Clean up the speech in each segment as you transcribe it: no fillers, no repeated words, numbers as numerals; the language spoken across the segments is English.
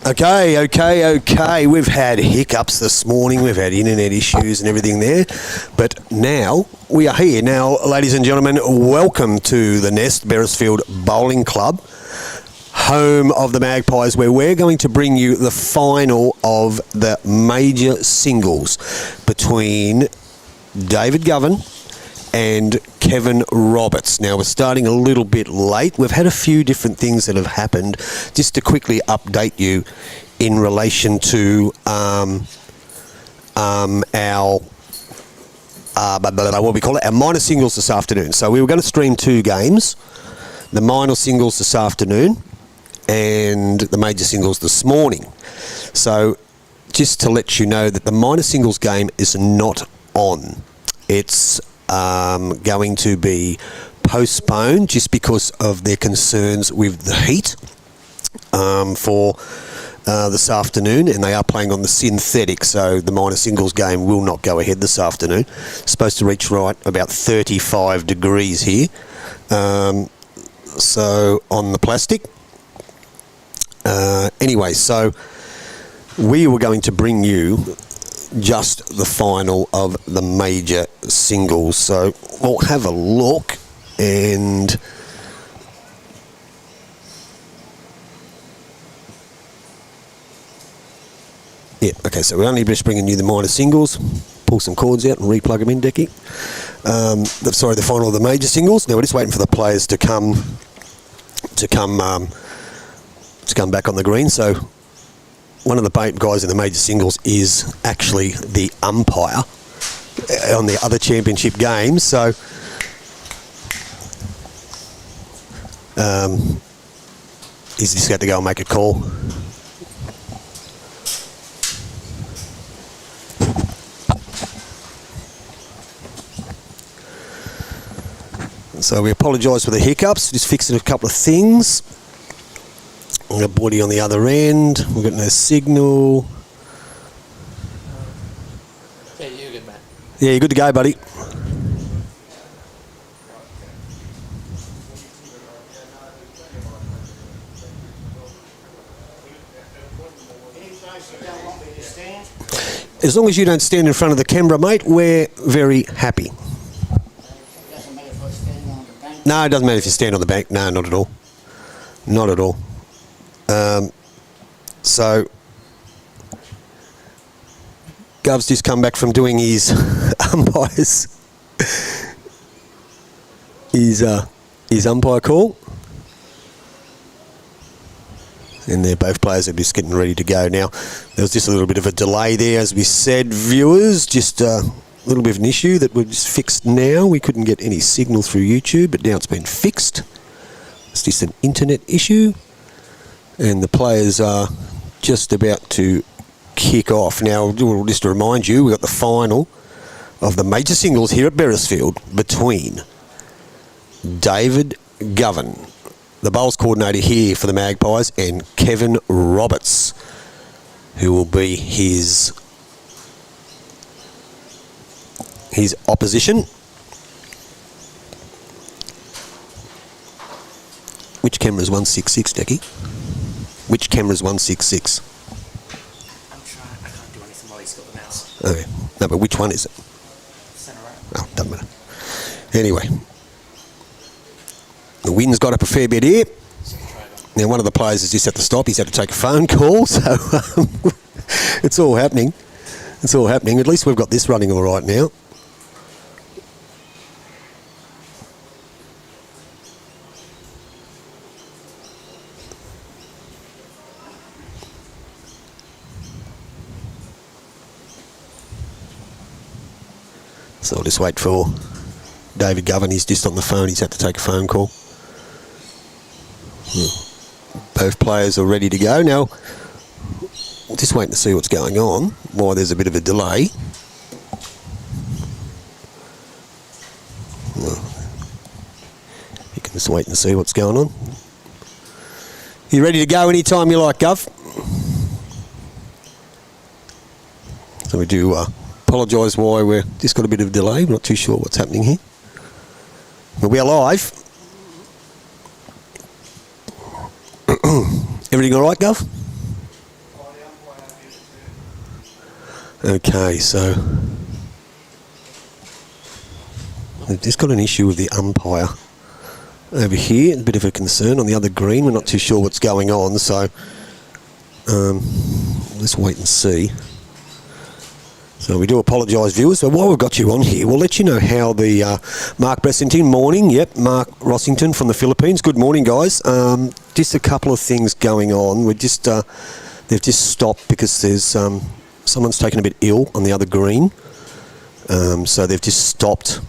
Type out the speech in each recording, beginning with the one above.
Okay. We've had hiccups this morning. We've had internet issues and everything there. But now we are here. Now, ladies and gentlemen, welcome to the Nest Beresfield Bowling Club, home of the Magpies, where we're going to bring you the final of the major singles between David Govan and Kevin Roberts. Now, we're starting a little bit late. We've had a few different things that have happened. Just to quickly update you in relation to our what we call it, our minor singles this afternoon. So we were going to stream two games, the minor singles this afternoon and the major singles this morning. So just to let you know that the minor singles game is not on. It's going to be postponed just because of their concerns with the heat for this afternoon, and they are playing on the synthetic, so the minor singles game will not go ahead this afternoon. It's supposed to reach right about 35 degrees here, so on the plastic. Anyway, so we were going to bring you just the final of the major singles. So we'll have a look and yeah, okay, so we're only just bringing you the minor singles. Pull some cords out and replug them in, Decky. The final of the major singles. Now we're just waiting for the players to come back on the green. So one of the guys in the major singles is actually the umpire on the other championship games. So he's just got to go and make a call. So we apologise for the hiccups, just fixing a couple of things. We've got Buddy on the other end. We've got no signal. Yeah, you're good, man. Yeah, you're good to go, buddy. As long as you don't stand in front of the camera, mate, we're very happy. No, it doesn't matter if you stand on the bank. No, not at all. Not at all. So Gov's just come back from doing his umpires, his umpire call, and they're both players are just getting ready to go now. There was just a little bit of a delay there, as we said, viewers. Just a little bit of an issue that we've just fixed now. We couldn't get any signal through YouTube, but now it's been fixed. It's just an internet issue. And the players are just about to kick off. Now, just to remind you, we've got the final of the major singles here at Beresfield between David Govan, the bowls coordinator here for the Magpies, and Kevin Roberts, who will be his opposition. Which camera's 166, Decky? Which camera's 166? I'm trying. I can't do anything while he's got the mouse. Okay. No, but which one is it? Centre right. Oh, doesn't matter. Anyway. The wind's got up a fair bit here. Now, one of the players has just had to stop. He's had to take a phone call, so it's all happening. It's all happening. At least we've got this running all right now. So I'll just wait for David Govan. He's just on the phone. He's had to take a phone call. Both players are ready to go. Now, we'll just wait to see what's going on, why there's a bit of a delay. Well, you can just wait and see what's going on. You ready to go anytime you like, Gov? So we do apologise why we're just got a bit of a delay. We're not too sure what's happening here. But we are live. Everything all right, Gov? Okay, so we've just got an issue with the umpire over here. A bit of a concern on the other green. We're not too sure what's going on, so let's wait and see. So we do apologise, viewers. But while we've got you on here, we'll let you know how the Mark Bressington, morning. Yep, Mark Rossington from the Philippines. Good morning, guys. Just a couple of things going on. We're just they've just stopped because there's someone's taken a bit ill on the other green. So they've just stopped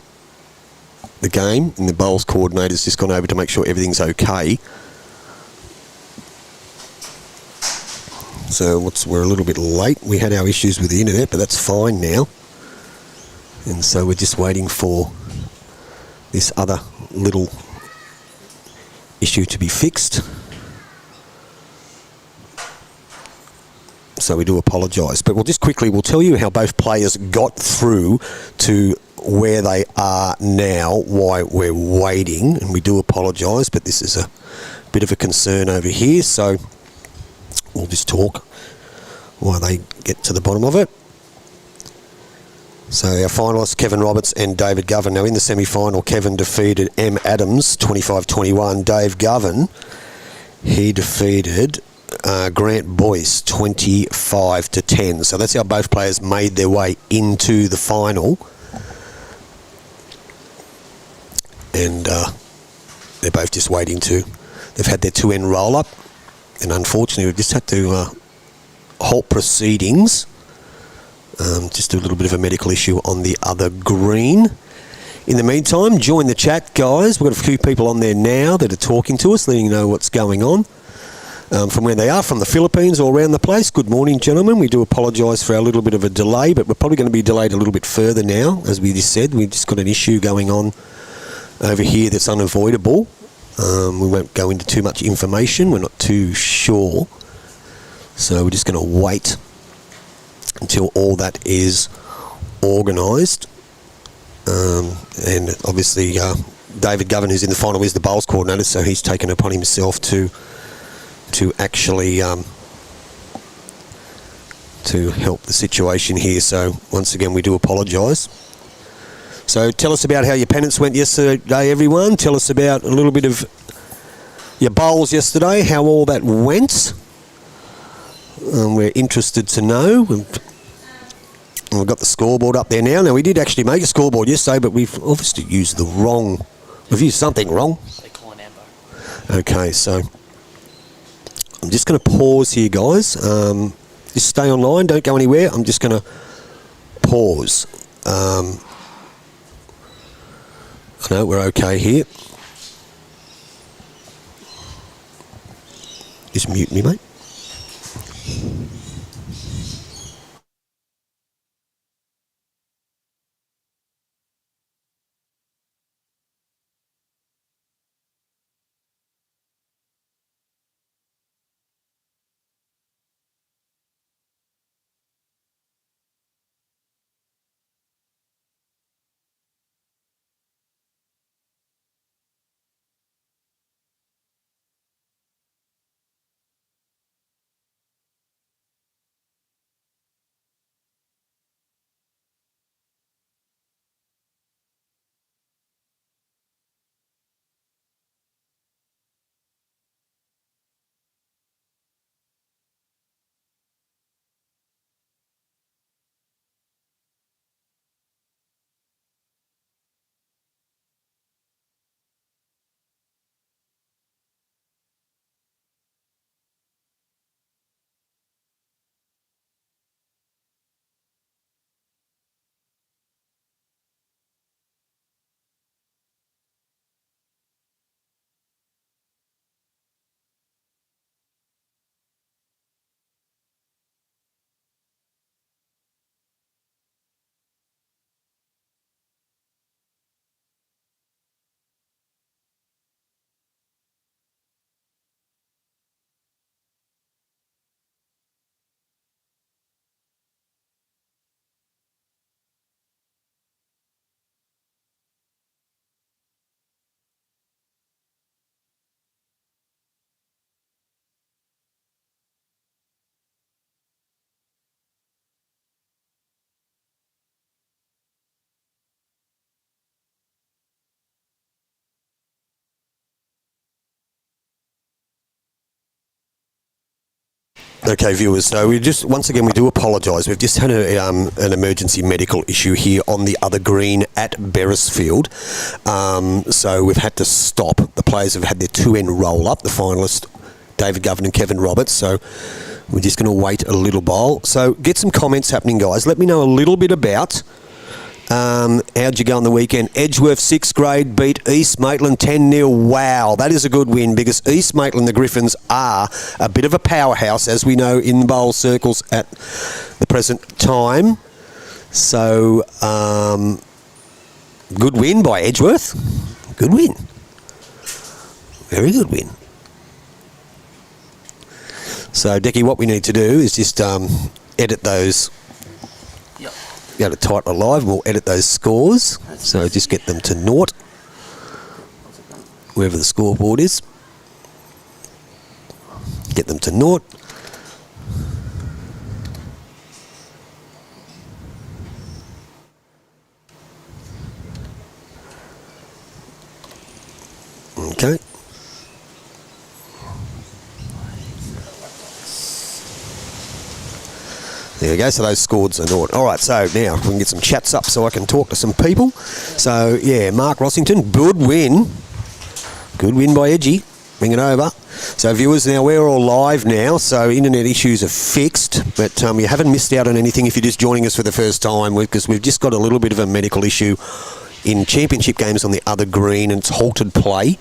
the game, and the bowls coordinator's just gone over to make sure everything's okay. So we're a little bit late. We had our issues with the internet, but that's fine now. And so we're just waiting for this other little issue to be fixed. So we do apologise. But we'll tell you how both players got through to where they are now, why we're waiting. And we do apologise, but this is a bit of a concern over here. So we'll just talk while they get to the bottom of it. So our finalists, Kevin Roberts and David Govan. Now in the semi-final, Kevin defeated M. Adams, 25-21. Dave Govan, he defeated Grant Boyce, 25-10. So that's how both players made their way into the final. And they're both just waiting they've had their two-end roll-up. And unfortunately, we've just had to halt proceedings. Just a little bit of a medical issue on the other green. In the meantime, join the chat, guys. We've got a few people on there now that are talking to us, letting you know what's going on. From where they are, from the Philippines or around the place. Good morning, gentlemen. We do apologise for our little bit of a delay, but we're probably going to be delayed a little bit further now. As we just said, we've just got an issue going on over here that's unavoidable. We won't go into too much information. We're not too sure. So we're just going to wait until all that is organised. And obviously David Govan, who's in the final, is the bowls coordinator, so he's taken it upon himself to actually to help the situation here. So once again, we do apologise. So tell us about how your pennants went yesterday, everyone. Tell us about a little bit of your bowls yesterday, how all that went. We're interested to know. We've got the scoreboard up there now. Now, we did actually make a scoreboard yesterday, but we've obviously used we've used something wrong. They call an amber. Okay, so I'm just going to pause here, guys. Just stay online, don't go anywhere. I'm just going to pause. I know we're okay here. Just mute me, mate. Okay, viewers, so once again, we do apologise. We've just had an emergency medical issue here on the other green at Beresfield. So we've had to stop. The players have had their 2-end roll-up, the finalists, David Govan and Kevin Roberts. So we're just going to wait a little while. So get some comments happening, guys. Let me know a little bit about how'd you go on the weekend. Edgeworth 6th grade beat East Maitland 10-0. Wow, that is a good win because East Maitland, the Griffins, are a bit of a powerhouse, as we know, in the bowl circles at the present time. So, good win by Edgeworth. Good win. Very good win. So, Decky, what we need to do is just edit those. Yep. Go to Title Live, we'll edit those scores. So just get them to naught, wherever the scoreboard is. Get them to naught. Okay. There we go, so those scores are naught. All right, so now we can get some chats up so I can talk to some people. So, yeah, Mark Rossington, good win. Good win by Edgy. Bring it over. So, viewers, now we're all live now, so internet issues are fixed, but you haven't missed out on anything if you're just joining us for the first time, because we've just got a little bit of a medical issue in championship games on the other green, and it's halted play.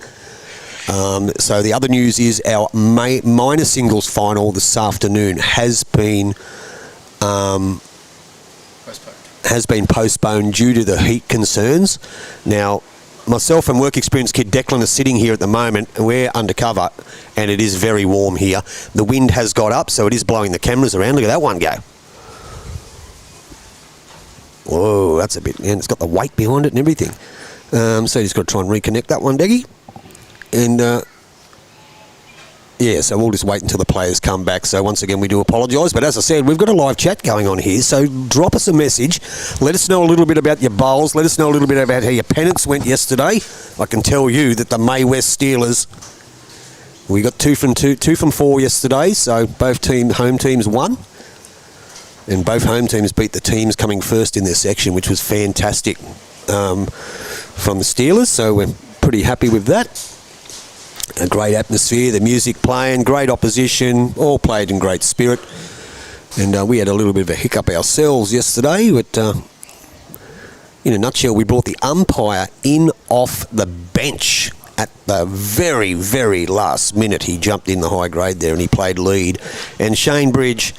So the other news is our minor singles final this afternoon has been postponed due to the heat concerns. Now, myself and work experience kid Declan are sitting here at the moment, and we're undercover, and it is very warm here. The wind has got up, so it is blowing the cameras around. Look at that one go. Whoa, that's a bit, and it's got the weight behind it and everything. So you just got to try and reconnect that one, Deggy. And yeah, so we'll just wait until the players come back. So once again, we do apologise. But as I said, we've got a live chat going on here. So drop us a message. Let us know a little bit about your bowls. Let us know a little bit about how your pennants went yesterday. I can tell you that the May West Steelers, we got 2 from 4 yesterday. So both home teams won. And both home teams beat the teams coming first in their section, which was fantastic from the Steelers. So we're pretty happy with that. A great atmosphere, the music playing, great opposition, all played in great spirit. And we had a little bit of a hiccup ourselves yesterday, but in a nutshell, we brought the umpire in off the bench at the very, very last minute. He jumped in the high grade there and he played lead. And Shane Bridge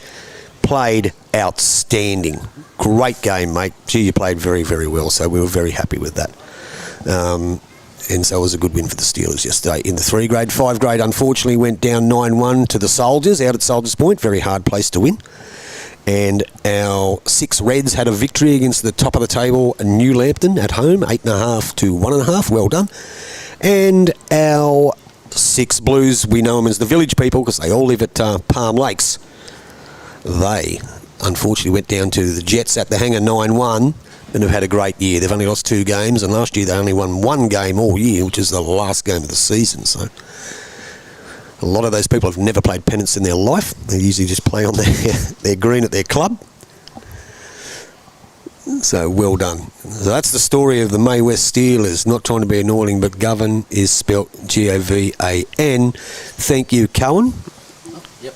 played outstanding. Great game, mate. Gee, you played very, very well, so we were very happy with that. And so it was a good win for the Steelers yesterday in the 3 grade. 5 grade, unfortunately, went down 9-1 to the Soldiers out at Soldiers Point. Very hard place to win. And our 6 Reds had a victory against the top of the table, New Lambton at home, 8.5 to 1.5. Well done. And our 6 Blues, we know them as the Village People because they all live at Palm Lakes. They, unfortunately, went down to the Jets at the Hangar 9-1. And have had a great year. They've only lost 2 games, and last year they only won 1 game all year, which is the last game of the season. So a lot of those people have never played pennants in their life. They usually just play on their green at their club. So well done. So that's the story of the May West Steelers. Not trying to be annoying, but Govan is spelt Govan. Thank you, Cohen. Yep.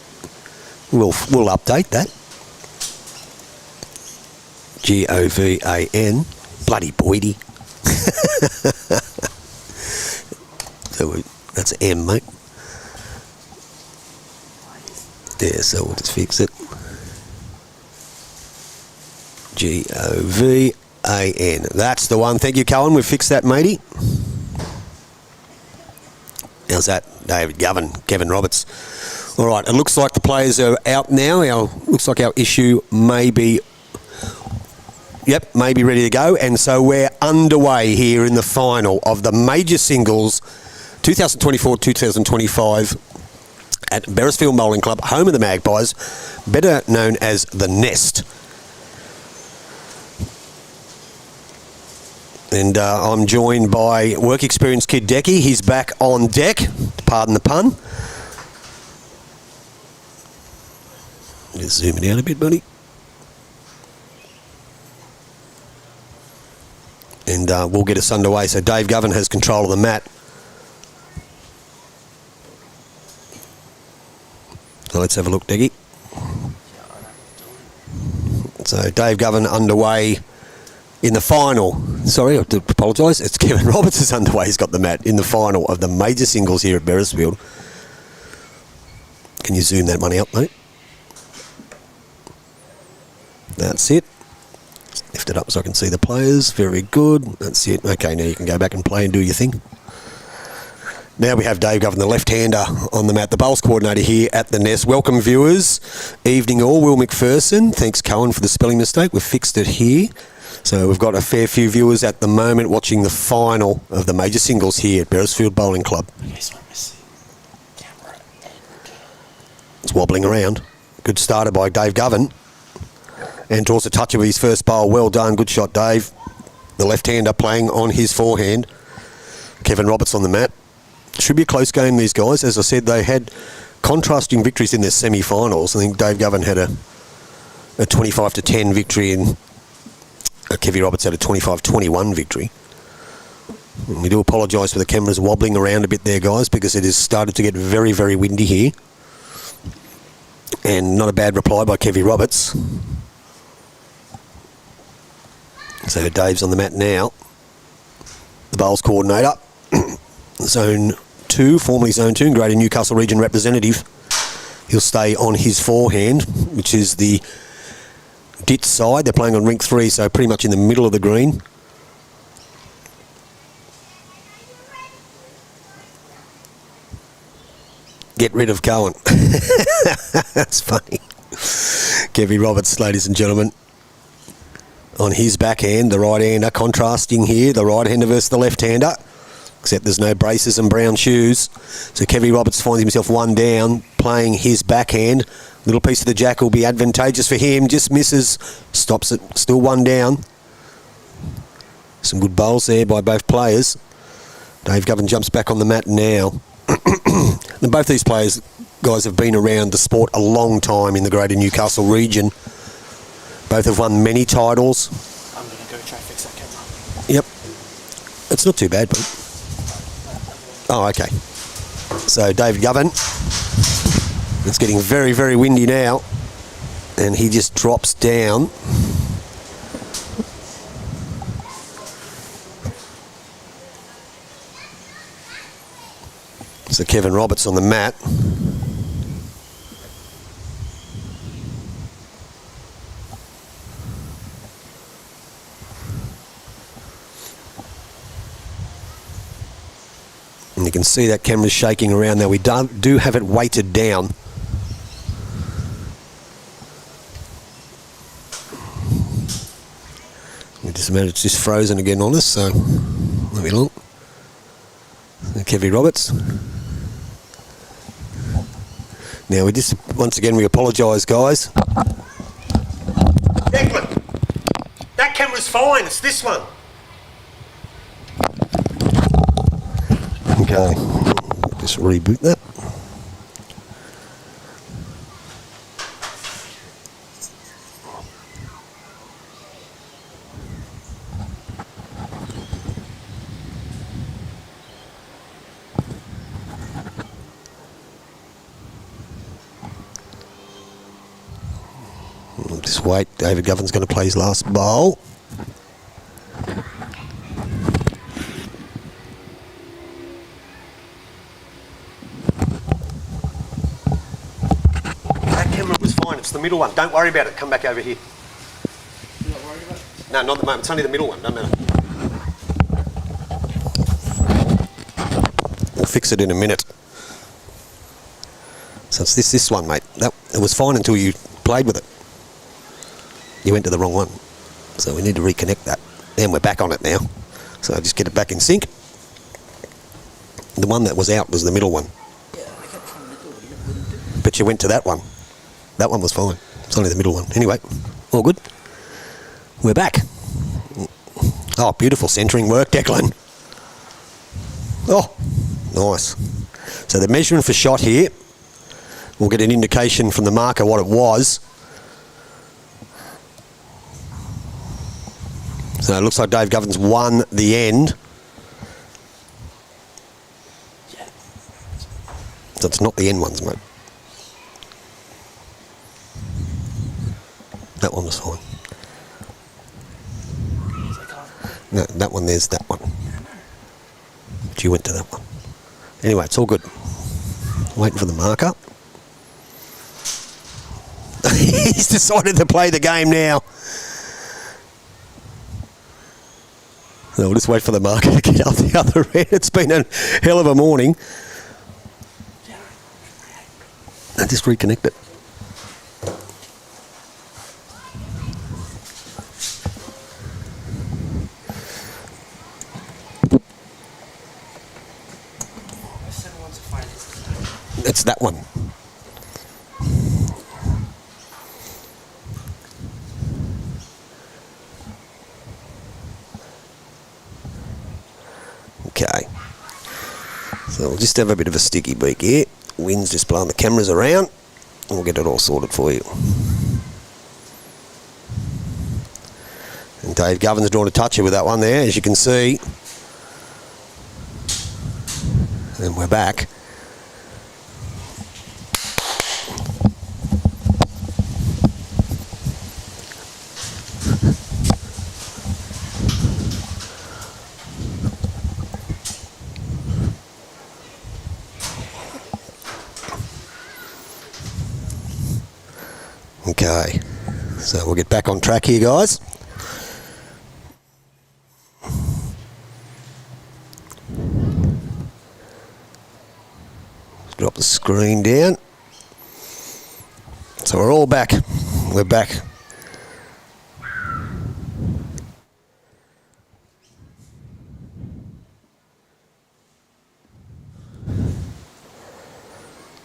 We'll update that. Govan. Bloody Boydie. So that's an M, mate. There, so we'll just fix it. Govan. That's the one. Thank you, Cohen. We've fixed that, matey. How's that? David Govan, Kevin Roberts. All right, it looks like the players are out now. Looks like our issue may be... Yep, maybe ready to go. And so we're underway here in the final of the major singles 2024-2025 at Beresfield Bowling Club, home of the Magpies, better known as the Nest. And I'm joined by work experience kid Decky. He's back on deck, pardon the pun. Just zoom it out a bit, buddy. And we'll get us underway. So Dave Govan has control of the mat. So let's have a look, Deggy. So Dave Govan underway in the final. Sorry, I have to apologise. It's Kevin Roberts is underway. He's got the mat in the final of the major singles here at Beresfield. Can you zoom that one out, mate? That's it. Lift it up so I can see the players. Very good. That's it. Okay, now you can go back and play and do your thing. Now we have Dave Govan, the left-hander, on the mat, the bowls coordinator here at the nest. Welcome, viewers. Evening all. Will McPherson. Thanks, Cohen, for the spelling mistake. We've fixed it here. So we've got a fair few viewers at the moment watching the final of the major singles here at Beresfield Bowling Club. It's wobbling around. Good starter by Dave Govan. And draws a touch of his first bowl. Well done. Good shot, Dave. The left-hander playing on his forehand. Kevin Roberts on the mat. Should be a close game, these guys. As I said, they had contrasting victories in their semi-finals. I think Dave Govan had a 25-10 victory and Kevin Roberts had a 25-21 victory. And we do apologise for the cameras wobbling around a bit there, guys, because it has started to get very, very windy here. And not a bad reply by Kevin Roberts. So Dave's on the mat now. The bowls coordinator. Zone 2, formerly Zone 2, Greater Newcastle Region representative. He'll stay on his forehand, which is the dit side. They're playing on rink 3, so pretty much in the middle of the green. Get rid of Cohen. That's funny. Kevin Roberts, ladies and gentlemen, on his backhand, the right-hander, contrasting here, the right-hander versus the left-hander. Except there's no braces and brown shoes. So Kevin Roberts finds himself one down, playing his backhand. Little piece of the jack will be advantageous for him. Just misses, stops it, still one down. Some good bowls there by both players. Dave Govan jumps back on the mat now. And both these players, guys, have been around the sport a long time in the Greater Newcastle region. Both have won many titles. I'm going to go try to fix that camera. Yep. It's not too bad, but... Oh, okay. So David Govan, it's getting very, very windy now, and he just drops down. So Kevin Roberts on the mat. And you can see that camera's shaking around now. We do have it weighted down. Just a minute, it's just frozen again on us, so let me look. Kevin Roberts. Now we just, once again, we apologise, guys. Declan, that camera's fine, it's this one. Okay, just reboot that. Just wait, David Govan's going to play his last bowl. It's the middle one. Don't worry about it. Come back over here. You're not worried about it? No, not at the moment. It's only the middle one. Don't matter. We'll fix it in a minute. So it's this one, mate. It was fine until you played with it. You went to the wrong one. So we need to reconnect that. And we're back on it now. So just get it back in sync. The one that was out was the middle one. Yeah, I kept trying to do it. But you went to that one. That one was fine. It's only the middle one. Anyway, all good. We're back. Oh, beautiful centering work, Declan. Oh, nice. So they're measuring for shot here. We'll get an indication from the marker what it was. So it looks like Dave Govan's won the end. So it's not the end ones, mate. That one was fine. No, that one, there's that one. But you went to that one. Anyway, it's all good. Waiting for the marker. He's decided to play the game now. So we'll just wait for the marker to get up the other end. It's been a hell of a morning. I just reconnect it. It's that one. Okay. So we'll just have a bit of a sticky beak here. Wind's just blowing the cameras around. And we'll get it all sorted for you. And Dave Govan's drawn a toucher with that one there, as you can see. And we're back. Okay, so we'll get back on track here, guys. Drop the screen down. So we're all back. We're back.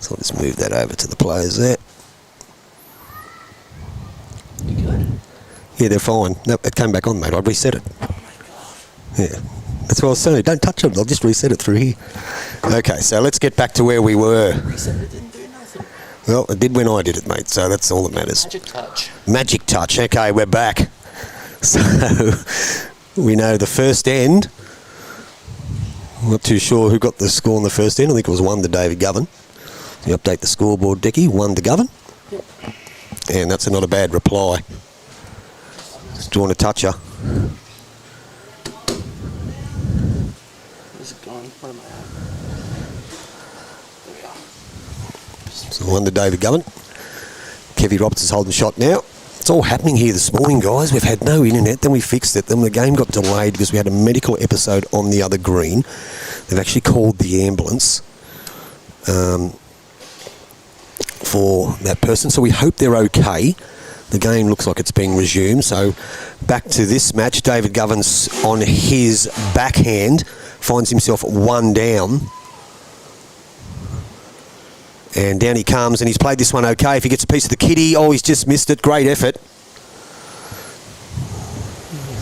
So I'll just move that over to the players there. Yeah, they're fine. Nope, it came back on, mate. I'd reset it. Oh my God. Yeah, that's what I was saying. Don't touch it. I'll just reset it through here. Okay, so let's get back to where we were. Reset it, didn't do nothing. Well, it did when I did it, mate, so that's all that matters. Magic touch. Magic touch. Okay, we're back. So, we know the first end. I'm not too sure who got the score on the first end. I think it was 1 to David Govan. You update the scoreboard, Dickie. 1 to Govan. Yep. And that's not a bad reply. Just drawn a toucher. Where's it going? Where am I at? There we are. So 1 to David Govan. Kevy Roberts is holding shot now. It's all happening here this morning, guys. We've had no internet, then we fixed it, then the game got delayed because we had a medical episode on the other green. They've actually called the ambulance for that person, so we hope they're okay. The game looks like it's being resumed. So back to this match. David Govan's on his backhand, finds himself 1 down. And down he comes, and he's played this one okay. If he gets a piece of the kitty, oh, he's just missed it. Great effort.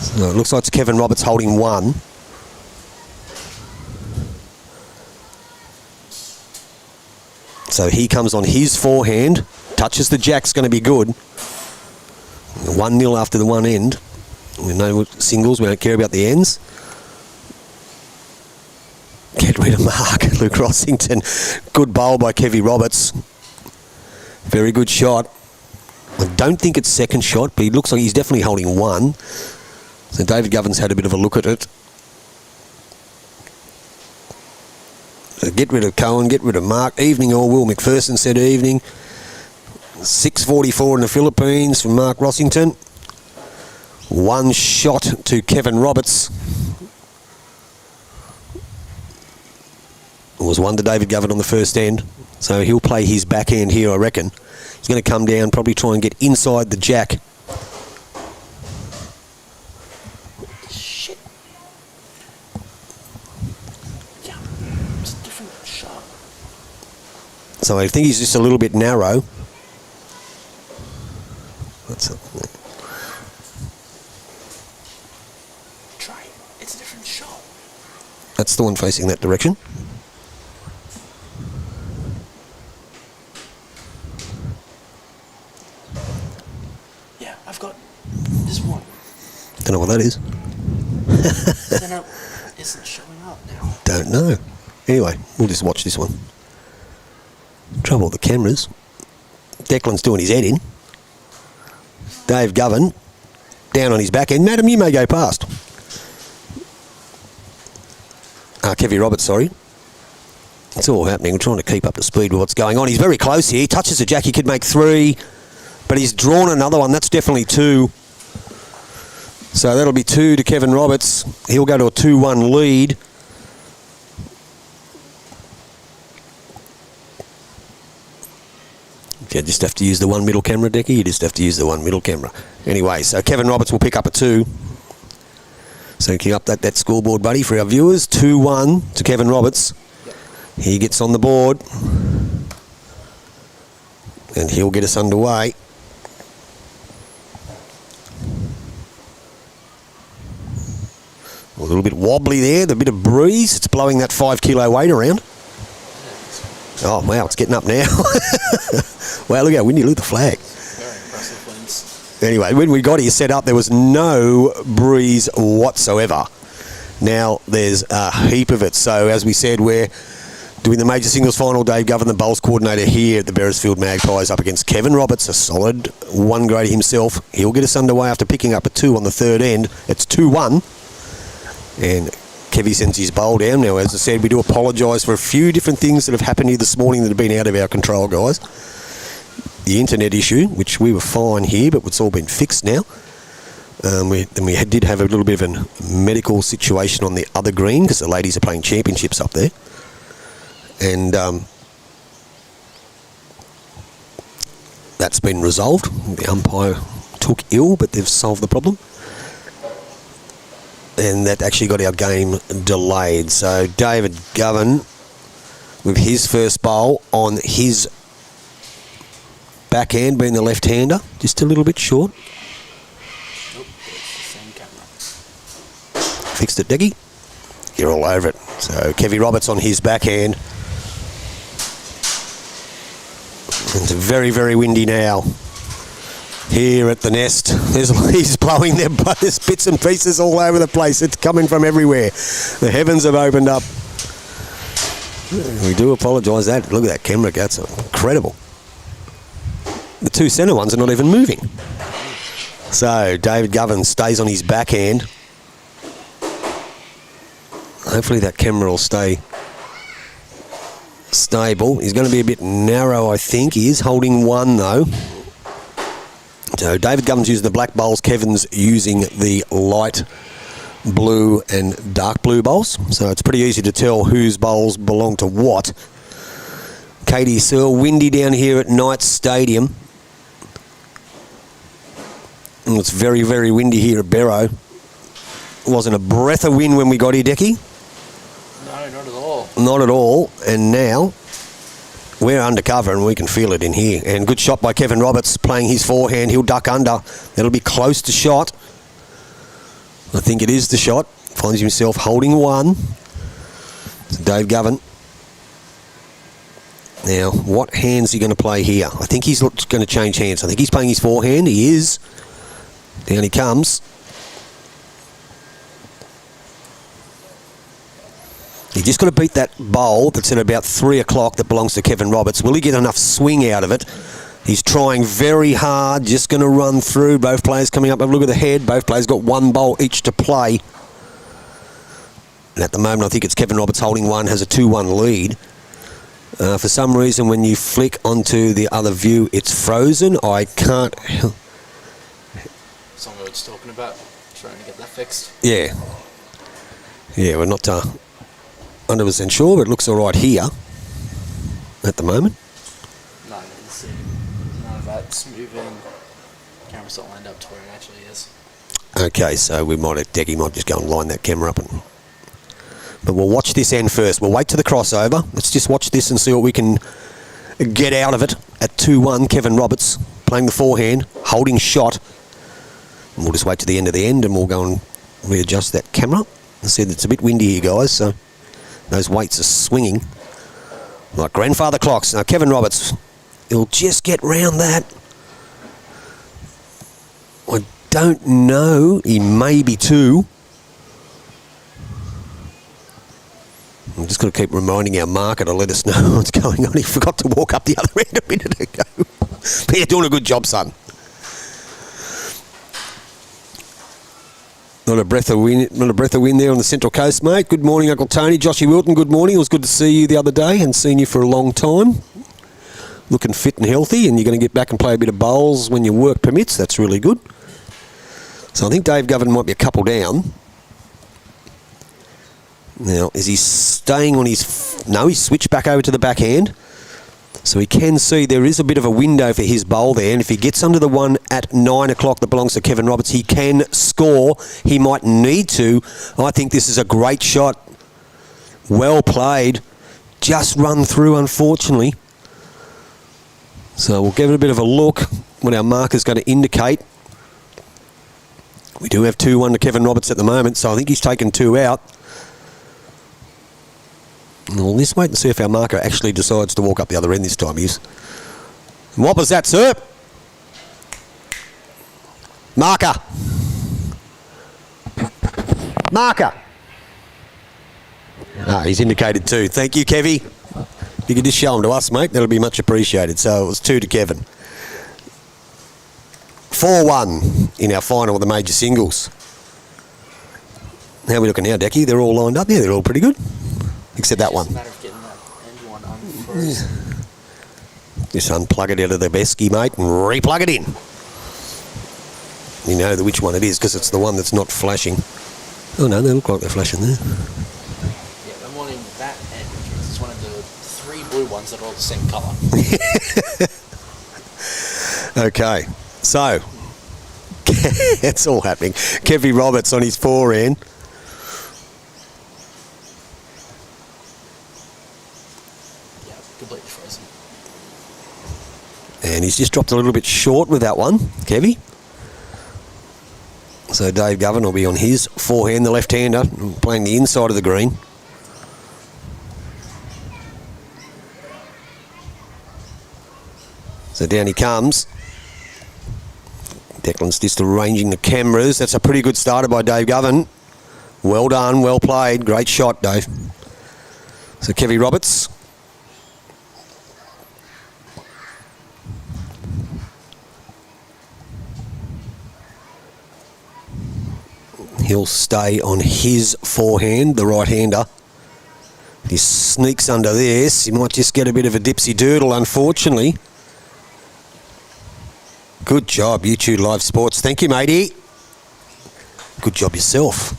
So it looks like it's Kevin Roberts holding 1. So he comes on his forehand, touches the jack's going to be good. 1-0 after the one end. We know singles, we don't care about the ends. Get rid of Mark. Luke Rossington. Good bowl by Kevy Roberts. Very good shot. I don't think it's second shot, but he looks like he's definitely holding 1. So David Govan's had a bit of a look at it. So get rid of Cohen, get rid of Mark. Evening all. Will McPherson said evening. 6:44 in the Philippines from Mark Rossington. 1 shot to Kevin Roberts. It was 1 to David Govan on the first end. So he'll play his backhand here, I reckon. He's going to come down, probably try and get inside the jack. Shit. Yeah, it's a different shot. So I think he's just a little bit narrow. That's it. Try it. It's a different shot. That's the one facing that direction. Don't know what that is. Center isn't showing up now. Don't know. Anyway, we'll just watch this one. Trouble with the cameras. Declan's doing his head in. Dave Govan down on his back end. Madam, you may go past. Kevy Roberts, sorry. It's all happening. We're trying to keep up to speed with what's going on. He's very close here. He touches the jack. He could make 3, but he's drawn another one. That's definitely 2. So that'll be 2 to Kevin Roberts. He'll go to a 2-1 lead. You just have to use the one middle camera, Decky. You just have to use the one middle camera. Anyway, so Kevin Roberts will pick up a 2. So can you update that scoreboard, buddy, for our viewers? 2-1 to Kevin Roberts. Yep. He gets on the board. And he'll get us underway. A little bit wobbly there, the bit of breeze. It's blowing that 5 kilo weight around. Oh, wow, it's getting up now. Wow, look how windy, look at the flag. Very impressive winds. Anyway, when we got here set up, there was no breeze whatsoever. Now, there's a heap of it. So, as we said, we're doing the major singles final. Dave Govan, the bowls coordinator here at the Beresfield Magpies, up against Kevin Roberts, a solid 1 grader himself. He'll get us underway after picking up a 2 on the third end. It's 2-1. And Kevy sends his bowl down. Now, as I said, we do apologise for a few different things that have happened here this morning that have been out of our control, guys. The internet issue, which we were fine here, but it's all been fixed now. We did have a little bit of a medical situation on the other green because the ladies are playing championships up there. And that's been resolved. The umpire took ill, but they've solved the problem. And that actually got our game delayed. So David Govan with his first bowl on his backhand, being the left-hander, just a little bit short. Nope, it's the same camera. Fixed it, Deggy. You're all over it. So Kevy Roberts on his backhand. It's very, very windy now. Here at the nest, he's blowing their there's bits and pieces all over the place. It's coming from everywhere. The heavens have opened up. We do apologise. That look at that camera. That's incredible. The 2 centre ones are not even moving. So David Govan stays on his backhand. Hopefully that camera will stay stable. He's going to be a bit narrow, I think. He is holding 1 though. So David Govan's using the black bowls, Kevin's using the light blue and dark blue bowls. So it's pretty easy to tell whose bowls belong to what. Katie Searle, windy down here at Knights Stadium. And it's very, very windy here at Bero. Wasn't a breath of wind when we got here, Decky. No, not at all. Not at all. And now we're undercover and we can feel it in here. And good shot by Kevin Roberts playing his forehand. He'll duck under. That'll be close to shot. I think it is the shot. Finds himself holding 1. So Dave Govan. Now, what hand's he going to play here? I think he's going to change hands. I think he's playing his forehand. He is. Down he comes. He just got to beat that bowl that's at about 3 o'clock that belongs to Kevin Roberts. Will he get enough swing out of it? He's trying very hard, just going to run through. Both players coming up. Have a look at the head. Both players got 1 bowl each to play. And at the moment, I think it's Kevin Roberts holding 1, has a 2-1 lead. For some reason, when you flick onto the other view, it's frozen. I can't... Something we were just talking about, trying to get that fixed. Yeah. Yeah, we're not 100% sure, but it looks all right here at the moment. No, it's none of that's moving. Camera's not lined up to where it actually is. Okay, so Decky might just go and line that camera up. But we'll watch this end first. We'll wait to the crossover. Let's just watch this and see what we can get out of it. At 2-1, Kevin Roberts playing the forehand, holding shot. And we'll just wait to the end of the end and we'll go and readjust that camera. I said it's a bit windy here, guys, so those weights are swinging like grandfather clocks. Now, Kevin Roberts, he'll just get round that. I don't know. He may be 2. I'm just going to keep reminding our marker to let us know what's going on. He forgot to walk up the other end a minute ago. But you're doing a good job, son. Not a breath of wind there on the Central Coast, mate. Good morning, Uncle Tony. Joshy Wilton, good morning. It was good to see you the other day and seen you for a long time. Looking fit and healthy, and you're going to get back and play a bit of bowls when your work permits. That's really good. So I think Dave Govan might be a couple down. Now, is he staying on his... No, he's switched back over to the backhand. So he can see there is a bit of a window for his bowl there, and if he gets under the one at 9 o'clock that belongs to Kevin Roberts, he can score. He might need to. I think this is a great shot. Well played. Just run through, unfortunately. So we'll give it a bit of a look what our marker's going to indicate. We do have 2-1 to Kevin Roberts at the moment, so I think he's taken 2 out. Well, let's wait and see if our marker actually decides to walk up the other end this time. What was that, sir? Marker. Marker. Ah, he's indicated 2. Thank you, Kevy. If you could just show them to us, mate, that'll be much appreciated. So it was 2 to Kevin. 4-1 in our final of the major singles. How are we looking now, Decky? They're all lined up. Yeah, they're all pretty good. Except that one. It's a matter of getting that end one unfrozen. Just unplug it out of the Besky, mate, and replug it in. You know which one it is because it's the one that's not flashing. Oh no, they look like they're flashing there. Yeah, I'm wanting that end because it's one of the 3 blue ones that are all the same colour. Okay, so it's all happening. Kevy Roberts on his forehand. Completely frozen. And he's just dropped a little bit short with that one, Kevy. So Dave Govan will be on his forehand, the left-hander, playing the inside of the green. So down he comes. Declan's just arranging the cameras. That's a pretty good starter by Dave Govan. Well done, well played. Great shot, Dave. So Kevy Roberts. He'll stay on his forehand, the right-hander. He sneaks under this. He might just get a bit of a dipsy doodle, unfortunately. Good job, Youtubelivesports. Thank you, matey. Good job yourself.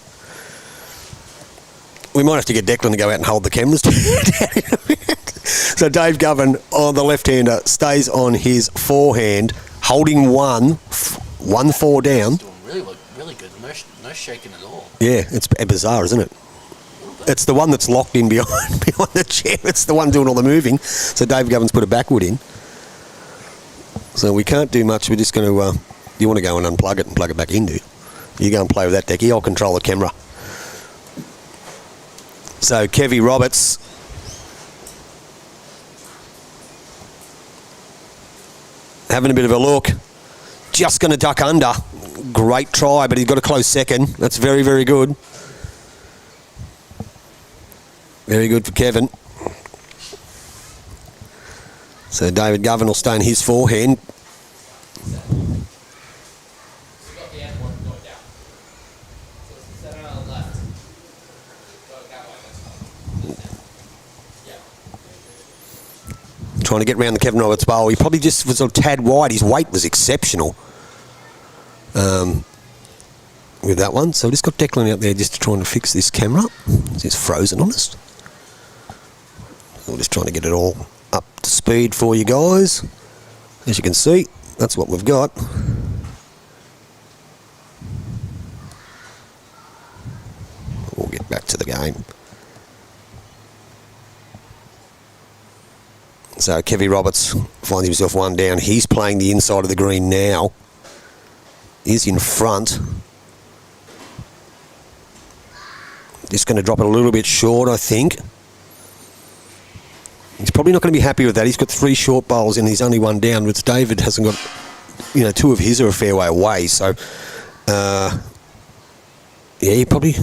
We might have to get Declan to go out and hold the cameras. So Dave Govan on the left-hander stays on his forehand, holding 1-4 down. Doing really good. No shaking at all. Yeah, it's bizarre, isn't it? It's the one that's locked in behind the chair. It's the one doing all the moving. So Dave Govan's put a backwood in. So we can't do much. We're just going to... you want to go and unplug it and plug it back in, do you? You go and play with that, Decky. I'll control the camera. So Kevy Roberts... having a bit of a look. Just going to duck under. Great try, but he's got a close second. That's very, very good. Very good for Kevin. So David Govan will stay in his forehand. Trying to get round the Kevin Roberts bowl. He probably just was a tad wide. His weight was exceptional with that one. So we just got Declan out there just trying to fix this camera. It's just frozen on us. We're just trying to get it all up to speed for you guys. As you can see, that's what we've got. We'll get back to the game. So Kevy Roberts finds himself 1 down. He's playing the inside of the green now. He's in front. Just going to drop it a little bit short, I think. He's probably not going to be happy with that. He's got 3 short bowls and he's only 1 down, which David hasn't got, 2 of his are a fair way away. So Yeah, you probably...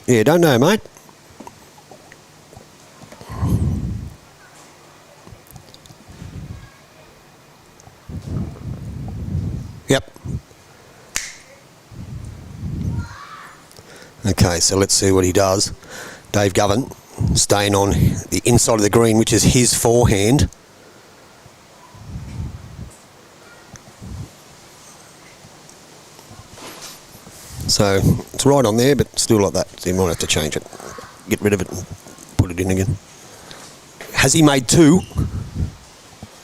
Yeah, don't know, mate. Yep. Okay, so let's see what he does. Dave Govan staying on the inside of the green, which is his forehand. So it's right on there, but still like that. So you might have to change it. Get rid of it and put it in again. Has he made two?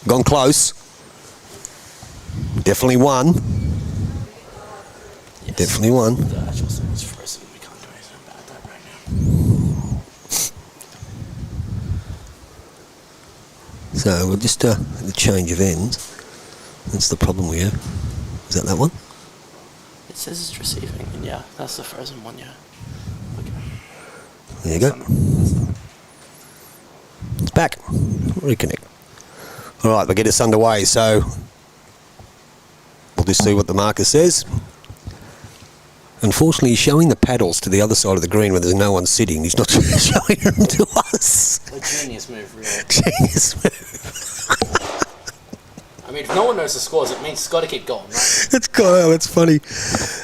Gone close. Definitely one. Yes. Definitely one. The actual singles first, we can't do anything about that right now. So we'll just the change of ends. That's the problem we have. Is that one? It says it's receiving, and yeah, that's the frozen one, yeah. Okay. There you go. That's done. It's back. Reconnect. All right, we'll get us underway. So we'll just see what the marker says. Unfortunately, he's showing the paddles to the other side of the green where there's no one sitting. He's not showing them to us. A genius move, really. Genius move. I mean, if no one knows the scores, it means it's got to keep going, right? That's funny.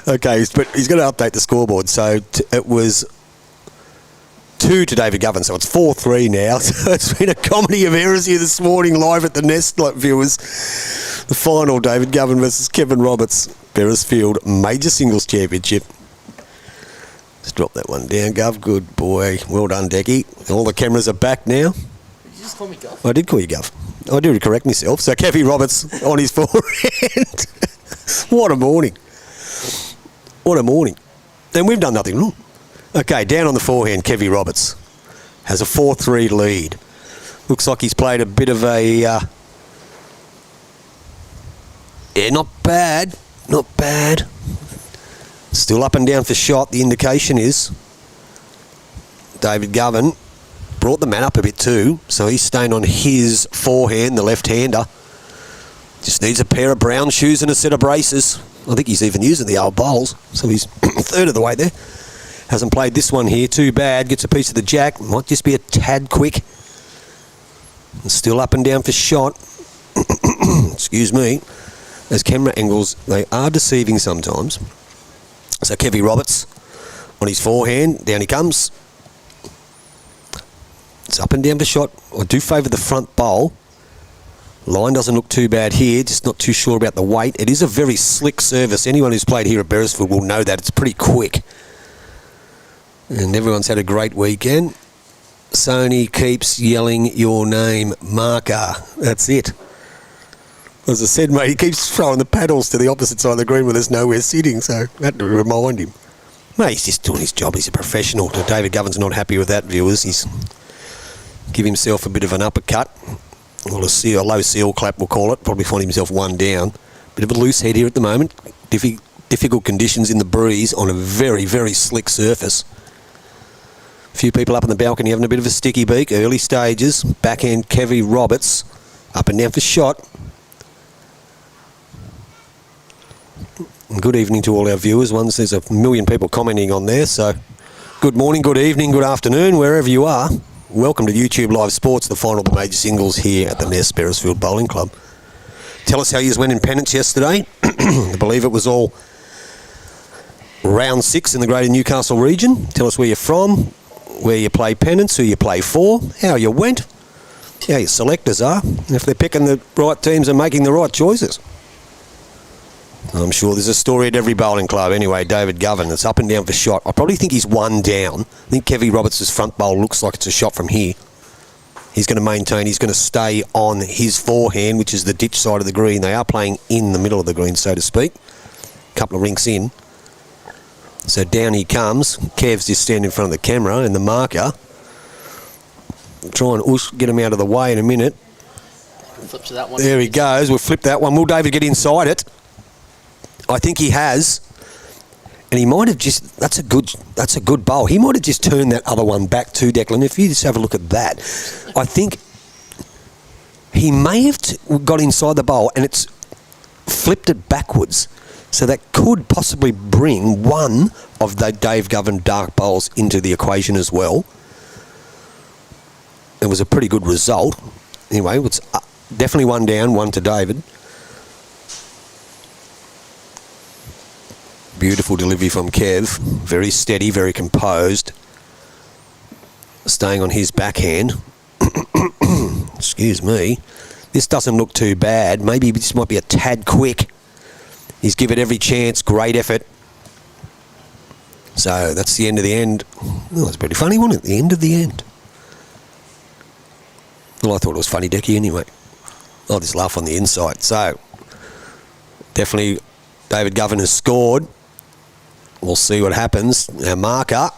Okay, but he's going to update the scoreboard. So it was 2 to David Govan, so it's 4-3 now. So it's been a comedy of errors here this morning, live at the Nest, like viewers. The final, David Govan versus Kevin Roberts, Beresfield Major Singles Championship. Just drop that one down, Gov. Good boy. Well done, Decky. All the cameras are back now. Did you just call me Gov? I did call you Gov. I do correct myself. So Kevin Roberts on his forehand. What a morning. What a morning. And we've done nothing wrong. Okay, down on the forehand, Kevin Roberts has a 4-3 lead. Looks like he's played a bit of a... yeah, not bad. Not bad. Still up and down for shot, the indication is. David Govan brought the man up a bit too, so he's staying on his forehand, the left-hander. Just needs a pair of brown shoes and a set of braces. I think he's even using the old bowls, so he's a third of the way there. Hasn't played this one here too bad. Gets a piece of the jack. Might just be a tad quick. And still up and down for shot. Excuse me. Those camera angles, they are deceiving sometimes. So Kevin Roberts on his forehand. Down he comes. It's up and down for shot. I do favour the front bowl. Line doesn't look too bad here. Just not too sure about the weight. It is a very slick service. Anyone who's played here at Beresfield will know that. It's pretty quick. And everyone's had a great weekend. Sony keeps yelling your name, marker. That's it. As I said, mate, he keeps throwing the paddles to the opposite side of the green where there's nowhere sitting, so I had to remind him. Mate, he's just doing his job. He's a professional. David Govan's not happy with that, viewers. He's give himself a bit of an uppercut. Well, a low seal clap, we'll call it. Probably find himself one down. Bit of a loose head here at the moment. Difficult conditions in the breeze on a very, very slick surface. A few people up on the balcony having a bit of a sticky beak. Early stages. Backhand Kevin Roberts. Up and down for shot. Good evening to all our viewers. There's a million people commenting on there, so good morning, good evening, good afternoon, wherever you are. Welcome to YouTube Live Sports, the final of the major singles here at the Nest Beresfield Bowling Club. Tell us how you went in pennants yesterday. I believe it was all round 6 in the Greater Newcastle region. Tell us where you're from, where you play pennants, who you play for, how you went, how your selectors are, and if they're picking the right teams and making the right choices. I'm sure there's a story at every bowling club. Anyway, David Govan, it's up and down for shot. I probably think he's one down. I think Kevin Roberts' front bowl looks like it's a shot from here. He's going to maintain. He's going to stay on his forehand, which is the ditch side of the green. They are playing in the middle of the green, so to speak. A couple of rinks in. So down he comes. Kev's just standing in front of the camera and the marker. Try and get him out of the way in a minute. Flip to that one. There he goes. We'll flip that one. Will David get inside it? I think he has, and he might have just. That's a good bowl. He might have just turned that other one back to Declan. If you just have a look at that, I think he may have got inside the bowl, and it's flipped it backwards. So that could possibly bring one of the Dave Govan dark bowls into the equation as well. It was a pretty good result. Anyway, it's definitely one down, one to David. Beautiful delivery from Kev. Very steady, very composed. Staying on his backhand. Excuse me. This doesn't look too bad. Maybe this might be a tad quick. He's given it every chance. Great effort. So that's the end of the end. Oh, that's pretty funny, wasn't it? The end of the end. Well, I thought it was funny, Decky, anyway. I'll just laugh on the inside. So, definitely David Govan has scored. We'll see what happens. Our marker.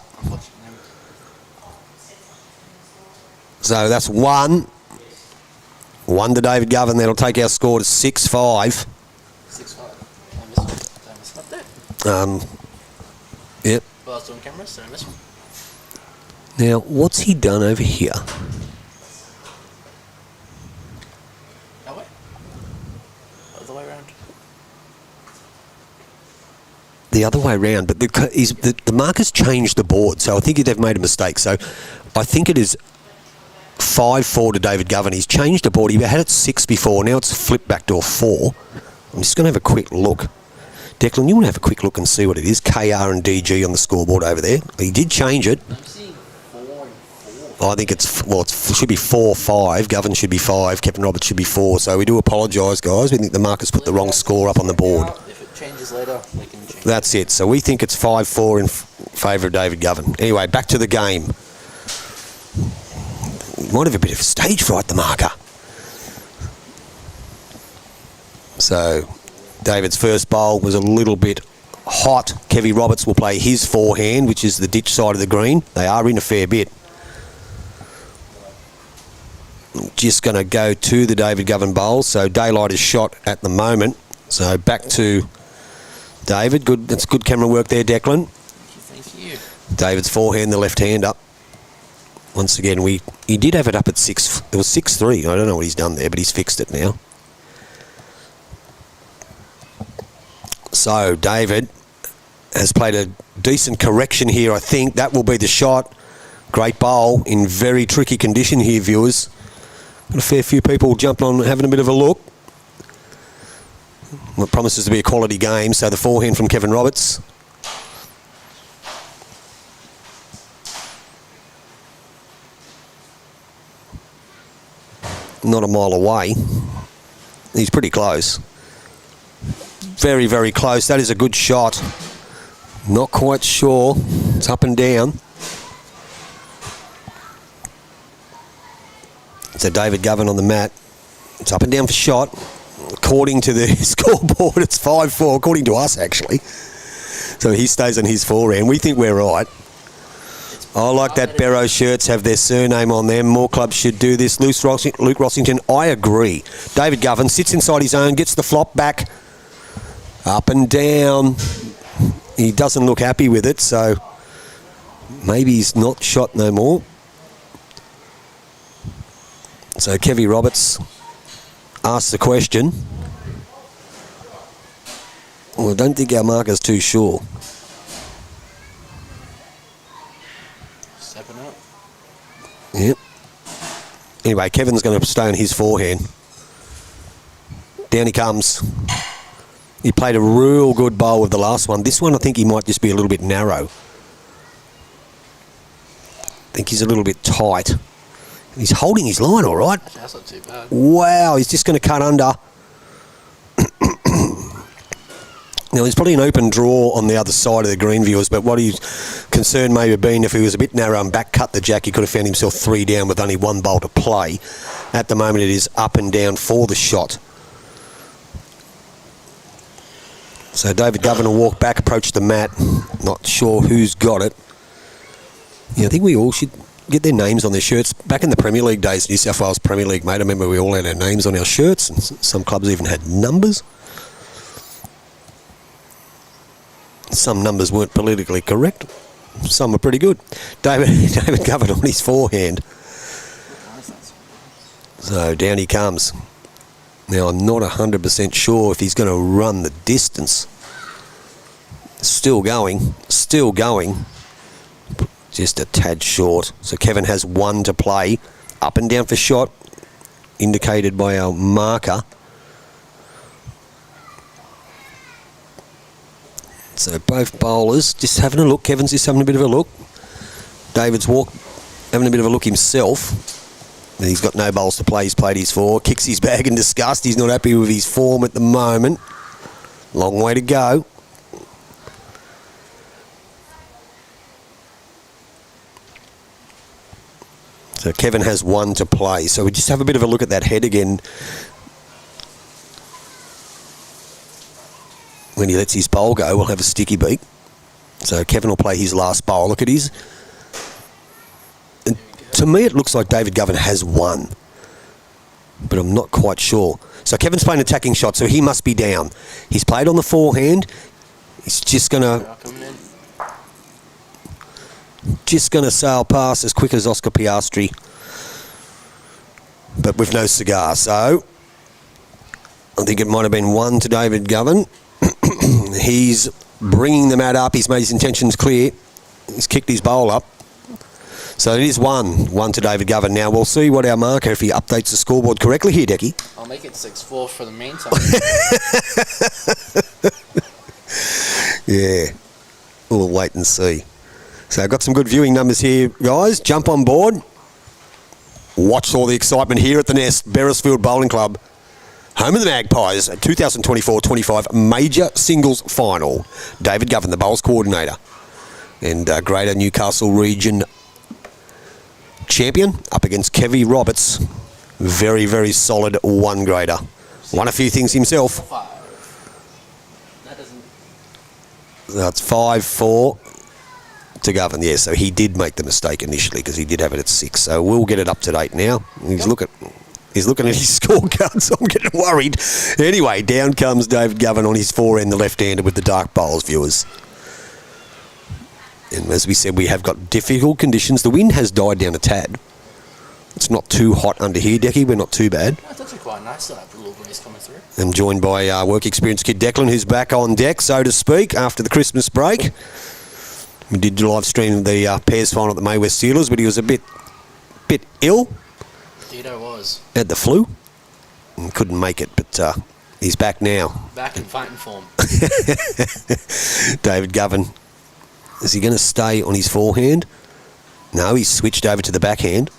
So that's one. One to David Govan. That'll take our score to 6-5. 6-5. I missed it. Yep. Well, I was doing cameras, so I missed one. Now, what's he done over here? That way? Other way around? The other way around, but the marker's changed the board, so I think they've made a mistake. So I think it is 5-4 to David Govan. He's changed the board. He had it 6 before. Now it's flipped back to a 4. I'm just going to have a quick look. Declan, you want to have a quick look and see what it is? KR and DG on the scoreboard over there. He did change it. I'm seeing 4 and 4. I think it should be 4-5. Govan should be 5. Kevin Roberts should be 4. So we do apologise, guys. We think the marker's put the wrong score up on the board. If it changes later, we can change. That's it. So we think it's 5-4 in favour of David Govan. Anyway, back to the game. Might have a bit of stage fright, the marker. So David's first bowl was a little bit hot. Kevy Roberts will play his forehand, which is the ditch side of the green. They are in a fair bit. Just going to go to the David Govan bowl. So daylight is shot at the moment. So back to David. Good. That's good camera work there, Declan. Thank you. David's forehand, the left hand up. Once again, he did have it up at 6. It was 6-3. I don't know what he's done there, but he's fixed it now. So David has played a decent correction here, I think. That will be the shot. Great bowl in very tricky condition here, viewers. Got a fair few people jumping on having a bit of a look. What promises to be a quality game. So the forehand from Kevin Roberts. Not a mile away. He's pretty close. Very, very close. That is a good shot. Not quite sure. It's up and down. So David Govan on the mat. It's up and down for shot. According to the scoreboard, it's 5-4, according to us, actually. So he stays on his forehand. We think we're right. I like that Bero shirts have their surname on them. More clubs should do this. Luke Rossington, I agree. David Govan sits inside his own, gets the flop back. Up and down. He doesn't look happy with it, so maybe he's not shot no more. So Kevy Roberts asks the question. Well, I don't think our marker's too sure. Stepping up. Yep. Anyway, Kevin's going to stay on his forehand. Down he comes. He played a real good bowl with the last one. This one, I think he might just be a little bit narrow. I think he's a little bit tight. He's holding his line all right. That's not too bad. Wow, he's just going to cut under. Now, there's probably an open draw on the other side of the green, viewers, but what his concern may have been, if he was a bit narrow and back cut the jack, he could have found himself 3 down with only 1 bowl to play. At the moment, it is up and down for the shot. So David Govan will walk back, approach the mat. Not sure who's got it. Yeah, I think we all should get their names on their shirts. Back in the Premier League days, New South Wales Premier League, mate, I remember we all had our names on our shirts, and some clubs even had numbers. Some numbers weren't politically correct. Some were pretty good. David Govan on his forehand. So down he comes. Now, I'm not 100% sure if he's going to run the distance. Still going. Just a tad short. So Kevin has 1 to play. Up and down for shot, indicated by our marker. So both bowlers just having a look. Kevin's just having a bit of a look. David's having a bit of a look himself. He's got no bowls to play. He's played his 4. Kicks his bag in disgust. He's not happy with his form at the moment. Long way to go. So Kevin has 1 to play. So we just have a bit of a look at that head again. When he lets his bowl go, we'll have a sticky beat. So Kevin will play his last bowl. Look at his. And to me, it looks like David Govan has 1. But I'm not quite sure. So Kevin's playing attacking shot, so he must be down. He's played on the forehand. He's just going to sail past as quick as Oscar Piastri, but with no cigar. So I think it might have been 1 to David Govan. He's bringing the mat up. He's made his intentions clear. He's kicked his bowl up. So it is 1 to David Govan. Now we'll see what our marker, if he updates the scoreboard correctly here, Decky. I'll make it 6-4 for the meantime. Yeah, we'll wait and see. So I've got some good viewing numbers here, guys. Jump on board. Watch all the excitement here at the Nest, Beresfield Bowling Club. Home of the Magpies, 2024-25 Major Singles Final. David Govan, the bowls coordinator. And Greater Newcastle Region champion up against Kevy Roberts. Very, very solid 1 grader. Won a few things himself. That's 5-4. To Govan, yeah, so he did make the mistake initially because he did have it at 6. So we'll get it up to date now. He's looking at his scorecard, so I'm getting worried. Anyway, down comes David Govan on his forehand, the left-hander with the dark bowls, viewers. And as we said, we have got difficult conditions. The wind has died down a tad. It's not too hot under here, Decky. We're not too bad. It's actually quite nice that that little breeze coming through. I'm joined by our work experience kid Declan, who's back on deck, so to speak, after the Christmas break. We did live stream the pairs final at the May West Steelers, but he was a bit ill. Dito was. Had the flu and couldn't make it, but he's back now. Back in fighting form. David Govan, is he going to stay on his forehand? No, he's switched over to the backhand.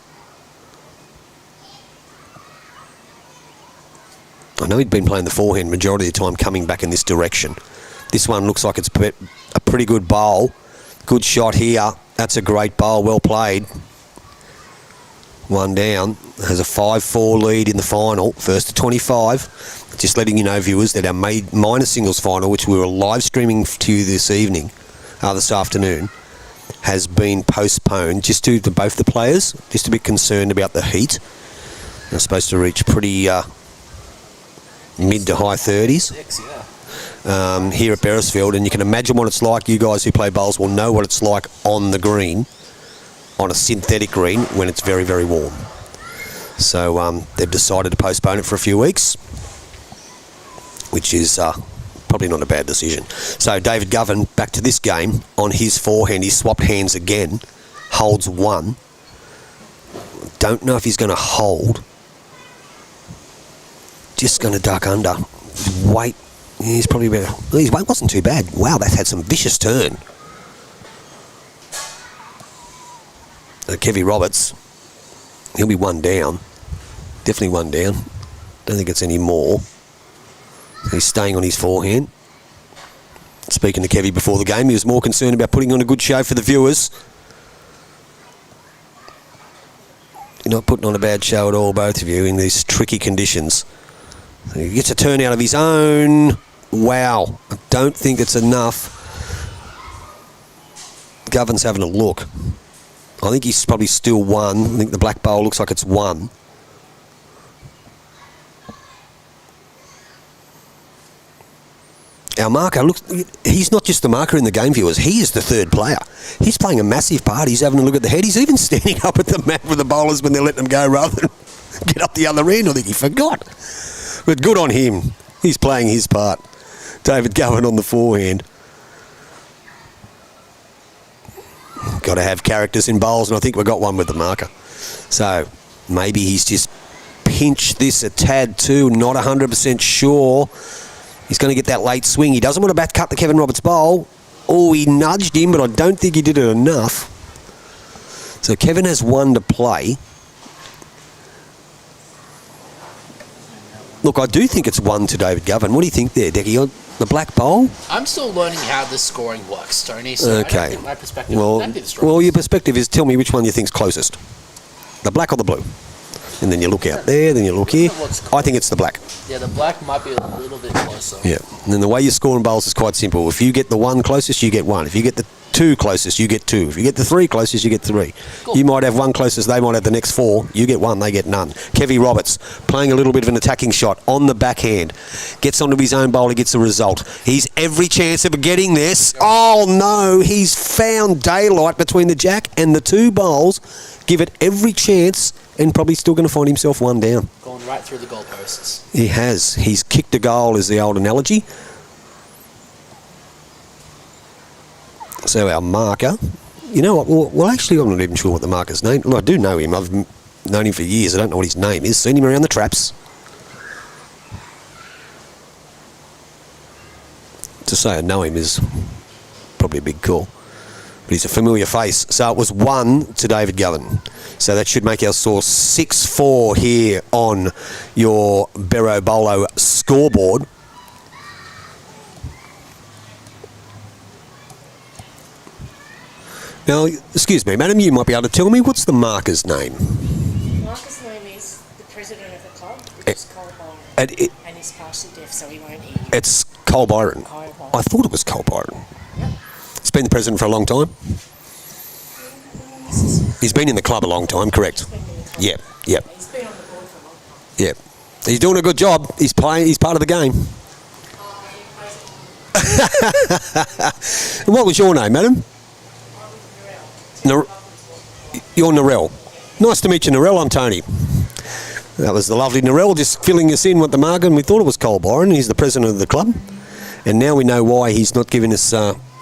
I know he'd been playing the forehand majority of the time, coming back in this direction. This one looks like it's a pretty good bowl. Good shot here. That's a great bowl. Well played. 1 down. Has a 5-4 lead in the final. First to 25. Just letting you know, viewers, that our minor singles final, which we were live streaming to you this afternoon, has been postponed just to both the players. Just a bit concerned about the heat. They're supposed to reach pretty mid to high 30s. 6, yeah. Here at Beresfield, and you can imagine what it's like. You guys who play bowls will know what it's like on the green, on a synthetic green, when it's very, very warm. So they've decided to postpone it for a few weeks, which is probably not a bad decision. So David Govan, back to this game, on his forehand. He swapped hands again, holds 1. Don't know if he's going to hold. Just going to duck under. Wait. He's probably better. His weight wasn't too bad. Wow, that had some vicious turn. Kevy Roberts, he'll be 1 down. Definitely 1 down. Don't think it's any more. He's staying on his forehand. Speaking to Kevy before the game, he was more concerned about putting on a good show for the viewers. You're not putting on a bad show at all, both of you, in these tricky conditions. So he gets a turn out of his own. Wow, I don't think it's enough. Govan's having a look. I think he's probably still 1. I think the black bowl looks like it's 1. Our marker, look, he's not just the marker in the game, viewers. He is the 3rd player. He's playing a massive part. He's having a look at the head. He's even standing up at the mat with the bowlers when they're letting them go rather than get up the other end. I think he forgot. But good on him. He's playing his part. David Govan on the forehand. Got to have characters in bowls, and I think we've got one with the marker. So maybe he's just pinched this a tad too, not 100% sure. He's going to get that late swing. He doesn't want to back cut the Kevin Roberts bowl. Oh, he nudged him, but I don't think he did it enough. So Kevin has one to play. Look, I do think it's one to David Govan. What do you think there, Decky? The black bowl? I'm still learning how this scoring works, Tony. So Okay. I don't think my perspective Well, is the strongest. well, your perspective is tell me which one you think's closest. The black or the blue? And then you look out there, then you look here. I think it's the black. Yeah, the black might be a little bit closer. Yeah. And then the way you score in bowls is quite simple. If you get the one closest, you get one. If you get the two closest, you get two. If you get the three closest, you get three. Cool. You might have one closest, they might have the next four. You get one, they get none. Kevy Roberts playing a little bit of an attacking shot on the backhand. Gets onto his own bowl, he gets a result. He's every chance of getting this. Oh no, he's found daylight between the jack and the two bowls. Give it every chance and probably still going to find himself one down. Going right through the goalposts. He has. He's kicked a goal is the old analogy. So our marker, you know what, well actually I'm not even sure what the marker's name, well, I do know him, I've known him for years, I don't know what his name is, seen him around the traps. To say I know him is probably a big call, but he's a familiar face. So it was 1 to David Govan. So that should make our score 6-4 here on your Bero Bowlo scoreboard. Now, excuse me, madam, you might be able to tell me what's the marker's name? Marcus' name is the president of the club, which is Cole Byron, and he's partially deaf, so he won't hear you. It's Cole Byron. Cole Byron. I thought it was Cole Byron. Yep. He's been the president for a long time. He's been in the club a long time, correct? Yeah, yeah, He's been on the board for a long time. yeah. He's doing a good job. He's playing. He's part of the game. And what was your name, madam? You're Narelle. Nice to meet you, Narelle. I'm Tony. That was the lovely Narelle just filling us in with the marker, and we thought it was Cole Byron. He's the president of the club. And now we know why he's not giving us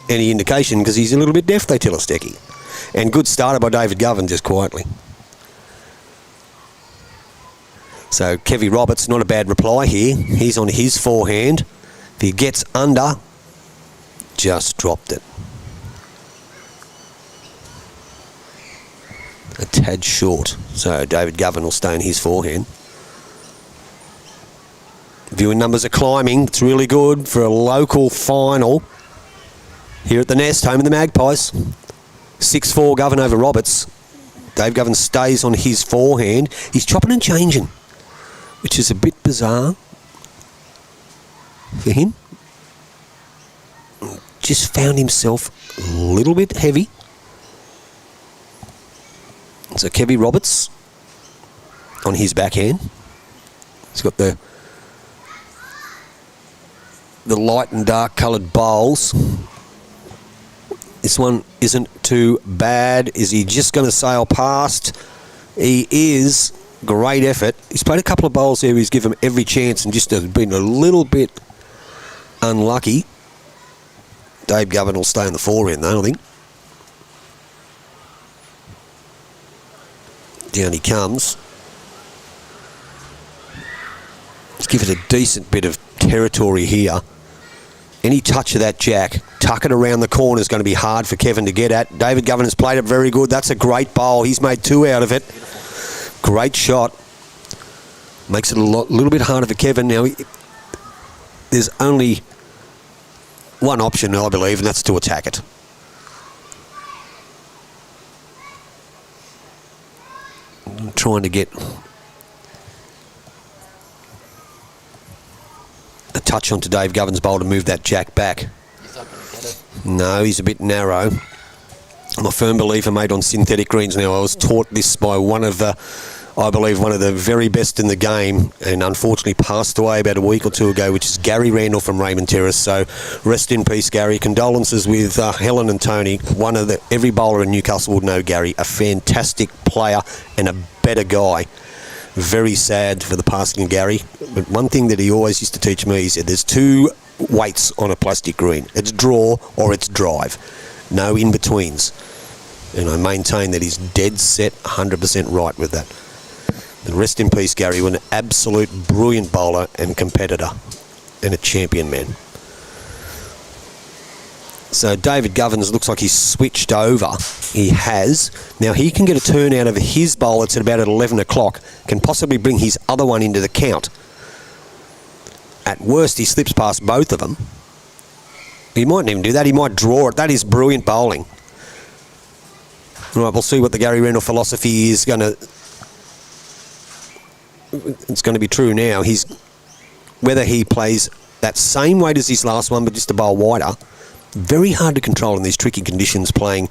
any indication, because he's a little bit deaf, they tell us, Decky. And good starter by David Govan, just quietly. So Kevy Roberts, not a bad reply here. He's on his forehand. If he gets under, just dropped it. A tad short. So David Govan will stay in his forehand. Viewing numbers are climbing. It's really good for a local final here at the Nest, home of the Magpies. 6-4 Govan over Roberts. Dave Govan stays on his forehand. He's chopping and changing, which is a bit bizarre for him. Just found himself a little bit heavy. So Kevy Roberts on his backhand. He's got the light and dark coloured bowls. This one isn't too bad. Is he just going to sail past? He is. Great effort. He's played a couple of bowls there. He's given him every chance and just has been a little bit unlucky. Dave Govan will stay in the forehand though, I think. Down he comes. Let's give it a decent bit of territory here. Any touch of that jack, tuck it around the corner is going to be hard for Kevin to get at. David Govan has played it very good. That's a great bowl. He's made 2 out of it. Great shot. Makes it a little bit harder for Kevin. Now, there's only one option, I believe, and that's to attack it. I'm trying to get a touch onto Dave Govan's bowl to move that jack back. He's not going to get it. No, he's a bit narrow. I'm a firm believer, mate, on synthetic greens. Now, I was taught this by one of the very best in the game, and unfortunately passed away about a week or two ago, which is Gary Randall from Raymond Terrace. So rest in peace, Gary. Condolences with Helen and Tony. Every bowler in Newcastle would know Gary, a fantastic player and a better guy. Very sad for the passing of Gary. But one thing that he always used to teach me, he said there's two weights on a plastic green. It's draw or it's drive. No in-betweens. And I maintain that he's dead set 100% right with that. And rest in peace, Gary. An absolute brilliant bowler and competitor and a champion man. So David Govan looks like he's switched over. He has. Now he can get a turn out of his bowl that's at about 11 o'clock, can possibly bring his other one into the count. At worst, he slips past both of them. He mightn't even do that. He might draw it. That is brilliant bowling. All right, we'll see what the Gary Randall philosophy is going to... It's going to be true now. Whether he plays that same weight as his last one, but just a bowl wider. Very hard to control in these tricky conditions, playing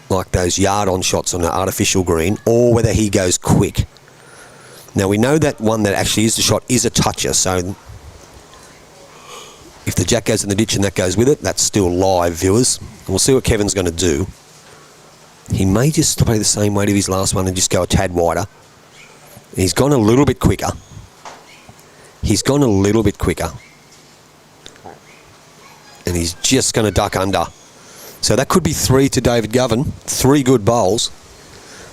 like those yard-on shots on an artificial green, or whether he goes quick. Now, we know that one that actually is the shot is a toucher, so if the jack goes in the ditch and that goes with it, that's still live, viewers. And we'll see what Kevin's going to do. He may just play the same weight of his last one and just go a tad wider. He's gone a little bit quicker. And he's just going to duck under. So that could be 3 to David Govan. 3 good bowls.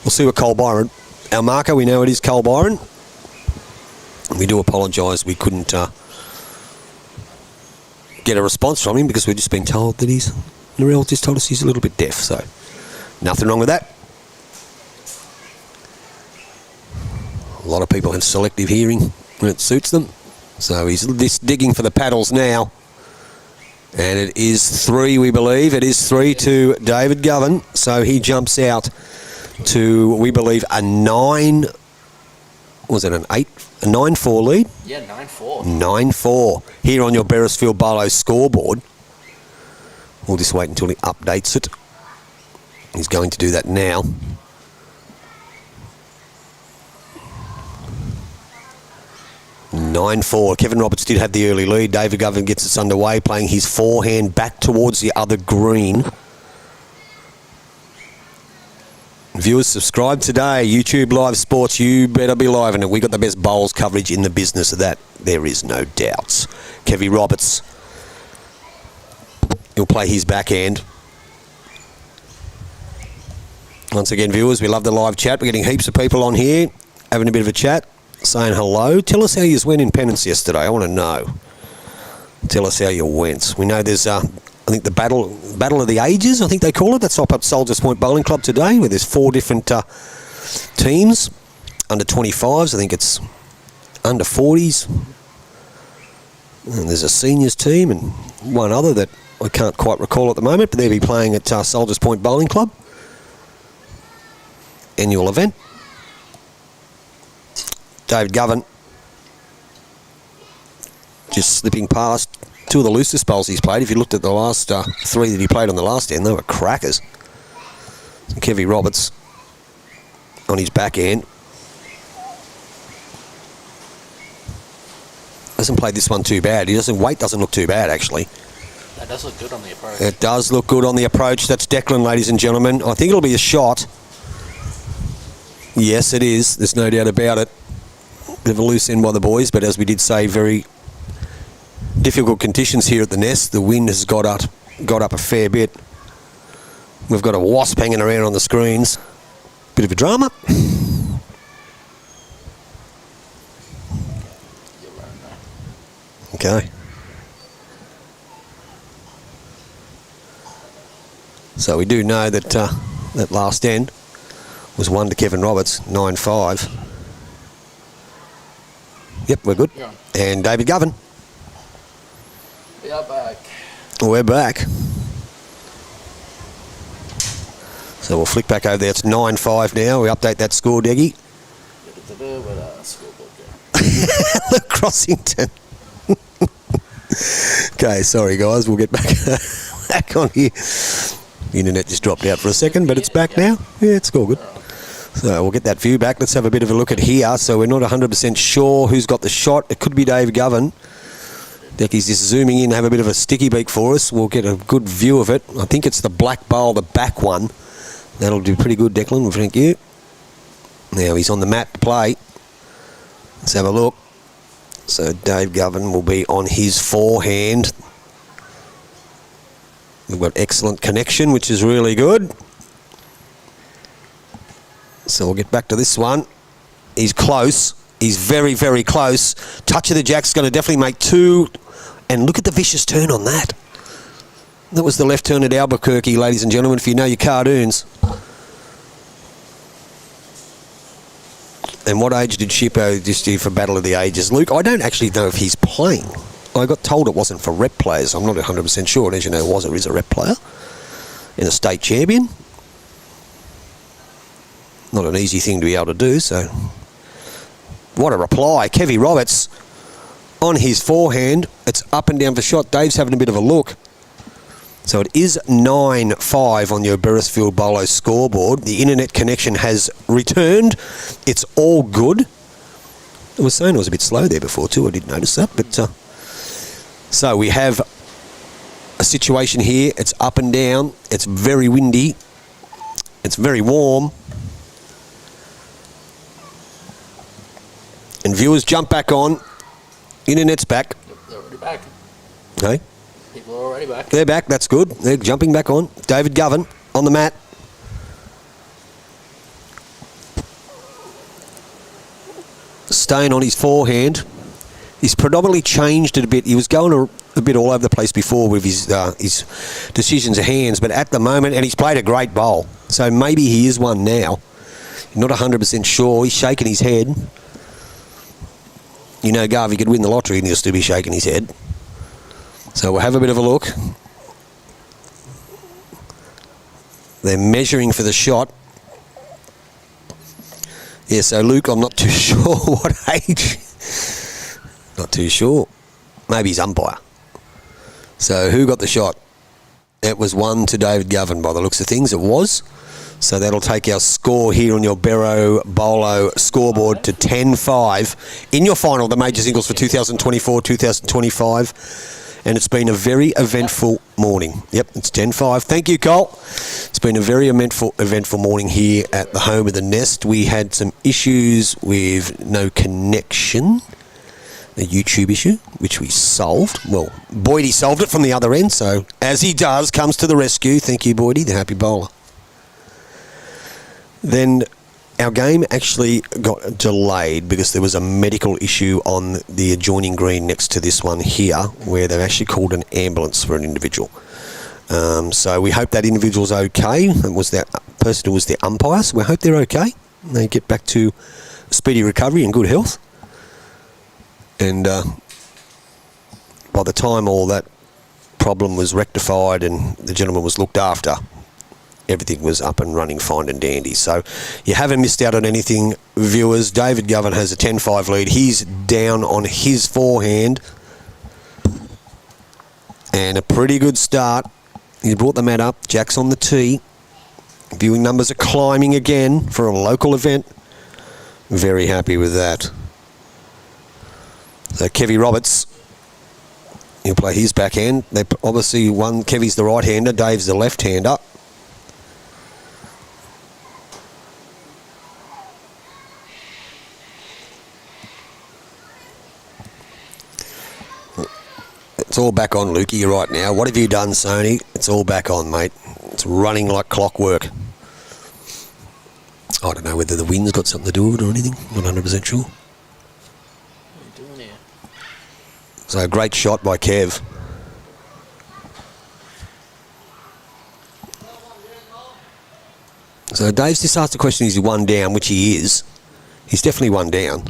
We'll see what Cole Byron. Our marker, we know it is Cole Byron. We do apologise we couldn't get a response from him because we've just been told that Narelle just told us he's a little bit deaf. So nothing wrong with that. A lot of people have selective hearing when it suits them. So he's just digging for the paddles now. And it is 3, we believe. It is 3 to David Govan. So he jumps out to, we believe, a 9... Was it an 8? A 9-4 lead? Yeah, 9-4. 9-4. Here on your Beresfield Bowlo scoreboard. We'll just wait until he updates it. He's going to do that now. 9-4. Kevin Roberts did have the early lead. David Govan gets us underway, playing his forehand back towards the other green. Viewers, subscribe today. YouTube Live Sports, you better be live in it. We got the best bowls coverage in the business of that. There is no doubts. Kevin Roberts, he'll play his backhand. Once again, viewers, we love the live chat. We're getting heaps of people on here, having a bit of a chat, saying hello. Tell us how you went in Pennants yesterday. I want to know. Tell us how you went. We know there's, I think, the Battle of the Ages, I think they call it. That's up at Soldiers Point Bowling Club today, where there's 4 different teams. Under 25s, I think it's under 40s. And there's a seniors team and one other that I can't quite recall at the moment, but they'll be playing at Soldiers Point Bowling Club. Annual event. David Govan just slipping past 2 of the loosest bowls he's played. If you looked at the last 3 that he played on the last end, they were crackers. And Kevin Roberts on his backhand. Hasn't played this one too bad. Weight doesn't look too bad, actually. That does look good on the approach. It does look good on the approach. That's Declan, ladies and gentlemen. I think it'll be a shot. Yes, it is. There's no doubt about it. Bit of a loose end by the boys, but as we did say, very difficult conditions here at the nest. The wind has got up a fair bit. We've got a wasp hanging around on the screens. Bit of a drama. Okay. So we do know that that last end was 1 to Kevin Roberts, 9-5. Yep, we're good. Yeah. And David Govan. We are back. We're back. So we'll flick back over there. It's 9-5 now. We update that score, Deggy. Look, Crossington. Okay, sorry guys. We'll get back on here. The internet just dropped out for a second, but it's back now. Yeah, it's all good. So we'll get that view back. Let's have a bit of a look at here. So we're not 100% sure who's got the shot. It could be Dave Govan. Decky's just zooming in, have a bit of a sticky beak for us. We'll get a good view of it. I think it's the black bowl, the back one. That'll do pretty good, Declan. Thank you. Now he's on the mat to play. Let's have a look. So Dave Govan will be on his forehand. We've got excellent connection, which is really good. So we'll get back to this one. He's close. He's very, very close. Touch of the jack's going to definitely make 2. And look at the vicious turn on that. That was the left turn at Albuquerque, ladies and gentlemen, if you know your cartoons. And what age did Shippo just do for Battle of the Ages? Luke, I don't actually know if he's playing. I got told it wasn't for rep players. I'm not 100% sure. And as you know, was or is a rep player and a state champion. Not an easy thing to be able to do, so... What a reply. Kevy Roberts on his forehand. It's up and down for shot. Dave's having a bit of a look. So it is 9-5 on your Beresfield Bowlo scoreboard. The internet connection has returned. It's all good. I was saying it was a bit slow there before too. I didn't notice that. But so we have a situation here. It's up and down. It's very windy. It's very warm. And viewers jump back on. Internet's back. Yep, they're already back. Okay. People are already back. They're back. That's good. They're jumping back on. David Govan on the mat. Staying on his forehand. He's predominantly changed it a bit. He was going a bit all over the place before with his decisions of hands, but at the moment, and he's played a great bowl, so maybe he is one now. Not 100% sure. He's shaking his head. You know, Garvey could win the lottery and he'll still be shaking his head. So we'll have a bit of a look. They're measuring for the shot. Yeah, so Luke, I'm not too sure what age. Not too sure. Maybe he's umpire. So who got the shot? It was 1 to David Govan by the looks of things. It was. So that'll take our score here on your Bero Bowlo scoreboard to 10-5 in your final, the major singles for 2024-2025. And it's been a very eventful morning. Yep, it's 10-5. Thank you, Cole. It's been a very eventful morning here at the home of the Nest. We had some issues with no connection, a YouTube issue, which we solved. Well, Boydie solved it from the other end, so as he does, comes to the rescue. Thank you, Boydie, the happy bowler. Then our game actually got delayed because there was a medical issue on the adjoining green next to this one here, where they've actually called an ambulance for an individual. So we hope that individual's okay. It was that person who was the umpire, so we hope they're okay. They get back to speedy recovery and good health. And by the time all that problem was rectified and the gentleman was looked after, everything was up and running fine and dandy. So you haven't missed out on anything, viewers. David Govan has a 10-5 lead. He's down on his forehand. And a pretty good start. He's brought the mat up. Jack's on the tee. Viewing numbers are climbing again for a local event. Very happy with that. So Kevy Roberts, he'll play his backhand. They obviously won. Kevy's the right-hander. Dave's the left-hander. It's all back on, Lukey, right now. What have you done, Sony? It's all back on, mate. It's running like clockwork. I don't know whether the wind's got something to do with it or anything. Not 100% sure. What are you doing here? So a great shot by Kev. So Dave's just asked the question, is he one down, which he is. He's definitely one down.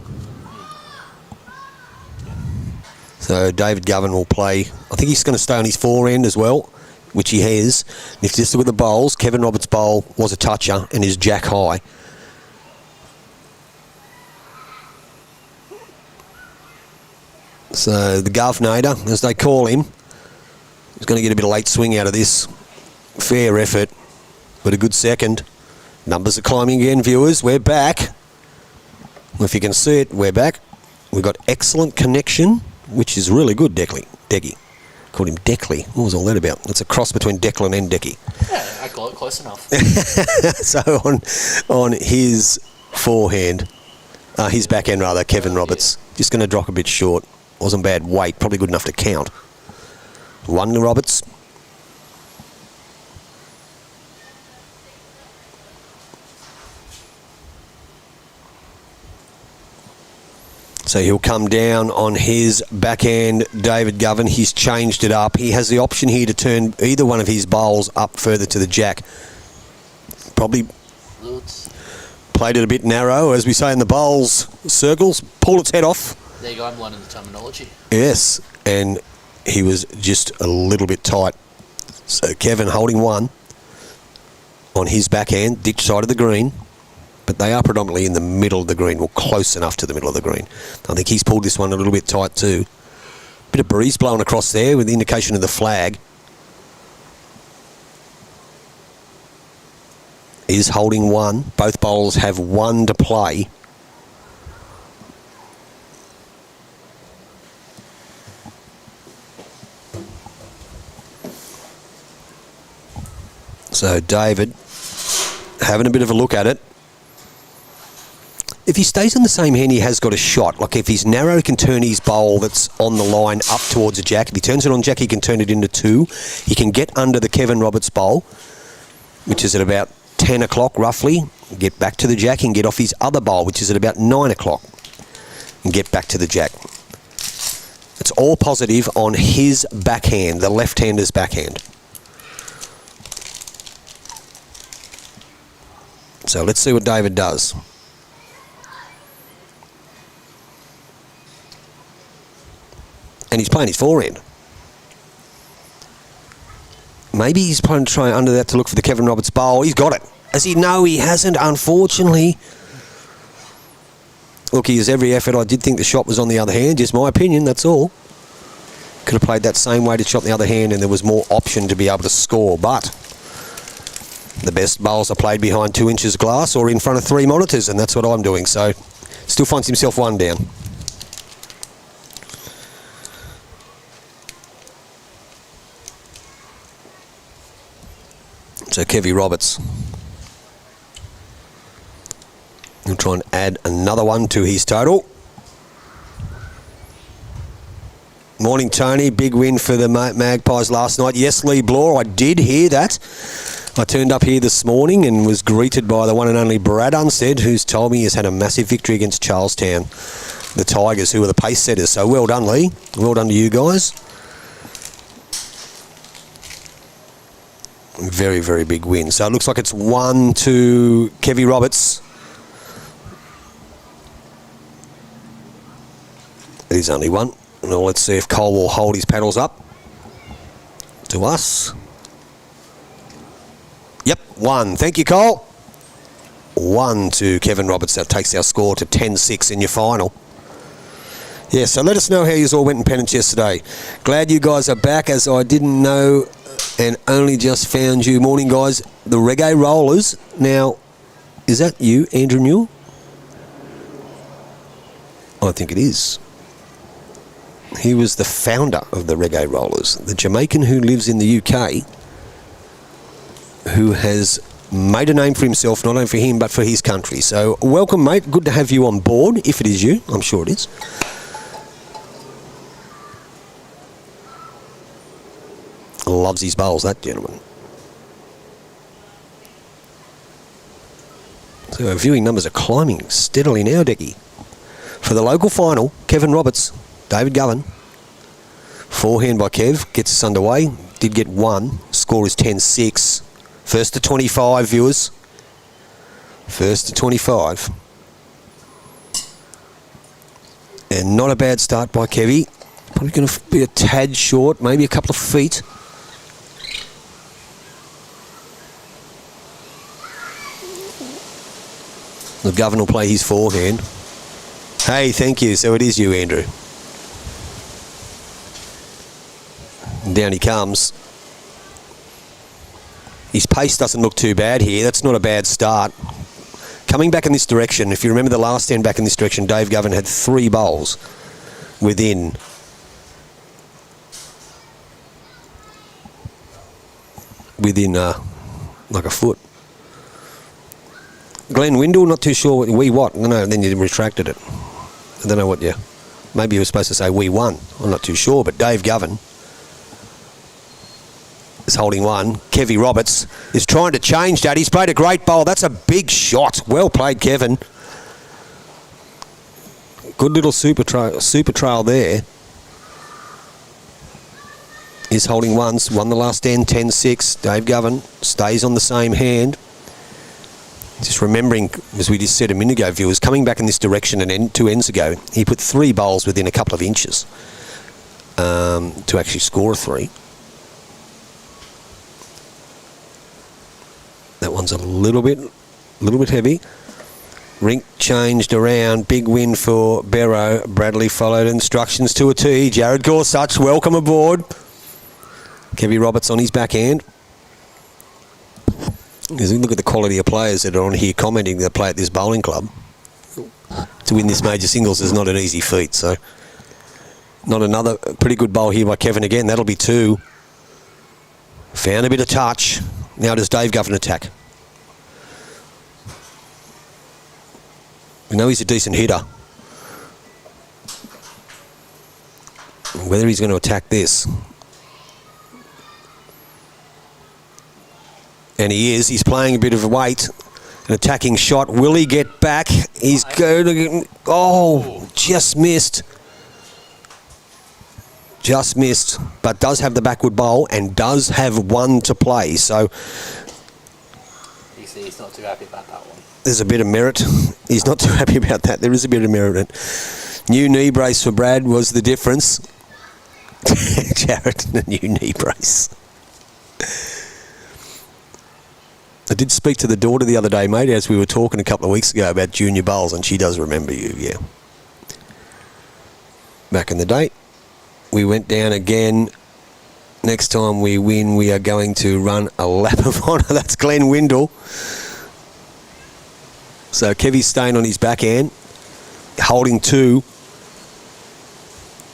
So David Govan will play. I think he's going to stay on his forehand as well, which he has. And if you just look at the bowls, Kevin Roberts' bowl was a toucher and is jack high. So the Govnator, as they call him, is going to get a bit of late swing out of this. Fair effort, but a good second. Numbers are climbing again, viewers. We're back. If you can see it, we're back. We've got excellent connection, which is really good, Decky. Called him Deckley. What was all that about? It's a cross between Declan and Decky. Yeah, I call it close enough. So on his Forehand. His backhand rather, Kevin Roberts. Just going to drop a bit short. Wasn't bad weight, probably good enough to count. 1 to Roberts. So he'll come down on his backhand, David Govan. He's changed it up. He has the option here to turn either one of his bowls up further to the jack. Probably played it a bit narrow, as we say in the bowls circles. Pull its head off. There you go, I'm learning the terminology. Yes, and he was just a little bit tight. So Kevin holding 1 on his backhand, ditch side of the green. But they are predominantly in the middle of the green, or close enough to the middle of the green. I think he's pulled this one a little bit tight too. Bit of breeze blowing across there with the indication of the flag. Is holding 1. Both bowlers have 1 to play. So David having a bit of a look at it. If he stays in the same hand, he has got a shot. Like if he's narrow, he can turn his bowl that's on the line up towards a jack. If he turns it on jack, he can turn it into 2. He can get under the Kevin Roberts bowl, which is at about 10 o'clock roughly, get back to the jack and get off his other bowl, which is at about 9 o'clock, and get back to the jack. It's all positive on his backhand, the left-hander's backhand. So let's see what David does. And he's playing his forehand. Maybe he's trying to try under that to look for the Kevin Roberts bowl. He's got it. As he no, he hasn't, unfortunately. Look, he has every effort. I did think the shot was on the other hand. Just my opinion, that's all. Could have played that same way to shot on the other hand, and there was more option to be able to score. But the best bowls are played behind 2 inches glass or in front of 3 monitors, and that's what I'm doing. So still finds himself 1 down. So Kevy Roberts will try and add another 1 to his total. Morning, Tony. Big win for the Magpies last night. Yes, Lee Blore, I did hear that. I turned up here this morning and was greeted by the one and only Brad Unstead, who's told me he's had a massive victory against Charlestown, the Tigers, who are the pace setters. So well done, Lee. Well done to you guys. Very, very big win. So it looks like it's 1 to Kevy Roberts. It is only 1. Now let's see if Cole will hold his paddles up to us. Yep, 1. Thank you, Cole. 1 to Kevin Roberts. That takes our score to 10-6 in your final. Yeah, so let us know how you all went in pennants yesterday. Glad you guys are back, as I didn't know and only just found you. Morning, guys. The Reggae Rollers. Now, is that you, Andrew Mule? I think it is. He was the founder of the Reggae Rollers, the Jamaican who lives in the UK, who has made a name for himself, not only for him, but for his country. So, welcome, mate. Good to have you on board, if it is you. I'm sure it is. Loves his bowls, that gentleman. So our viewing numbers are climbing steadily now, Decky. For the local final, Kevin Roberts, David Govan. Forehand by Kev, gets us underway. Did get 1. Score is 10-6. First to 25, viewers. First to 25. And not a bad start by Kevy. Probably going to be a tad short, maybe a couple of feet. The Governor will play his forehand. Hey, thank you. So it is you, Andrew. And down he comes. His pace doesn't look too bad here. That's not a bad start. Coming back in this direction, if you remember the last end back in this direction, Dave Govan had 3 bowls within like a foot. Glenn Windle, not too sure. We what? No, then you retracted it. I don't know what you... Maybe you were supposed to say we won. I'm not too sure, but Dave Govan is holding one. Kevy Roberts is trying to change that. He's played a great bowl. That's a big shot. Well played, Kevin. Good little super trail there. Is holding ones. Won the last 10-6. Dave Govan stays on the same hand. Just remembering, as we just said a minute ago, viewers, coming back in this direction and 2 ends ago, he put 3 bowls within a couple of inches to actually score a 3. That one's a little bit heavy. Rink changed around. Big win for Bero. Bradley followed instructions to a tee. Jared Gorsuch, welcome aboard. Kevy Roberts on his backhand. As we look at the quality of players that are on here commenting that play at this bowling club, to win this major singles is not an easy feat. So, not another pretty good bowl here by Kevin again. That'll be 2. Found a bit of touch. Now does Dave Govan attack? We know he's a decent hitter. Whether he's going to attack this. And he is. He's playing a bit of weight. An attacking shot. Will he get back? He's going to... Oh, just missed. Just missed. But does have the backward bowl and does have 1 to play. So... You see, he's not too happy about that one. There's a bit of merit. He's not too happy about that. There is a bit of merit in it. New knee brace for Brad was the difference. Jared, the new knee brace. I did speak to the daughter the other day, mate, as we were talking a couple of weeks ago about junior bowls, and she does remember you, yeah. Back in the day. We went down again. Next time we win, we are going to run a lap of honour. That's Glenn Windle. So Kevy's staying on his backhand, holding 2.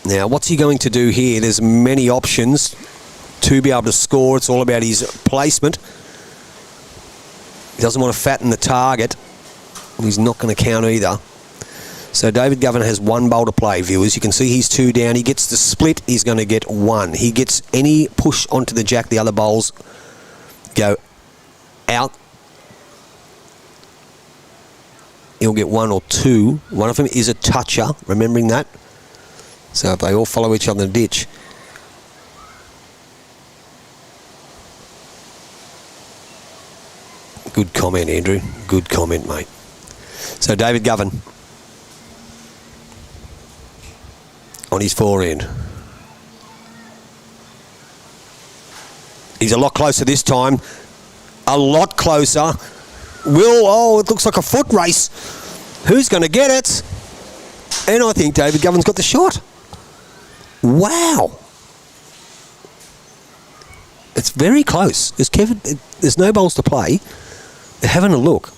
Now, what's he going to do here? There's many options to be able to score. It's all about his placement. He doesn't want to fatten the target. He's not going to count either. So David Govan has 1 bowl to play, viewers. You can see he's 2 down. He gets the split. He's going to get 1. He gets any push onto the jack. The other bowls go out. He'll get 1 or 2. One of them is a toucher, remembering that. So if they all follow each other in the ditch. Good comment, Andrew. Good comment, mate. So David Govan on his forehand. He's a lot closer this time. A lot closer. It looks like a foot race. Who's going to get it? And I think David Govan's got the shot. Wow. It's very close. There's no bowls to play. They're having a look.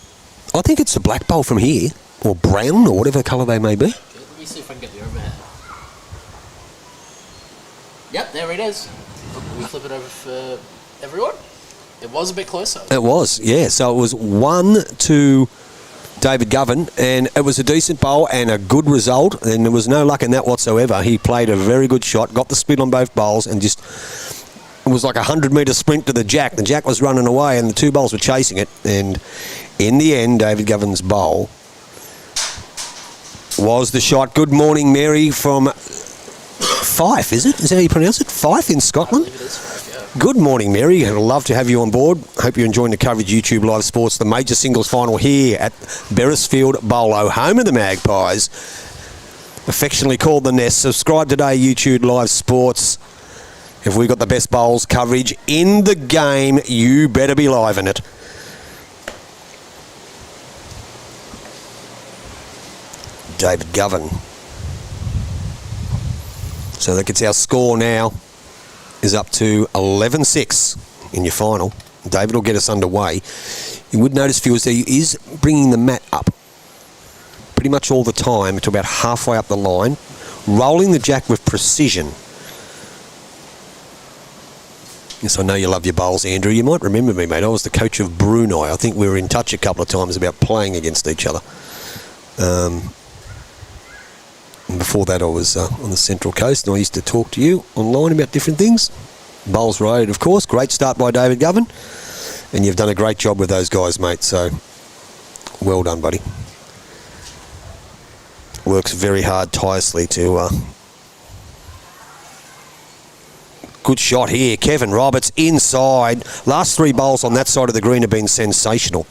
I think it's a black bowl from here, or brown, or whatever colour they may be. Let me see if I can get the overhead. Yep, there it is. We flip it over for everyone. It was a bit closer. It was, yeah. So it was 1 to David Govan, and it was a decent bowl and a good result, and there was no luck in that whatsoever. He played a very good shot, got the split on both bowls, and just... It was like a 100-metre sprint to the jack. The jack was running away and the 2 bowls were chasing it. And in the end, David Govan's bowl was the shot. Good morning, Mary, from Fife, is it? Is that how you pronounce it? Fife in Scotland? I believe it is Fife, yeah. Good morning, Mary. I'd love to have you on board. Hope you're enjoying the coverage of YouTube Live Sports, the major singles final here at Beresfield Bowlo, home of the Magpies, affectionately called the Nest. Subscribe today, YouTube Live Sports. If we've got the best bowls coverage in the game, you better be live in it. David Govan. So that gets our score now is up to 11-6 in your final. David will get us underway. You would notice, viewers, that he is bringing the mat up pretty much all the time to about halfway up the line, rolling the jack with precision. Yes, I know you love your bowls, Andrew. You might remember me, mate. I was the coach of Brunei. I think we were in touch a couple of times about playing against each other. And before that, I was on the Central Coast, and I used to talk to you online about different things. Bowls Road, of course. Great start by David Govan. And you've done a great job with those guys, mate. So, well done, buddy. Works very hard, tirelessly to... Good shot here. Kevin Roberts inside. Last 3 bowls on that side of the green have been sensational.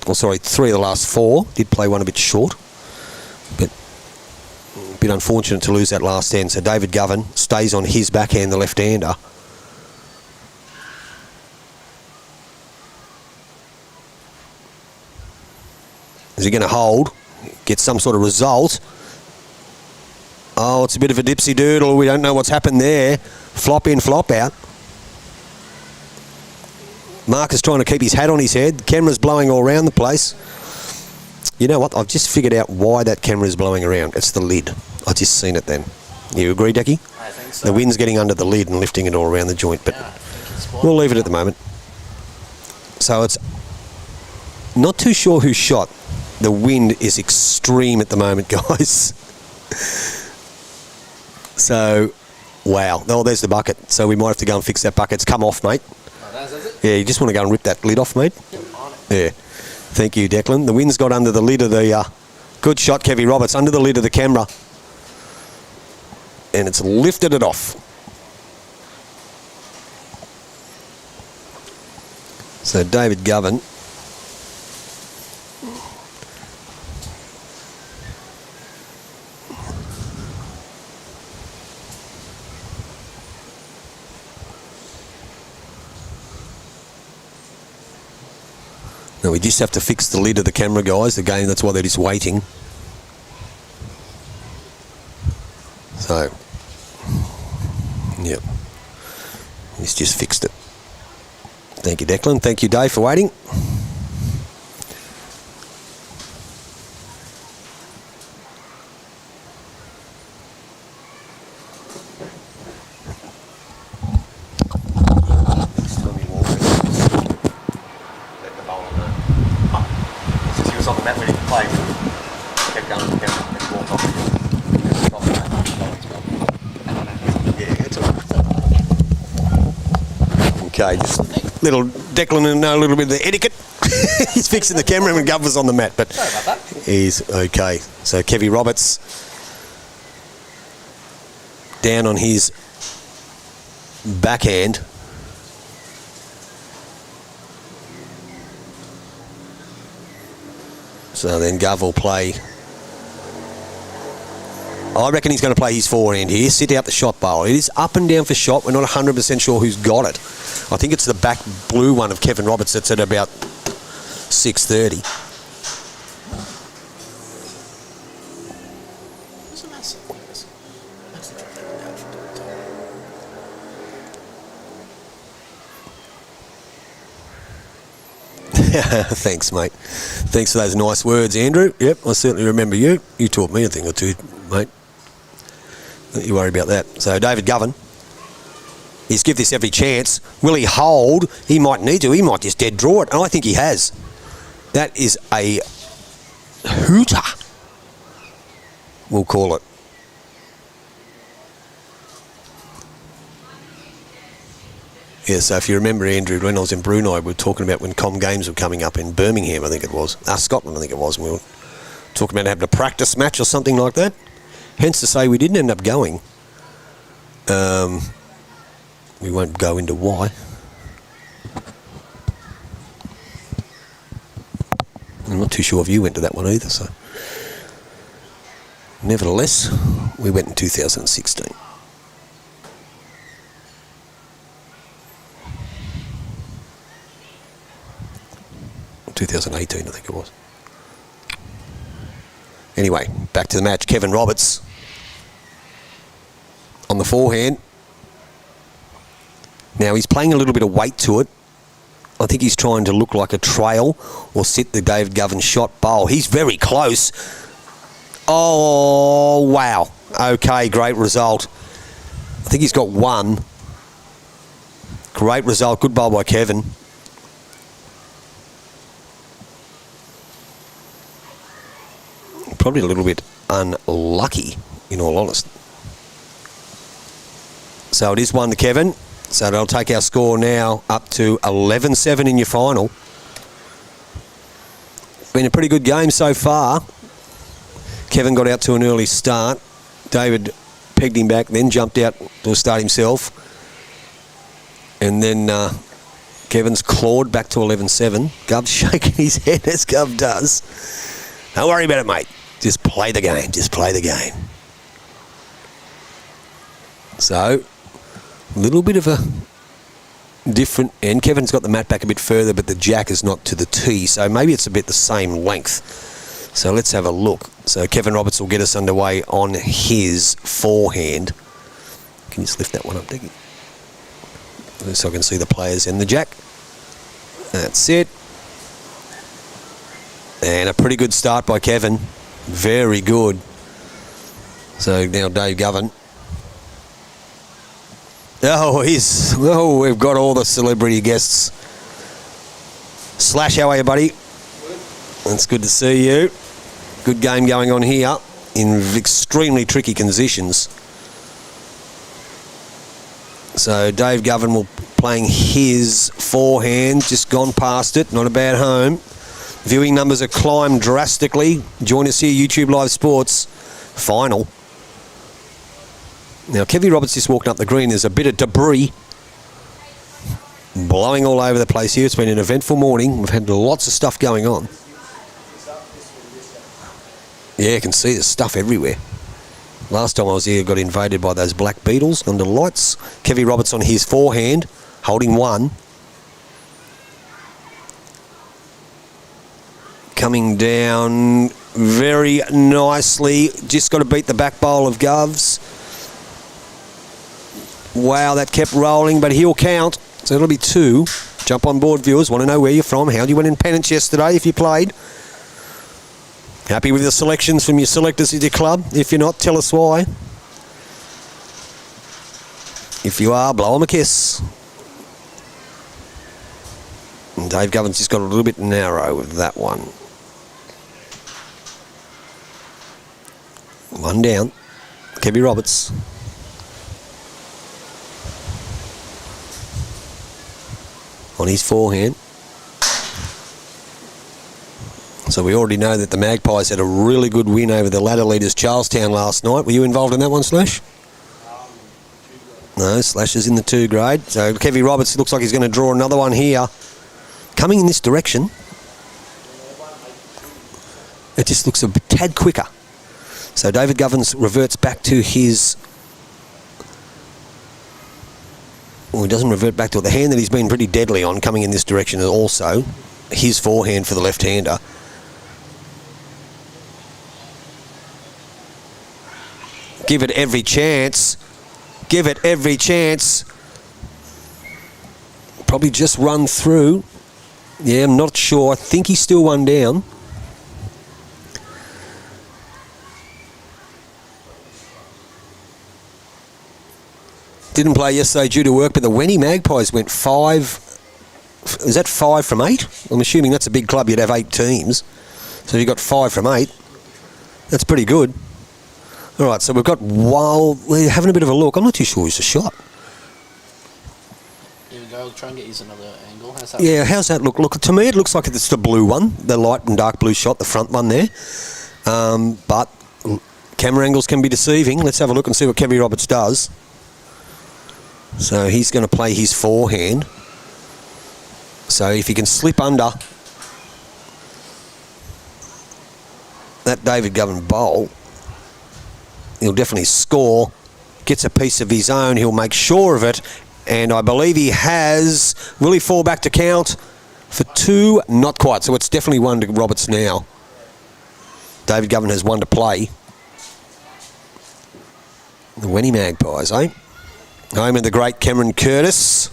Oh, sorry, 3 of the last 4. Did play one a bit short. But a bit unfortunate to lose that last end. So David Govan stays on his backhand, the left-hander. Is he going to hold? Get some sort of result? Oh, it's a bit of a dipsy doodle. We don't know what's happened there. Flop in, flop out. Mark is trying to keep his hat on his head. Camera's blowing all around the place. You know what? I've just figured out why that camera is blowing around. It's the lid. I just seen it then. You agree, Decky? I think so. The wind's getting under the lid and lifting it all around the joint, but we'll leave it at the moment. So it's not too sure who shot. The wind is extreme at the moment, guys. So, wow. Oh, there's the bucket. So we might have to go and fix that bucket. It's come off, mate. Oh, that's it? Yeah, you just want to go and rip that lid off, mate? Yep, on it. Yeah. Thank you, Declan. The wind's got under the lid of the... good shot, Kevy Roberts, under the lid of the camera. And it's lifted it off. So David Govan... Now we just have to fix the lid of the camera, guys. Again, that's why they're just waiting. So, yep. He's just fixed it. Thank you, Declan. Thank you, Dave, for waiting. Okay, just little Declan and know a little bit of the etiquette. He's fixing the camera and Gov was on the mat, but sorry about that. He's okay. So Kevy Roberts down on his backhand. So then Gov will play. I reckon he's going to play his forehand here, sit out the shot bowl. It is up and down for shot. We're not 100% sure who's got it. I think it's the back blue one of Kevin Roberts that's at about 6:30. Thanks, mate. Thanks for those nice words, Andrew. Yep, I certainly remember you. You taught me a thing or two, mate. Don't you worry about that. So David Govan, he's give this every chance. Will he hold? He might need to. He might just dead draw it. And I think he has. That is a hooter, we'll call it. Yeah, so if you remember, Andrew, when I was in Brunei, we were talking about when Com Games were coming up in Birmingham, I think it was. Scotland, I think it was. And we were talking about having a practice match or something like that. Hence to say we didn't end up going. We won't go into why. I'm not too sure if you went to that one either, so. Nevertheless, we went in 2016. Or 2018, I think it was. Anyway, back to the match. Kevin Roberts on the forehand. Now he's playing a little bit of weight to it. I think he's trying to look like a trail or sit the David Govan shot bowl. He's very close. Oh, wow. Okay, great result. I think he's got one. Great result. Good bowl by Kevin. Probably a little bit unlucky, in all honesty. So it is 1 to Kevin. So that'll take our score now up to 11-7 in your final. Been a pretty good game so far. Kevin got out to an early start. David pegged him back, then jumped out to start himself. And then Kevin's clawed back to 11-7. Gov's shaking his head as Gov does. Don't worry about it, mate. Just play the game. Just play the game. So, a little bit of a different end. Kevin's got the mat back a bit further, but the jack is not to the tee, so maybe it's a bit the same length. So let's have a look. So Kevin Roberts will get us underway on his forehand. Can you just lift that one up, Diggy? So I can see the players and the jack. That's it. And a pretty good start by Kevin. Very good. So now Dave Govan. We've got all the celebrity guests. Slash, how are you, buddy? It's good to see you. Good game going on here in extremely tricky conditions. So Dave Govan will playing his forehand, just gone past it, not a bad home. Viewing numbers have climbed drastically. Join us here, YouTube Live Sports final. Now, Kevy Roberts just walking up the green. There's a bit of debris blowing all over the place here. It's been an eventful morning. We've had lots of stuff going on. Yeah, you can see there's stuff everywhere. Last time I was here, got invaded by those black beetles under the lights. Kevy Roberts on his forehand, holding one. Coming down very nicely. Just got to beat the back bowl of Govs. Wow, that kept rolling, but he'll count. So it'll be 2. Jump on board, viewers. Want to know where you're from? How you went in pennants yesterday if you played? Happy with the selections from your selectors at your club? If you're not, tell us why. If you are, blow them a kiss. And Dave Govan's just got a little bit narrow with that one. One down. Kevy Roberts. On his forehand. So we already know that the Magpies had a really good win over the ladder leaders Charlestown last night. Were you involved in that one, Slash? No, Slash is in the 2 grade. So Kevy Roberts looks like he's going to draw another one here. Coming in this direction. It just looks a tad quicker. So David Govans reverts back to his... Well, he doesn't revert back to it. The hand that he's been pretty deadly on coming in this direction is also his forehand for the left-hander. Give it every chance. Give it every chance. Probably just run through. Yeah, I'm not sure. I think he's still one down. Didn't play yesterday due to work, but the Wenny Magpies went 5. Is that 5 from 8? I'm assuming that's a big club. You'd have 8 teams. So you got 5 from 8. That's pretty good. All right, so we've got... While we're having a bit of a look, I'm not too sure who's a shot. Here we go. I'll try and get you another angle. How's that? Yeah, how's that look? Look, to me, it looks like it's the blue one, the light and dark blue shot, the front one there. But camera angles can be deceiving. Let's have a look and see what Kevy Roberts does. So he's going to play his forehand. So if he can slip under that David Govan bowl, he'll definitely score. Gets a piece of his own. He'll make sure of it. And I believe he has. Will he fall back to count for 2? Not quite. So it's definitely 1 to Roberts now. David Govan has 1 to play. The Wenny Magpies, eh? Home of the great Cameron Curtis.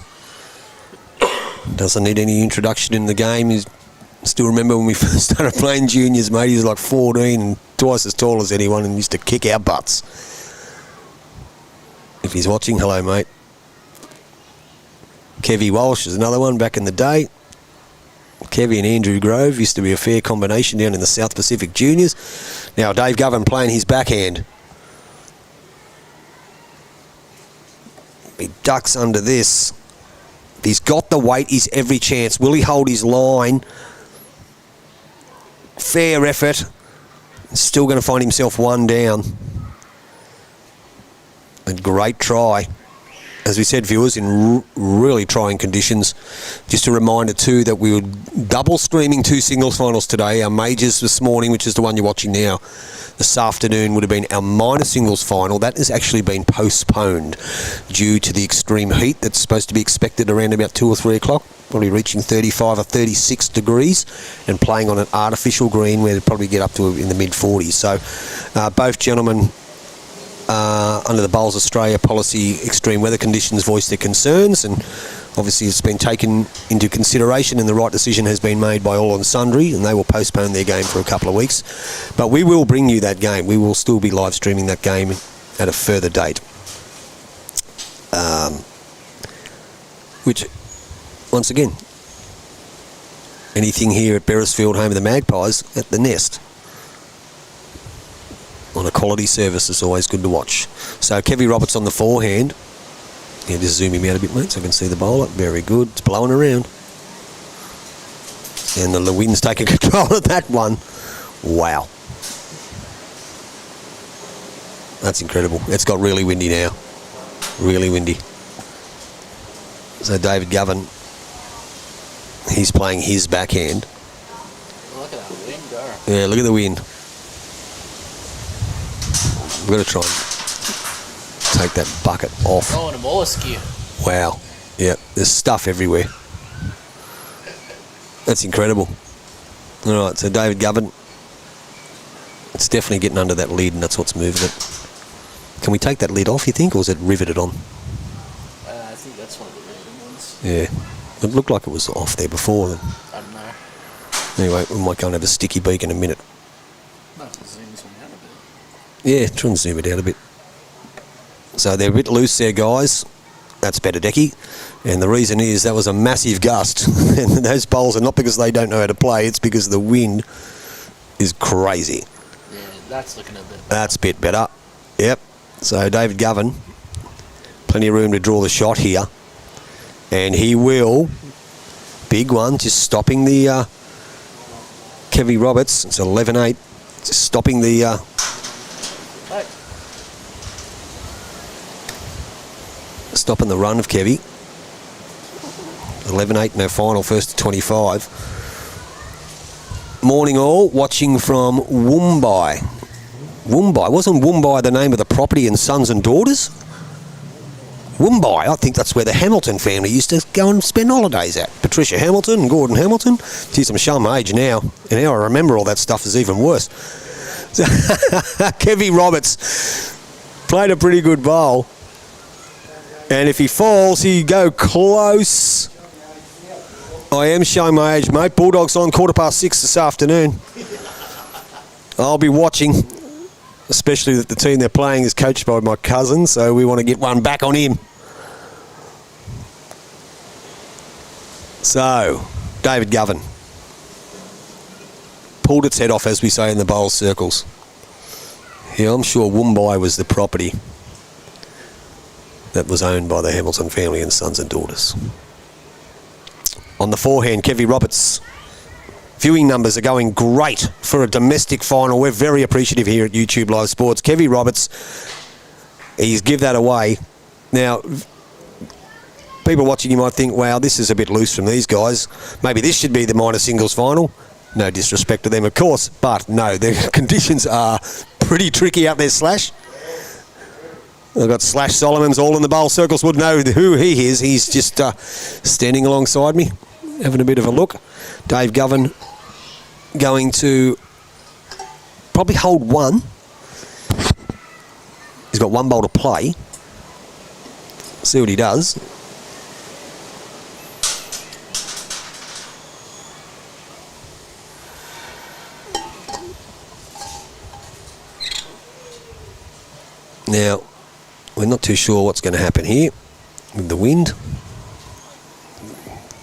Doesn't need any introduction in the game. You still remember when we first started playing juniors, mate? He was like 14 and twice as tall as anyone and used to kick our butts. If he's watching, hello, mate. Kevy Walsh is another one back in the day. Kevy and Andrew Grove used to be a fair combination down in the South Pacific Juniors. Now Dave Govan playing his backhand. He ducks under this. He's got the weight, he's every chance. Will he hold his line? Fair effort. Still going to find himself one down. A great try. As we said, viewers, in really trying conditions. Just a reminder too that we were double streaming 2 singles finals today. Our majors this morning, which is the one you're watching now, this afternoon would have been our minor singles final. That has actually been postponed due to the extreme heat that's supposed to be expected around about 2 or 3 o'clock, probably reaching 35 or 36 degrees, and playing on an artificial green where they'd probably get up to in the mid-40s. So both gentlemen, under the Bowls Australia policy, extreme weather conditions, voiced their concerns, and obviously it's been taken into consideration and the right decision has been made by all and sundry, and they will postpone their game for a couple of weeks. But we will bring you that game. We will still be live streaming that game at a further date. Which, once again, anything here at Beresfield, home of the Magpies, at the Nest, on a quality service is always good to watch. So Kevy Roberts on the forehand. Yeah, just zoom him out a bit, mate, so I can see the bowler. Very good. It's blowing around. And the wind's taking control of that one. Wow. That's incredible. It's got really windy now. Really windy. So David Govan, he's playing his backhand. Look at that wind go. Yeah, look at the wind. We've got to try and take that bucket off. Oh, and a ball askew. Wow. Yeah, there's stuff everywhere. That's incredible. All right, so David Govan, it's definitely getting under that lid, and that's what's moving it. Can we take that lid off, you think, or is it riveted on? I think that's one of the riveted ones. Yeah. It looked like it was off there before. Then. I don't know. Anyway, we might go and have a sticky beak in a minute. Might have to zoom this one out a bit. Yeah, try and zoom it out a bit. So they're a bit loose there, guys. That's better, Decky. And the reason is that was a massive gust. And those bowls are not because they don't know how to play, it's because the wind is crazy. Yeah, that's looking a bit better. That's a bit better. Yep. So David Govan, plenty of room to draw the shot here. And he will, big one, just stopping the Kevy Roberts. It's 11-8. Just stopping the... stopping the run of Kevy. 11-8 in our final, first to 25. Morning all, watching from Woombai. Woombai, wasn't Woombai the name of the property in Sons and Daughters? Woombai, I think that's where the Hamilton family used to go and spend holidays at. Patricia Hamilton and Gordon Hamilton. Geez, I'm showing my age now, and now I remember all that stuff is even worse. Kevy Roberts played a pretty good bowl. And if he falls, he go close. I am showing my age, mate. Bulldogs on 6:15 this afternoon. I'll be watching, especially that the team they're playing is coached by my cousin, so we want to get one back on him. So, David Govan pulled its head off, as we say in the bowl circles. Yeah, I'm sure Woombai was the property that was owned by the Hamilton family and Sons and Daughters. On the forehand, Kevy Roberts. Viewing numbers are going great for a domestic final. We're very appreciative here at YouTube Live Sports. Kevy Roberts, he's give that away. Now, people watching you might think, wow, this is a bit loose from these guys. Maybe this should be the minor singles final. No disrespect to them, of course, but no, the conditions are pretty tricky out there, Slash. I've got Slash Solomons all in the bowl circles, would know who he is. He's just standing alongside me, having a bit of a look. Dave Govan going to probably hold one. He's got one bowl to play. See what he does. Now, we're not too sure what's going to happen here with the wind.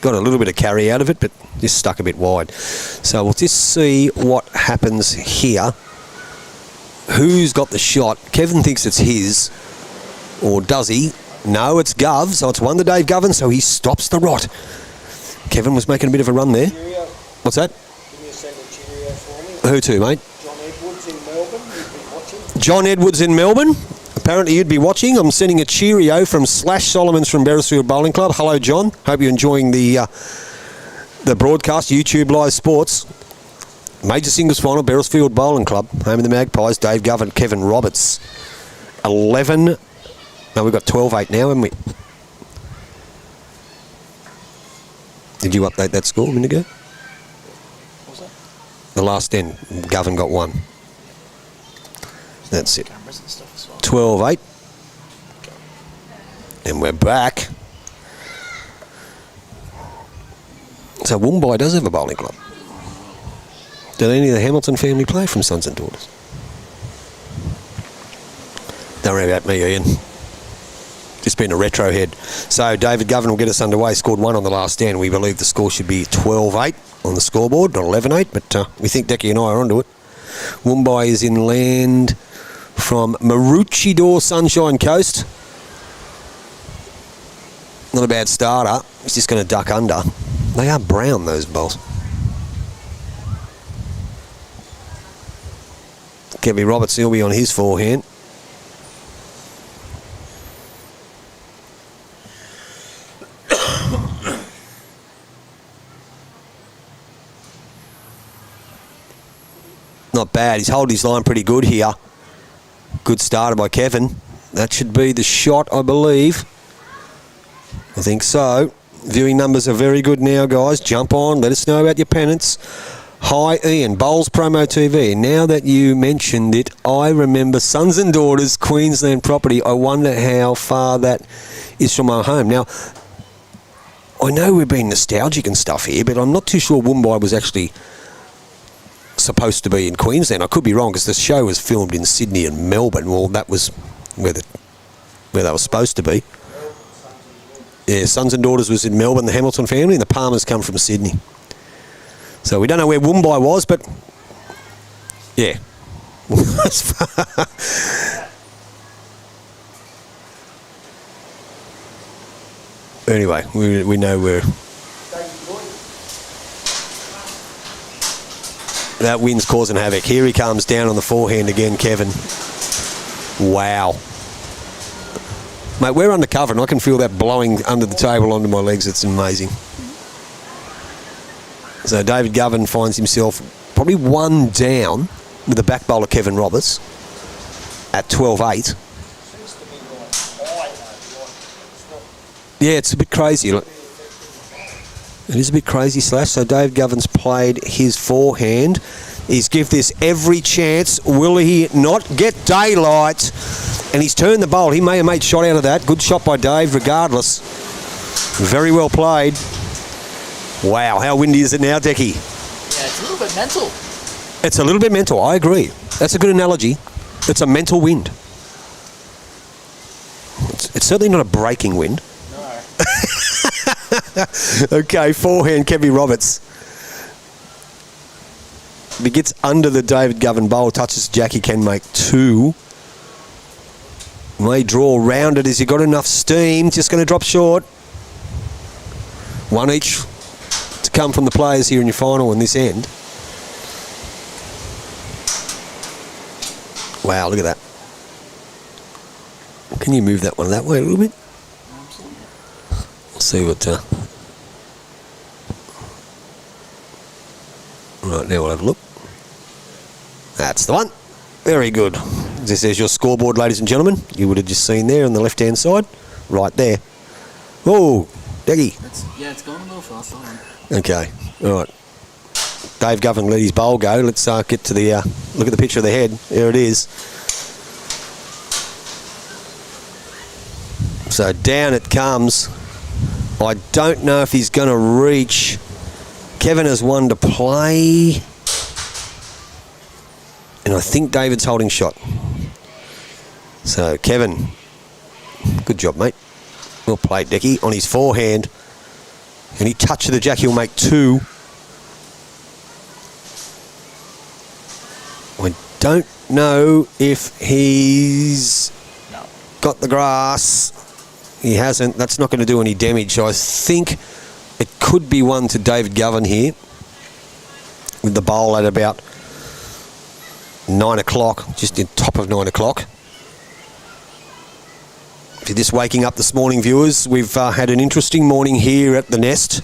got a little bit of carry out of it, but just stuck a bit wide. So we'll just see what happens here. Who's got the shot? Kevin thinks it's his, or does he? No, it's Gov, so it's one to Dave Govan, so he stops the rot. Kevin was making a bit of a run there. Cheerio. What's that? Can you send a cheerio for me? Who to, mate? John Edwards in Melbourne, you've been watching. John Edwards in Melbourne. Apparently you'd be watching. I'm sending a cheerio from Slash Solomons from Beresfield Bowling Club. Hello, John. Hope you're enjoying the broadcast, YouTube Live Sports. Major singles final, Beresfield Bowling Club. Home of the Magpies, Dave Govan, Kevin Roberts. 11... No, we've got 12-8 now, haven't we? Did you update that score a minute ago? What was that? The last end, Govan got 1. That's it. Cameras and stuff as well. 12-8. And we're back. So Woombai does have a bowling club. Did any of the Hamilton family play from Sons and Daughters? Don't worry about me, Ian. Just been a retro head. So David Govan will get us underway. Scored 1 on the last end. We believe the score should be 12-8 on the scoreboard, not 11-8, but we think Decky and I are onto it. Woombai is in land from Maroochydore, Sunshine Coast. Not a bad starter. He's just going to duck under. They are brown, those bowls. Kevin Roberts, he'll be on his forehand. Not bad. He's holding his line pretty good here. Good starter by Kevin. That should be the shot, I believe. I think so. Viewing numbers are very good now, guys. Jump on. Let us know about your pennants. Hi, Ian. Bowls Promo TV. Now that you mentioned it, I remember Sons and Daughters, Queensland property. I wonder how far that is from our home. Now, I know we're being nostalgic and stuff here, but I'm not too sure Woombai was actually supposed to be in Queensland. I could be wrong because the show was filmed in Sydney and Melbourne. Well, that was where they were supposed to be. Yeah, Sons and Daughters was in Melbourne, the Hamilton family, and the Palmers come from Sydney. So we don't know where Woombai was, but yeah. Anyway, we know where. That wind's causing havoc. Here he comes down on the forehand again, Kevin. Wow. Mate, we're undercover and I can feel that blowing under the table onto my legs. It's amazing. So David Govan finds himself probably 1 down with the back bowler Kevin Roberts at 12-8. Yeah, it's a bit crazy. It is a bit crazy, Slash. So Dave Govan's played his forehand. He's give this every chance. Will he not get daylight? And he's turned the bowl. He may have made shot out of that. Good shot by Dave, regardless. Very well played. Wow, how windy is it now, Decky? Yeah, it's a little bit mental. It's a little bit mental, I agree. That's a good analogy. It's a mental wind. It's certainly not a breaking wind. No. Okay, forehand, Kevin Roberts. If he gets under the David Govan bowl, touches Jackie, can make 2. May draw round it. Has he got enough steam? Just going to drop short. 1 each to come from the players here in your final in this end. Wow, look at that. Can you move that one that way a little bit? We'll see what... Right, now we'll have a look. That's the one. Very good. This is your scoreboard, ladies and gentlemen. You would have just seen there on the left-hand side. Right there. Oh, Deggy. Yeah, it's going a little fast. Okay, all right. Dave Govan let his bowl go. Let's get to the... look at the picture of the head. There it is. So down it comes. I don't know if he's going to reach... Kevin has 1 to play. And I think David's holding shot. So, Kevin, good job, mate. Well played, Decky. On his forehand. Any touch of the jack, he'll make 2. I don't know if he's got the grass. He hasn't. That's not going to do any damage. I think it could be one to David Govan here, with the bowl at about 9 o'clock, just in top of 9 o'clock. If you're just waking up this morning, viewers, we've had an interesting morning here at the Nest.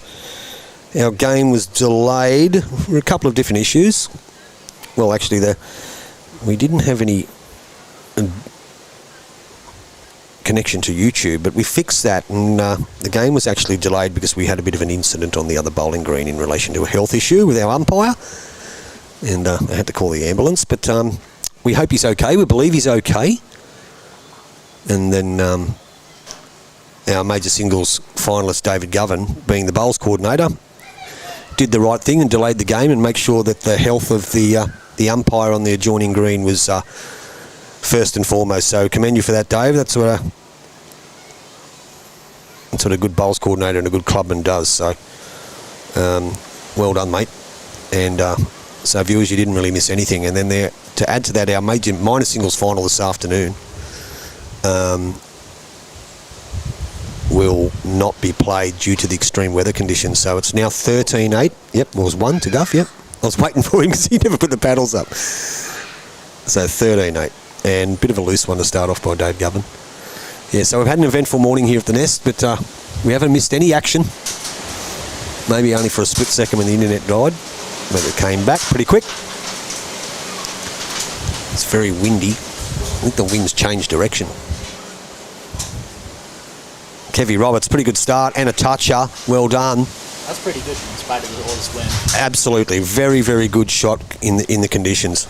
Our game was delayed for a couple of different issues. Well, actually, we didn't have any connection to YouTube, but we fixed that, and the game was actually delayed because we had a bit of an incident on the other bowling green in relation to a health issue with our umpire, and I had to call the ambulance, but we hope he's okay. We believe he's okay. And then our major singles finalist, David Govan, being the bowls coordinator, did the right thing and delayed the game and make sure that the health of the umpire on the adjoining green was first and foremost. So commend you for that, Dave. That's what a good bowls coordinator and a good clubman does. So well done, mate. And so viewers, you didn't really miss anything. And then there, to add to that, our major minor singles final this afternoon will not be played due to the extreme weather conditions. So it's now 13-8. Yep, there was 1 to Guff, yep. I was waiting for him because he never put the paddles up. So 13-8. And a bit of a loose one to start off by Dave Govan. Yeah, so we've had an eventful morning here at the Nest, but we haven't missed any action. Maybe only for a split second when the internet died, but it came back pretty quick. It's very windy. I think the wind's changed direction. Kevy Roberts, pretty good start and a toucher. Well done. That's pretty good in spite of all this wind. Absolutely, very, very good shot in the conditions.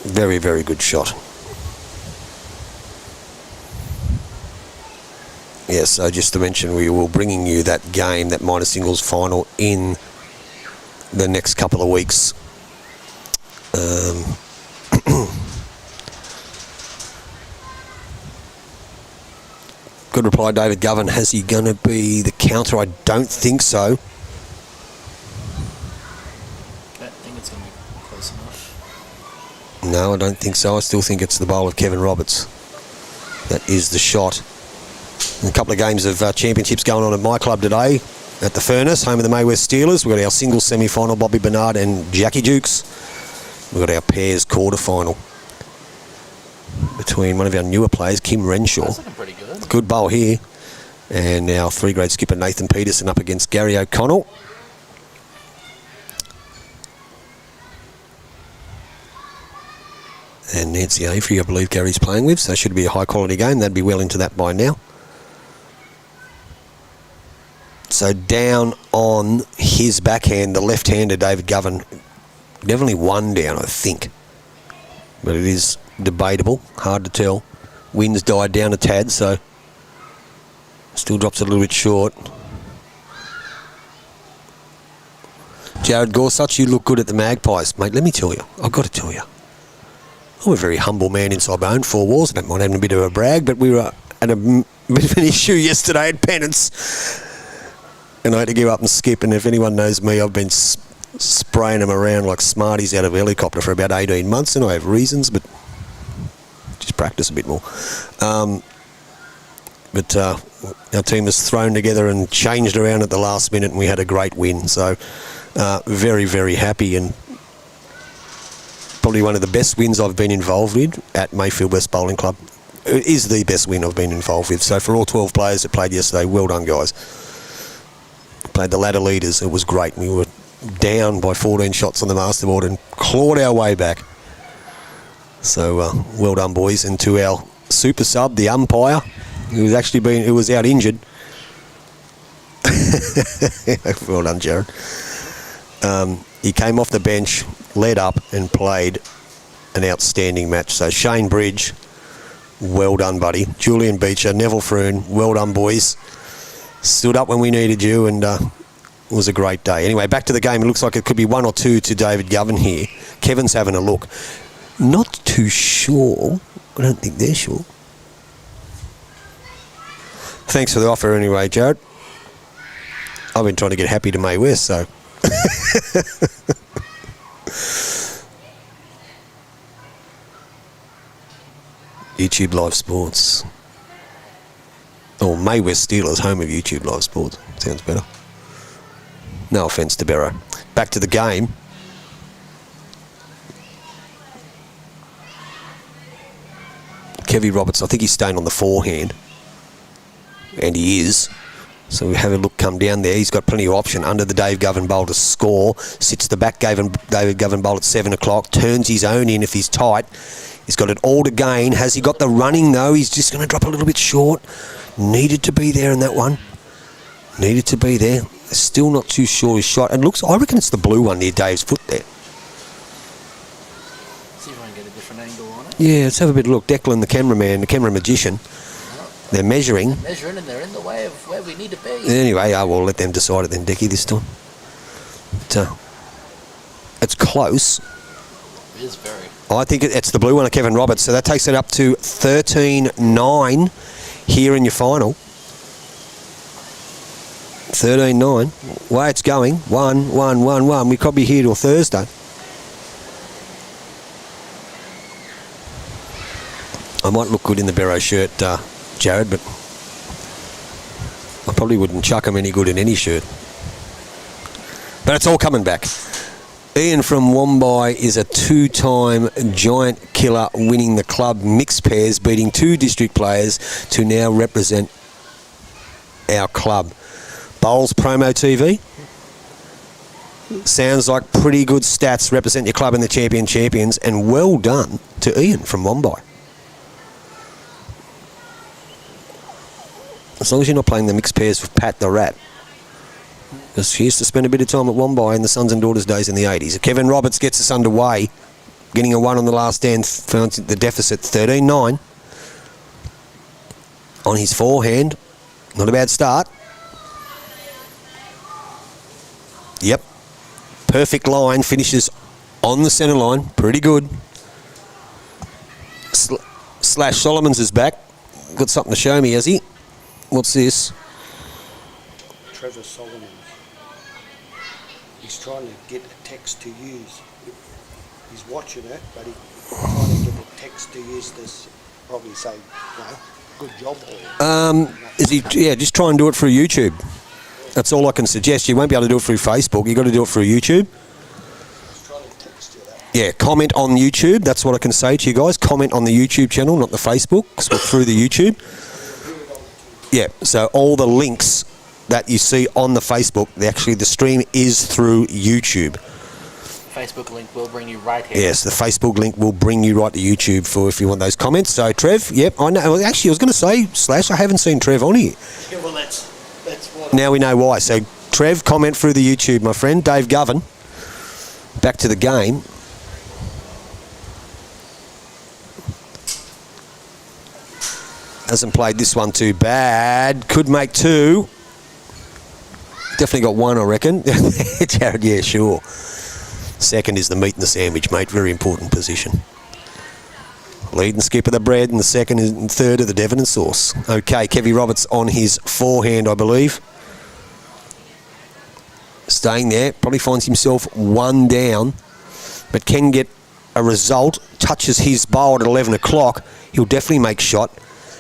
Very, very good shot. Yes, so just to mention, we will bringing you that game, that minor singles final, in the next couple of weeks. Good reply, David Govan. Has he going to be the counter? I don't think so. I don't think it's going to be close enough. No, I don't think so. I still think it's the bowl of Kevin Roberts. That is the shot. And a couple of games of championships going on at my club today at the Furnace, home of the May West Steelers. We've got our singles semi-final, Bobby Bernard and Jackie Dukes. We've got our pairs quarter-final between one of our newer players, Kim Renshaw. That's looking pretty good. Good bowl here. And our 3-grade skipper, Nathan Peterson, up against Gary O'Connell. And Nancy Avery, I believe Gary's playing with, so it should be a high-quality game. They'd be well into that by now. So down on his backhand, the left-hander, David Govan, definitely 1 down, I think. But it is debatable, hard to tell. Wind's died down a tad, so still drops it a little bit short. Jared Gorsuch, you look good at the Magpies. Mate, let me tell you, I've got to tell you, I'm a very humble man inside my own four walls. I don't mind having a bit of a brag, but we were at a bit of an issue yesterday at Pennants, and I had to give up and skip. And if anyone knows me, I've been spraying them around like Smarties out of a helicopter for about 18 months, and I have reasons, but just practice a bit more. But our team was thrown together and changed around at the last minute, and we had a great win. So very, very happy, and probably one of the best wins I've been involved with at Mayfield West Bowling Club. It is the best win I've been involved with. So for all 12 players that played yesterday, well done, guys. Played the ladder leaders. It was great. We were down by 14 shots on the masterboard and clawed our way back. So well done, boys. And to our super sub, the umpire, who was out injured. Well done, Jared. He came off the bench, led up and played an outstanding match. So Shane Bridge, well done, buddy. Julian Beecher, Neville Froon, well done, boys. Stood up when we needed you, and it was a great day. Anyway, back to the game. It looks like it could be 1 or 2 to David Govan here. Kevin's having a look. Not too sure. I don't think they're sure. Thanks for the offer anyway, Jared. I've been trying to get Happy to May West, so... YouTube Live Sports. Or May West Steelers, home of YouTube Live Sports. Sounds better. No offence to Bero. Back to the game. Kevy Roberts, I think he's staying on the forehand. And he is. So we have a look come down there. He's got plenty of option under the Dave Govan bowl to score. Sits the back David Govan bowl at 7 o'clock. Turns his own in if he's tight. He's got it all to gain. Has he got the running though? He's just going to drop a little bit short. Needed to be there in that one. Needed to be there. Still not too sure his shot. And looks, I reckon it's the blue one near Dave's foot there. See if I can get a different angle on it. Yeah, let's have a bit of a look. Declan, the cameraman, the camera magician. They're measuring. Measuring and they're in the way of where we need to be. Anyway, we'll let them decide it then, Decky, this time. But, it's close. It is very. I think it's the blue one of Kevin Roberts. So that takes it up to 13-9 here in your final. 13-9. Way it's going. 1-1-1-1. We could be here till Thursday. I might look good in the Bero shirt, Jared, but I probably wouldn't chuck him any good in any shirt. But it's all coming back. Ian from Wombai is a two-time giant killer, winning the club mixed pairs, beating 2 district players to now represent our club. Bowls Promo TV. Sounds like pretty good stats, represent your club in the champions, and well done to Ian from Wombai. As long as you're not playing the mixed pairs with Pat the Rat. Because she used to spend a bit of time at Wombai in the Sons and Daughters days in the 80s. Kevin Roberts gets us underway, getting a 1 on the last stand, found the deficit 13-9. On his forehand, not a bad start. Yep, perfect line, finishes on the centre line, pretty good. Slash Solomons is back, got something to show me, has he? What's this? Trevor Solomons. He's trying to get a text to use. He's watching it, but he's trying to get a text to use this. Probably say, good job. Is he? Yeah, just try and do it through YouTube. That's all I can suggest. You won't be able to do it through Facebook. You've got to do it through YouTube. He's trying to text you that. Yeah, comment on YouTube. That's what I can say to you guys. Comment on the YouTube channel, not the Facebook, because we're through the YouTube. Yeah, so all the links that you see on the Facebook, the stream is through YouTube. Facebook link will bring you right here. Yes, the Facebook link will bring you right to YouTube for if you want those comments. So, Trev, yep, I know. Well, actually, I was going to say, Slash, I haven't seen Trev on here. Yeah, well, that's what. Now we know why. So, Trev, comment through the YouTube, my friend. Dave Govan, back to the game. Hasn't played this one too bad. Could make 2. Definitely got 1, I reckon. Jared, yeah, sure. Second is the meat in the sandwich, mate. Very important position. Lead and skip of the bread, and the second and third of the Devon and sauce. Okay, Kevy Roberts on his forehand, I believe. Staying there. Probably finds himself 1 down, but can get a result. Touches his bowl at 11 o'clock. He'll definitely make shot.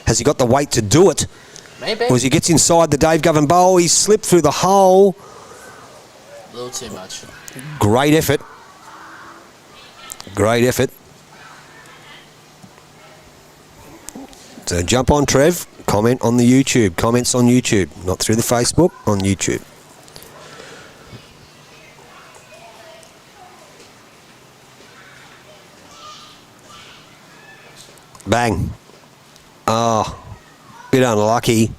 Has he got the weight to do it? Maybe. Or as he gets inside the Dave Govan bowl, he's slipped through the hole. A little too much. Great effort. Great effort. So jump on, Trev. Comment on the YouTube. Comments on YouTube. Not through the Facebook, on YouTube. Bang. Oh, bit unlucky.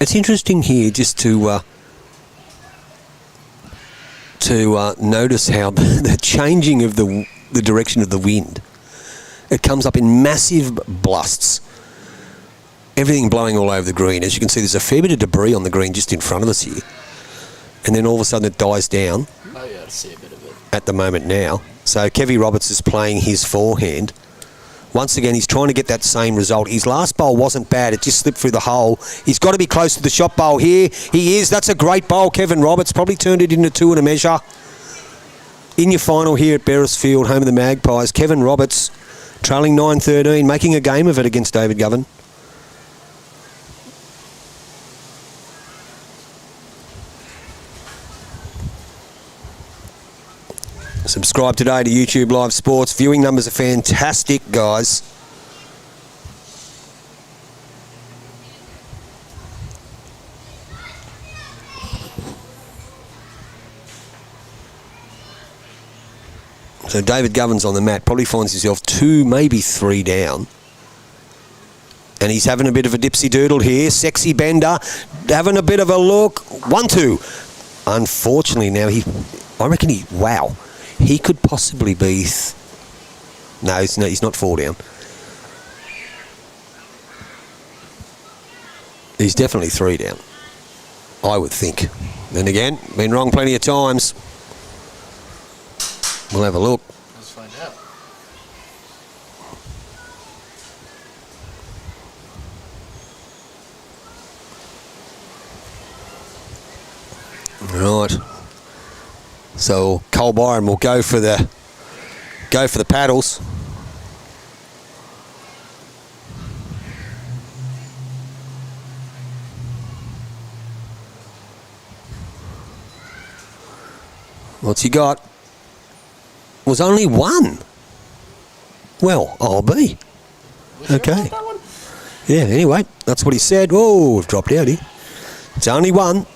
It's interesting here just to notice how the changing of the direction of the wind. It comes up in massive blasts. Everything blowing all over the green. As you can see, there's a fair bit of debris on the green just in front of us here. And then all of a sudden it dies down. Oh yeah, I see a bit of it. At the moment now. So Kevy Roberts is playing his forehand. Once again, he's trying to get that same result. His last bowl wasn't bad. It just slipped through the hole. He's got to be close to the shot bowl here. He is. That's a great bowl, Kevin Roberts. Probably turned it into 2 and a measure. In your final here at Beresfield, home of the Magpies, Kevin Roberts trailing 9-13, making a game of it against David Govan. Subscribe today to YouTube Live Sports. Viewing numbers are fantastic, guys. So David Govan's on the mat, probably finds himself 2, maybe 3 down. And he's having a bit of a dipsy doodle here. Sexy bender, having a bit of a look. 1-2. Unfortunately now wow. He could possibly be... No, he's not 4 down. He's definitely 3 down, I would think. Then again, been wrong plenty of times. We'll have a look. Let's find out. Right. So Cole Byron will go for the paddles. What's he got? Was only 1. Well, I'll be. Okay. Yeah, anyway, that's what he said. Whoa, we've dropped out here. It's only 1.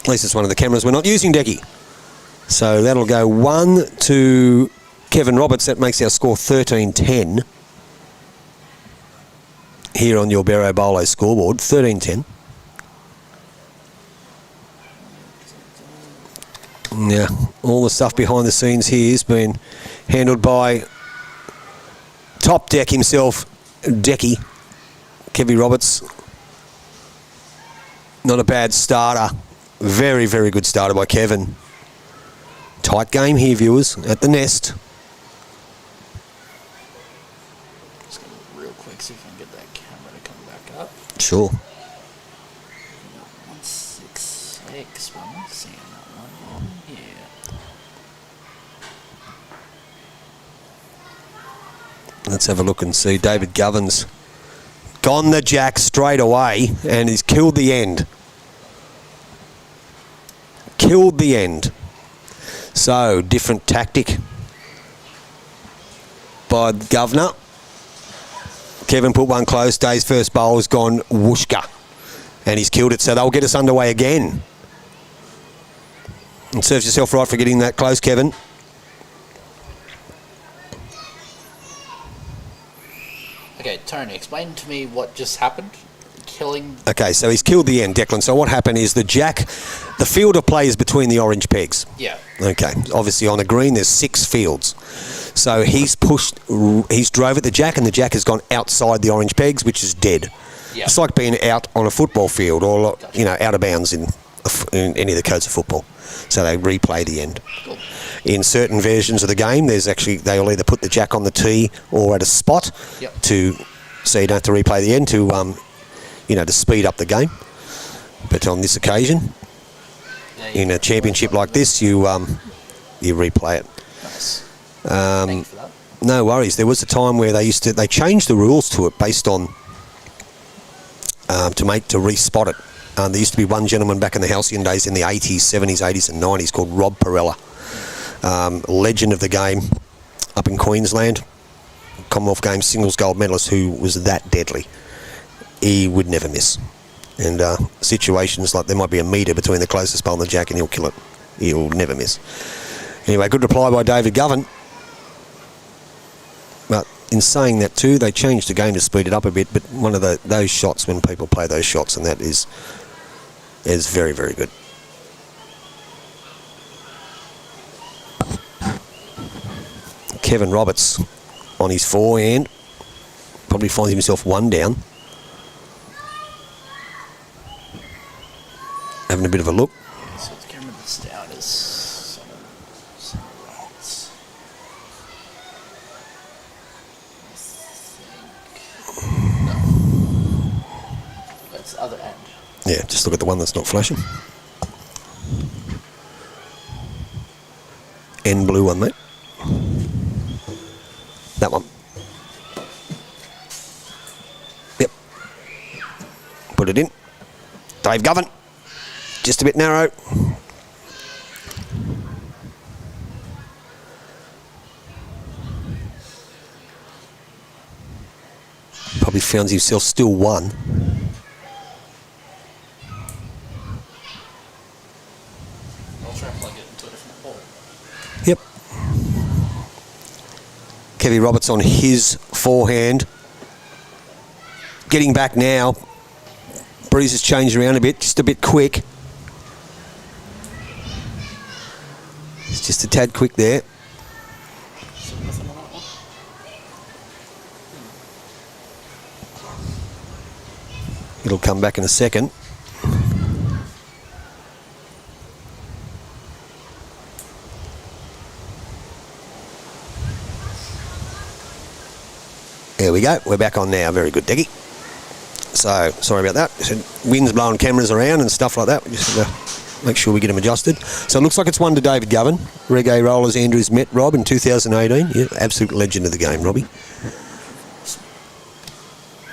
At least it's one of the cameras we're not using, Decky. So that'll go 1 to Kevin Roberts. That makes our score 13-10. Here on your Bero Bowlo scoreboard, 13-10. Yeah, all the stuff behind the scenes here has been handled by top deck himself, Decky. Kevy Roberts. Not a bad starter. Very, very good starter by Kevin. Tight game here, viewers, at the nest. Just gonna real quick see if I can get that camera to come back up. Sure. 166. I'm not seeing that one here. Let's have a look and see. David Govan's gone the jack straight away and he's killed the end. Killed the end. So, different tactic by the Governor. Kevin put one close. Day's first bowl has gone whooshka. And he's killed it, so they'll get us underway again. And serves yourself right for getting that close, Kevin. Okay, Tony, explain to me what just happened. Killing... Okay, so he's killed the end, Declan. So what happened is the field of play is between the orange pegs. Yeah. Okay, obviously on a green there's 6 fields. So he's drove at the jack and the jack has gone outside the orange pegs, which is dead. Yeah. It's like being out on a football field or, out of bounds in any of the codes of football. So they replay the end. Cool. In certain versions of the game, they'll either put the jack on the tee or at a spot so you don't have to replay the end to speed up the game. But on this occasion, in a championship like this, you replay it. Nice. Thank you for that. No worries. There was a time where they changed the rules to it based on to re-spot it. There used to be one gentleman back in the halcyon days in the 80s, 70s, 80s and 90s called Rob Perella, legend of the game up in Queensland, Commonwealth Games singles gold medalist who was that deadly. He would never miss. And situations like there might be a metre between the closest bowl and the jack and he'll kill it. He'll never miss. Anyway, good reply by David Govan. But in saying that too, they changed the game to speed it up a bit, but one of those shots, when people play those shots, and that is very, very good. Kevin Roberts on his forehand probably finds himself 1 down. Having a bit of a look. So the camera that's Yeah, just look at the one that's not flashing. N blue one, mate. That one. Yep. Put it in. Dave Govan. Just a bit narrow. Probably found himself still one. I'll try and plug it into a different hole. Yep. Kevy Roberts on his forehand. Getting back now. Breeze has changed around a bit, just a bit quick. It's just a tad quick there. So nothing on that one. It'll come back in a second. There we go. We're back on now. Very good, Deggy. So, sorry about that. Wind's blowing cameras around and stuff like that. We just have to make sure we get them adjusted. So it looks like it's one to David Govan. Reggae Rollers Andrews met Rob in 2018. Yeah, absolute legend of the game, Robbie.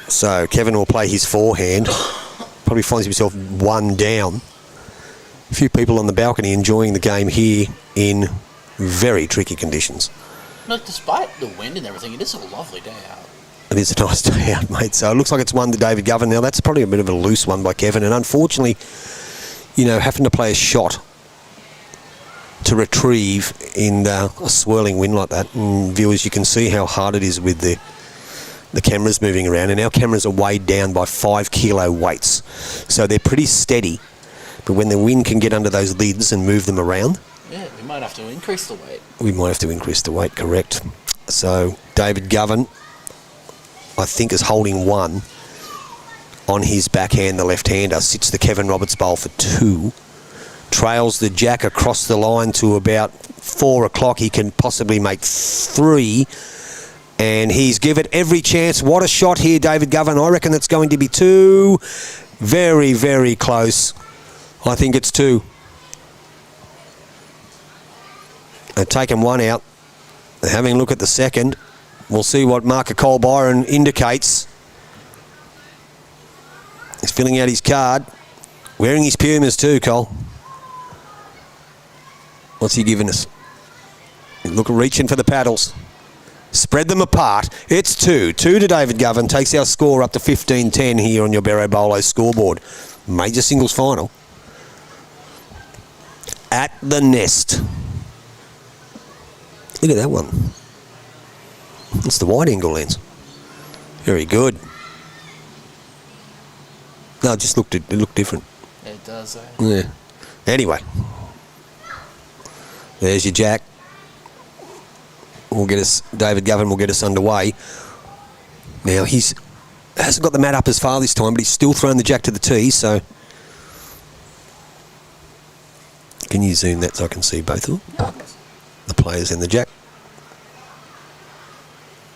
So Kevin will play his forehand. Probably finds himself one down. A few people on the balcony enjoying the game here in very tricky conditions. No, despite the wind and everything, it is a lovely day out. It is a nice day out, mate. So it looks like it's one to David Govan. Now, that's probably a bit of a loose one by Kevin. And unfortunately, you know, having to play a shot to retrieve in a swirling wind like that. And viewers, you can see how hard it is with the cameras moving around. And our cameras are weighed down by 5 kilo weights. So they're pretty steady. But when the wind can get under those lids and move them around... Yeah, we might have to increase the weight. We might have to increase the weight, correct. So David Govan, I think, is holding one on his backhand, the left-hander. Sits the Kevin Roberts bowl for 2. Trails the jack across the line to about 4 o'clock. He can possibly make 3. And he's given every chance. What a shot here, David Govan. I reckon that's going to be 2. Very, very close. I think it's 2. They've taken one out. They're having a look at the second. We'll see what Marker Cole Byron indicates. He's filling out his card. Wearing his Pumas too, Cole. What's he giving us? Look, reaching for the paddles. Spread them apart. It's 2. 2 to David Govan. Takes our score up to 15-10 here on your Bero Bowlo scoreboard. Major singles final. At the nest. Look at that one. It's the wide angle lens. Very good. No, it just looked different. It does, eh? Yeah. Anyway. There's your jack. David Govan will get us underway. Now, he's hasn't got the mat up as far this time, but he's still thrown the jack to the tee, so... Can you zoom that so I can see both of them? Yeah. The players and the jack.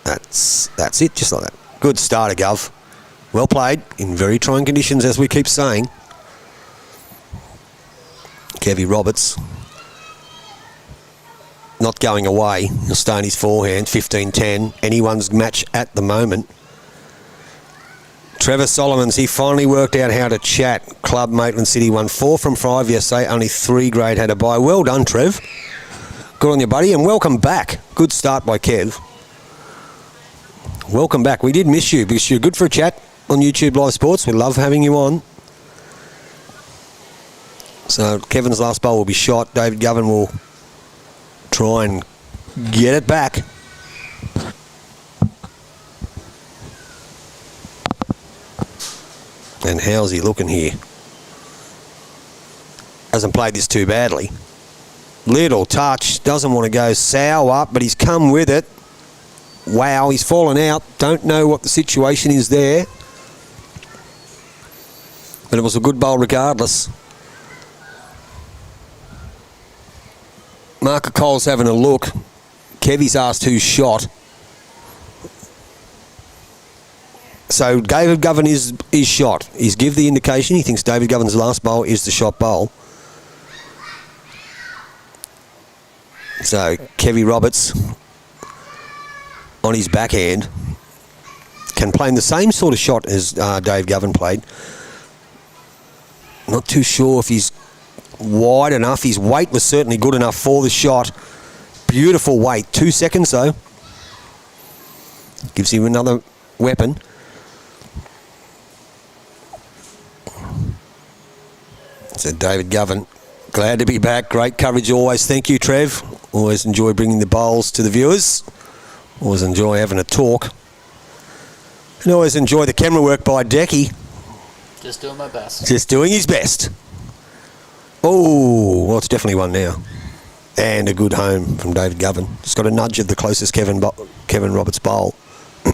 That's it, just like that. Good starter, Gov. Well played, in very trying conditions, as we keep saying. Kevy Roberts. Not going away. He'll stay on his forehand, 15-10. Anyone's match at the moment. Trevor Solomons, he finally worked out how to chat. Club Maitland City won 4 from 5 yesterday. Only 3 grade had a bye. Well done, Trev. Good on you, buddy, and welcome back. Good start by Kev. Welcome back. We did miss you because you're good for a chat on YouTube Live Sports. We love having you on. So Kevin's last bowl will be shot. David Govan will try and get it back. And how's he looking here? Hasn't played this too badly. Little touch. Doesn't want to go sour, but he's come with it. Wow, he's fallen out. Don't know what the situation is there. But it was a good bowl regardless. Marker Cole's having a look. Kevy's asked who's shot. So David Govan is shot. He's give the indication. He thinks David Govan's last bowl is the shot bowl. So Kevy Roberts on his backhand can play in the same sort of shot as Dave Govan played. Not too sure if he's wide enough. His weight was certainly good enough for the shot. Beautiful weight. 2 seconds though. Gives him another weapon. So David Govan, glad to be back. Great coverage always. Thank you, Trev. Always enjoy bringing the bowls to the viewers. Always enjoy having a talk. And always enjoy the camera work by Decky. Just doing my best. Just doing his best. Oh, well, it's definitely one now. And a good home from David Govan. Just got a nudge of the closest Kevin Roberts bowl.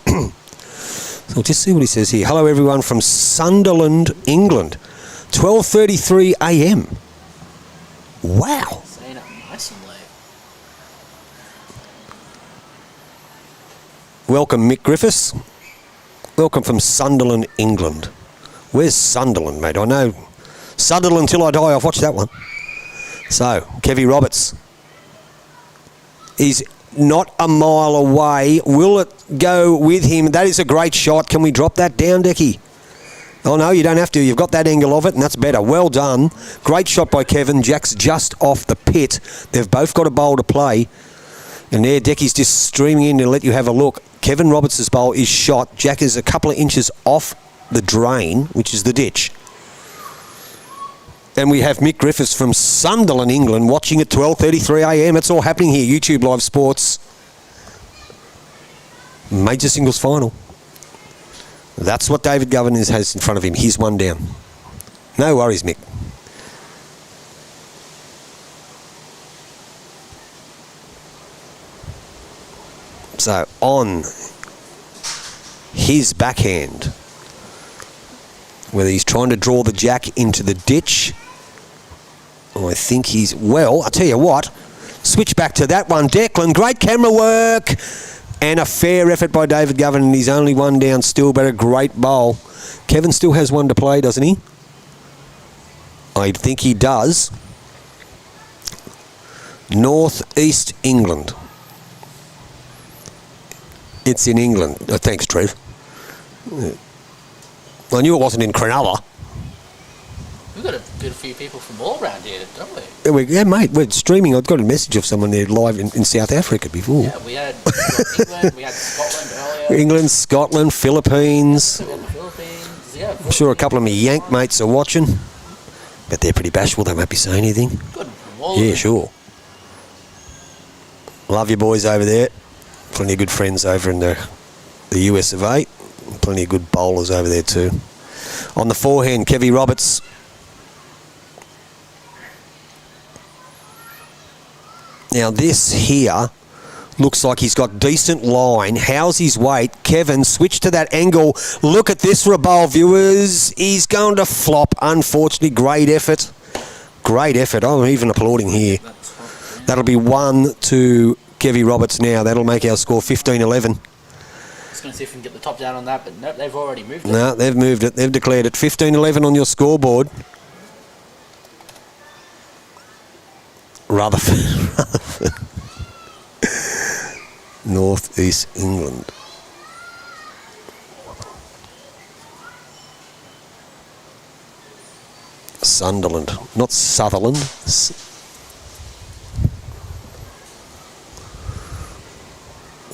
So we'll just see what he says here. Hello, everyone from Sunderland, England. 12:33 a.m. Wow. Saying it nice and late. Welcome, Mick Griffiths. Welcome from Sunderland, England. Where's Sunderland, mate? I know Sunderland till I die. I've watched that one. So, Kevy Roberts. He's not a mile away. Will it go with him? That is a great shot. Can we drop that down, Decky? Oh, no, you don't have to. You've got that angle of it, and that's better. Well done. Great shot by Kevin. Jack's just off the pit. They've both got a bowl to play. And there, Decky's just streaming in to let you have a look. Kevin Roberts' bowl is shot. Jack is a couple of inches off the drain, which is the ditch. And we have Mick Griffiths from Sunderland, England, watching at 12:33 a.m. It's all happening here. YouTube Live Sports. Major singles final. That's what David Govan has in front of him. He's one down. No worries, Mick. So, on his backhand, whether he's trying to draw the jack into the ditch, I think he's, well, I'll tell you what, switch back to that one. Declan, great camera work. And a fair effort by David Govan, and he's only one down still, but a great bowl. Kevin still has one to play, doesn't he? I think he does. North East England. It's in England. Oh, thanks, Trev. I knew it wasn't in Cronulla. We've got a good few people from all around here, don't we? Yeah, mate, we're streaming. I've got a message of someone there live in South Africa before. Yeah, we had England, we had Scotland earlier. England, Scotland, Philippines. We had the Philippines, yeah. I'm sure a couple of my Yank mates are watching. But they're pretty bashful. They won't be saying anything. Good from all Yeah, of them. sure. Love you boys over there. Plenty of good friends over in the US of A. Plenty of good bowlers over there too. On the forehand, Kevy Roberts. Now this here looks like he's got decent line. How's his weight? Kevin, switch to that angle. Look at this for a bowl, viewers. He's going to flop. Unfortunately, great effort. Great effort. I'm even applauding here. That'll be 1 to Kevy Roberts now. That'll make our score 15-11. I was going to see if we can get the top down on that, but no, they've already moved it. No, they've moved it. They've declared it 15-11 on your scoreboard. Rutherford. North East England. Sunderland, not Sutherland.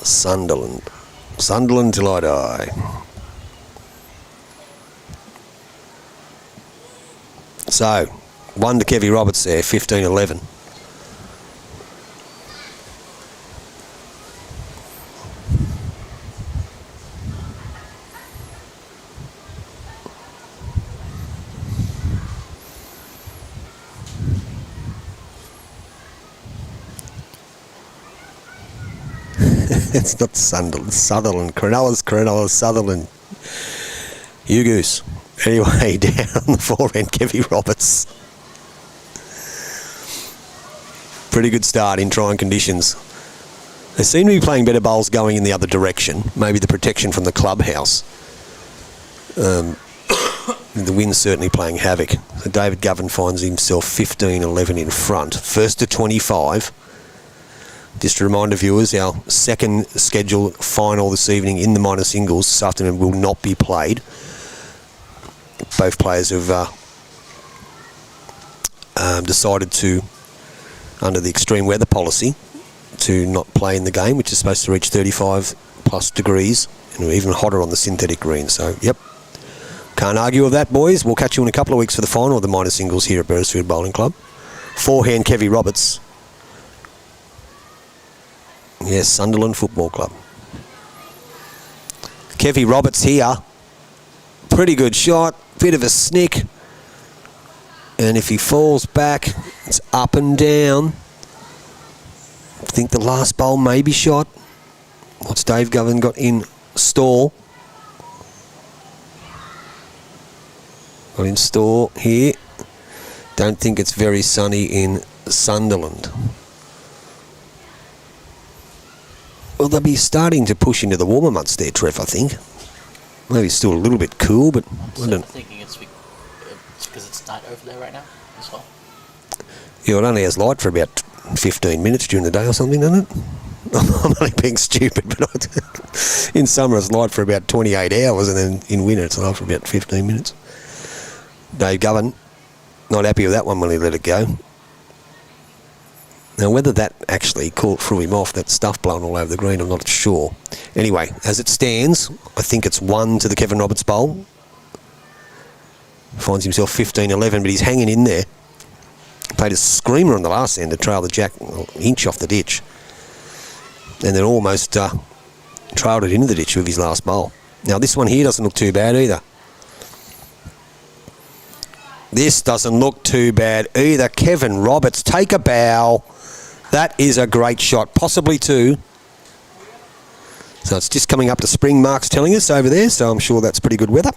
Sunderland. Sunderland till I die. So, 1 to Kevy Roberts there, 15-11. It's not Sunderland, Sutherland. Cronulla's Sutherland. You goose. Anyway, down on the forehand, Kevy Roberts. Pretty good start in trying conditions. They seem to be playing better bowls going in the other direction. Maybe the protection from the clubhouse. The wind's certainly playing havoc. So David Govan finds himself 15-11 in front. First to 25. Just a reminder, viewers, our second scheduled final this evening in the minor singles this afternoon will not be played. Both players have decided to, under the extreme weather policy, to not play in the game, which is supposed to reach 35 plus degrees and even hotter on the synthetic green. So, yep. Can't argue with that, boys. We'll catch you in a couple of weeks for the final of the minor singles here at Beresfield Bowling Club. Forehand, Kevy Roberts. Yes, Sunderland Football Club. Kevy Roberts here. Pretty good shot. Bit of a snick. And if he falls back, it's up and down. I think the last bowl may be shot. What's Dave Govan got in stall? Got in store here. Don't think it's very sunny in Sunderland. Well, they'll be starting to push into the warmer months there, Trev, I think. Maybe it's still a little bit cool, but I'm thinking it's because it's night over there right now as well. Yeah, it only has light for about 15 minutes during the day or something, doesn't it? I'm only being stupid, but in summer it's light for about 28 hours, and then in winter it's light for about 15 minutes. Dave Govan, not happy with that one when he let it go. Now, whether that actually threw him off, that stuff blowing all over the green, I'm not sure. Anyway, as it stands, I think it's 1 to the Kevin Roberts bowl. Finds himself 15-11, but he's hanging in there. Played a screamer on the last end to trail the jack an inch off the ditch. And then almost trailed it into the ditch with his last bowl. Now, this one here doesn't look too bad either. This doesn't look too bad either. Kevin Roberts, take a bow. That is a great shot, possibly two. So it's just coming up to spring, Mark's telling us over there, so I'm sure that's pretty good weather.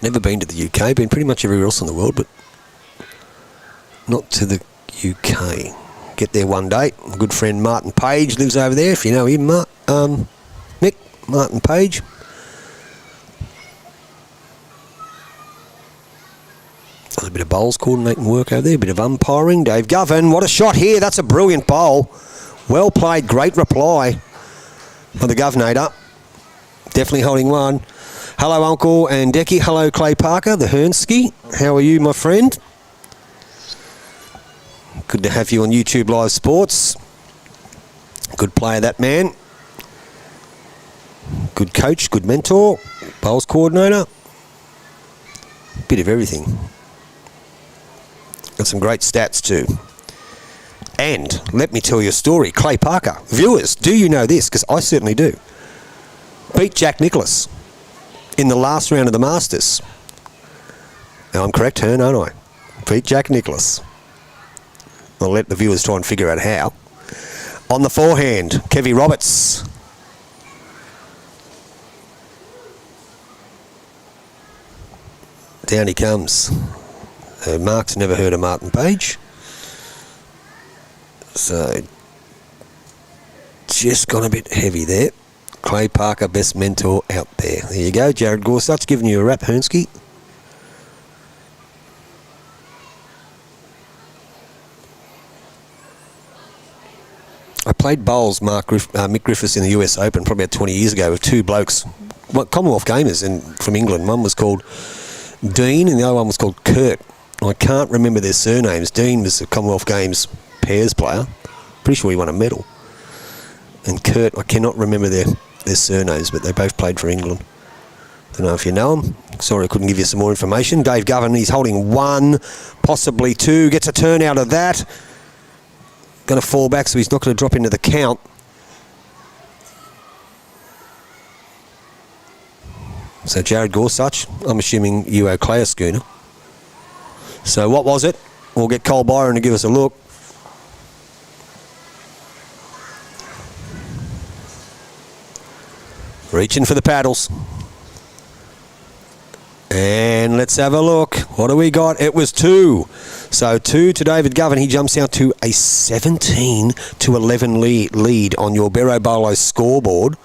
Never been to the UK, been pretty much everywhere else in the world, but not to the UK. Get there one day. My good friend Martin Page lives over there, if you know him, Mick, Martin Page. A bit of bowls coordinating work over there, a bit of umpiring. Dave Govan, what a shot here. That's a brilliant bowl. Well played, great reply for the Govnator. Definitely holding one. Hello, Uncle and Decky. Hello, Clay Parker, the Hernsky. How are you, my friend? Good to have you on YouTube Live Sports. Good player, that man. Good coach, good mentor. Bowls coordinator. Bit of everything. Got some great stats too. And let me tell you a story. Clay Parker, viewers, do you know this? Because I certainly do. Beat Jack Nicklaus in the last round of the Masters. Now I'm correct, Hearn, aren't I? Beat Jack Nicklaus. I'll let the viewers try and figure out how. On the forehand, Kevy Roberts. Down he comes. Mark's never heard of Martin Page. So, just gone a bit heavy there. Clay Parker, best mentor out there. There you go, Jared Gorsuch giving you a rap, Hernsky. I played bowls, Mick Griffiths in the US Open probably about 20 years ago with two blokes, Commonwealth gamers from England. One was called Dean and the other one was called Kurt. I can't remember their surnames. Dean was a Commonwealth Games pairs player. Pretty sure he won a medal. And Kurt, I cannot remember their surnames, but they both played for England. Don't know if you know them. Sorry I couldn't give you some more information. Dave Govan, he's holding 1, possibly 2. Gets a turn out of that. Going to fall back, so he's not going to drop into the count. So Jared Gorsuch, I'm assuming UO Clay schooner. So what was it? We'll get Cole Byron to give us a look. Reaching for the paddles. And let's have a look. What do we got? It was 2. So 2 to David Govan. He jumps out to a 17-11 lead on your Bero Bowlo scoreboard.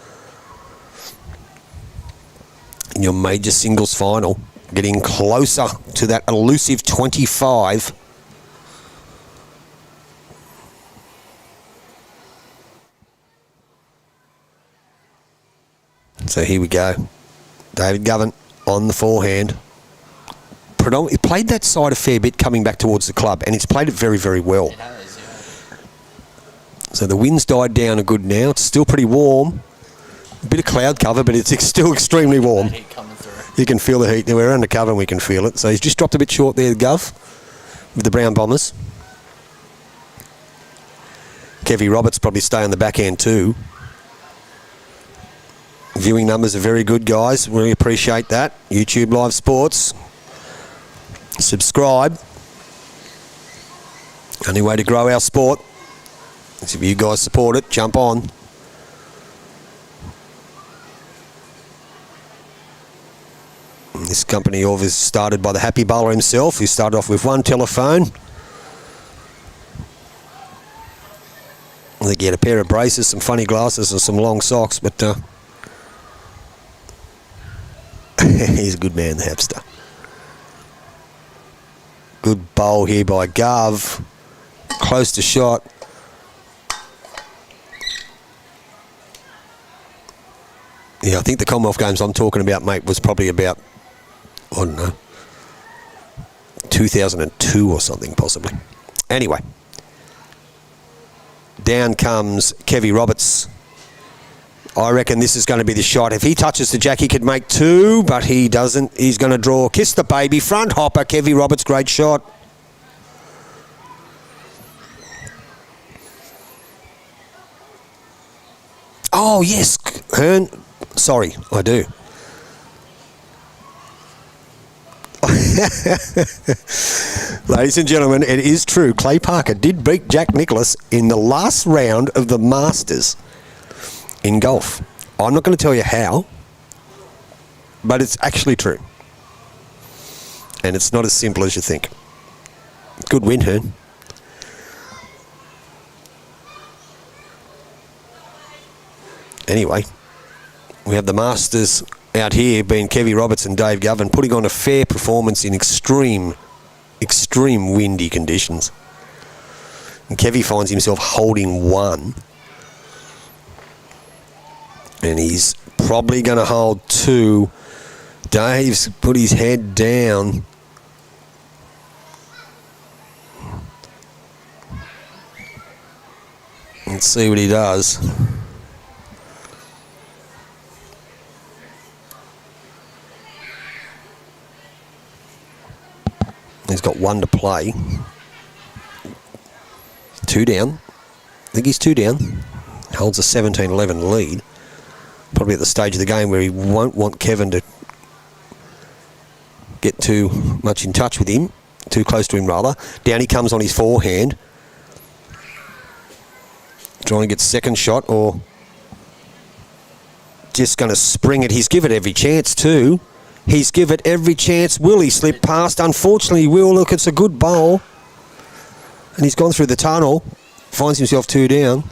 in your major singles final. Getting closer to that elusive 25. So here we go. David Govan on the forehand. He played that side a fair bit coming back towards the club, and he's played it very, very well. It has, yeah. So the wind's died down a good now. It's still pretty warm. A bit of cloud cover, but it's still extremely warm. That heat coming through. You can feel the heat. We're under cover and we can feel it. So he's just dropped a bit short there, Gov, with the Brown Bombers. Kevy Roberts probably stay on the back end too. Viewing numbers are very good, guys. Really appreciate that. YouTube Live Sports. Subscribe. Only way to grow our sport is if you guys support it. Jump on. This company is started by the happy bowler himself, who started off with one telephone. I think he had a pair of braces, some funny glasses and some long socks, but he's a good man, the Hapster. Good bowl here by Gov. Close to shot. Yeah, I think the Commonwealth Games I'm talking about, mate, was probably about, I don't know, 2002 or something, possibly. Anyway. Down comes Kevy Roberts. I reckon this is going to be the shot. If he touches the jack, he could make two, but he doesn't. He's going to draw. Kiss the baby. Front hopper. Kevy Roberts, great shot. Oh, yes. Hearn. Sorry, I do. Ladies and gentlemen, it is true. Clay Parker did beat Jack Nicklaus in the last round of the Masters in golf. I'm not going to tell you how, but it's actually true. And it's not as simple as you think. Good win, Hearn. Anyway, we have the Masters out here being Kevy Roberts and Dave Govan putting on a fair performance in extreme windy conditions. And Kevy finds himself holding one. And he's probably going to hold two. Dave's put his head down. Let's see what he does. He's got one to play. Two down. I think he's two down. Holds a 17-11 lead. Probably at the stage of the game where he won't want Kevin to get too much in touch with him. Too close to him, rather. Down he comes on his forehand. Trying to get second shot or just going to spring it. He's given it every chance too. He's given it every chance. Will he slip past? Unfortunately, he will. Look, it's a good bowl. And he's gone through the tunnel. Finds himself two down.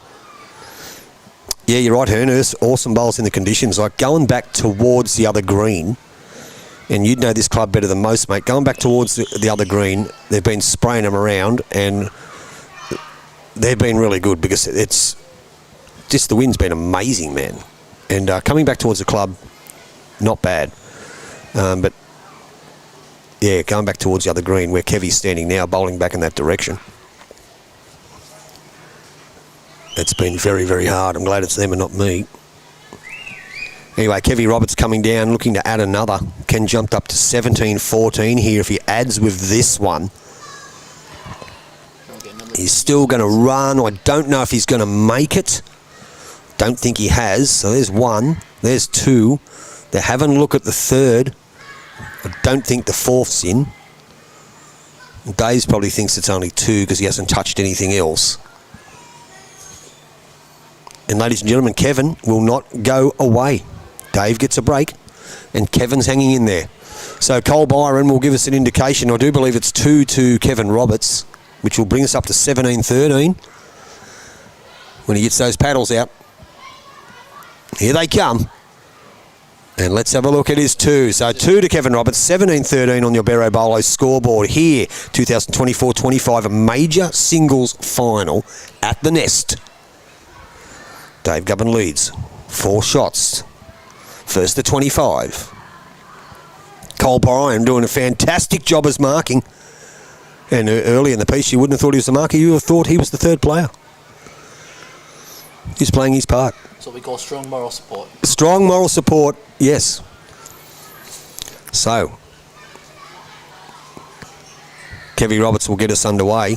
Yeah, you're right, Hearn. Awesome bowls in the conditions. Like going back towards the other green, and you'd know this club better than most, mate. Going back towards the other green, they've been spraying them around, and they've been really good because it's just the wind's been amazing, man. And coming back towards the club, not bad. But, yeah, going back towards the other green where Kevy's standing now, bowling back in that direction. It's been very, very hard. I'm glad it's them and not me. Anyway, Kevy Roberts coming down, looking to add another. Ken jumped up to 17-14 here if he adds with this one. He's still going to run. I don't know if he's going to make it. Don't think he has. So there's one. There's two. They're having a look at the third. I don't think the fourth's in. Dave probably thinks it's only two because he hasn't touched anything else. And ladies and gentlemen, Kevin will not go away. Dave gets a break and Kevin's hanging in there. So Cole Byron will give us an indication. I do believe it's 2 to Kevin Roberts, which will bring us up to 17-13 when he gets those paddles out. Here they come. And let's have a look at his 2. So 2 to Kevin Roberts, 17-13 on your Bero Bowlo scoreboard here. 2024-25, a major singles final at the Nest. Dave Govan leads. 4 shots. First to 25. Cole Bryan doing a fantastic job as marking. And early in the piece, you wouldn't have thought he was the marker. You would have thought he was the 3rd player. He's playing his part. That's what we call strong moral support. Strong moral support, yes. So, Kevy Roberts will get us underway.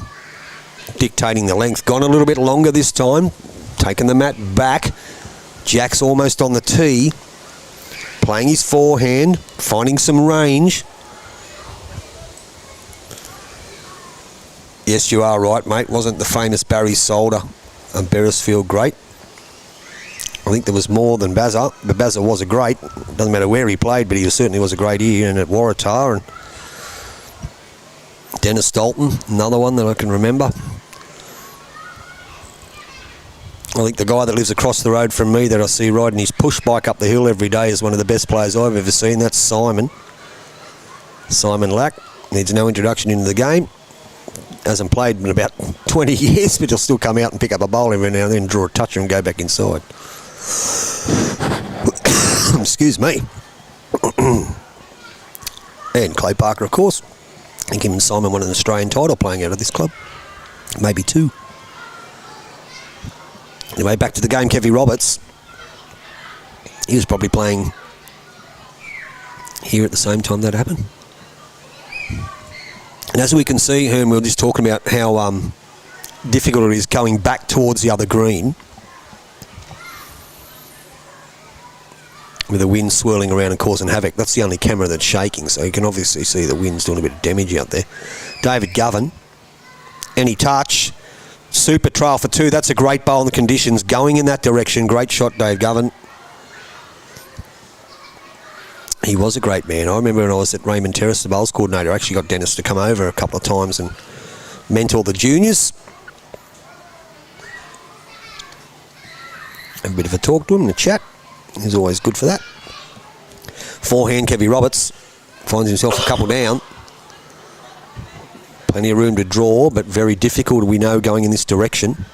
Dictating the length. Gone a little bit longer this time. Taking the mat back. Jack's almost on the tee. Playing his forehand. Finding some range. Yes, you are right, mate. Wasn't the famous Barry Solder a Beresfield great? I think there was more than Bazza, but Bazza was a great. Doesn't matter where he played, but he certainly was a great here and at Waratah. And Dennis Dalton, another one that I can remember. I think the guy that lives across the road from me that I see riding his push bike up the hill every day is one of the best players I've ever seen. That's Simon. Simon Lack. Needs no introduction into the game. Hasn't played in about 20 years, but he'll still come out and pick up a bowl every now and then, draw a toucher and go back inside. Excuse me. And Clay Parker, of course. I think him and Simon won an Australian title playing out of this club. Maybe 2. Anyway, back to the game, Kevy Roberts. He was probably playing here at the same time that happened. And as we can see, Herm, we were just talking about how difficult it is going back towards the other green with the wind swirling around and causing havoc. That's the only camera that's shaking, so you can obviously see the wind's doing a bit of damage out there. David Govan, any touch, super trail for 2. That's a great bowl in the conditions, going in that direction. Great shot, Dave Govan. He was a great man. I remember when I was at Raymond Terrace, the bowls coordinator, I actually got Dennis to come over a couple of times and mentor the juniors. A bit of a talk to him and a chat. He's always good for that. Forehand, Kevy Roberts finds himself a couple down. Plenty of room to draw, but very difficult, we know, going in this direction.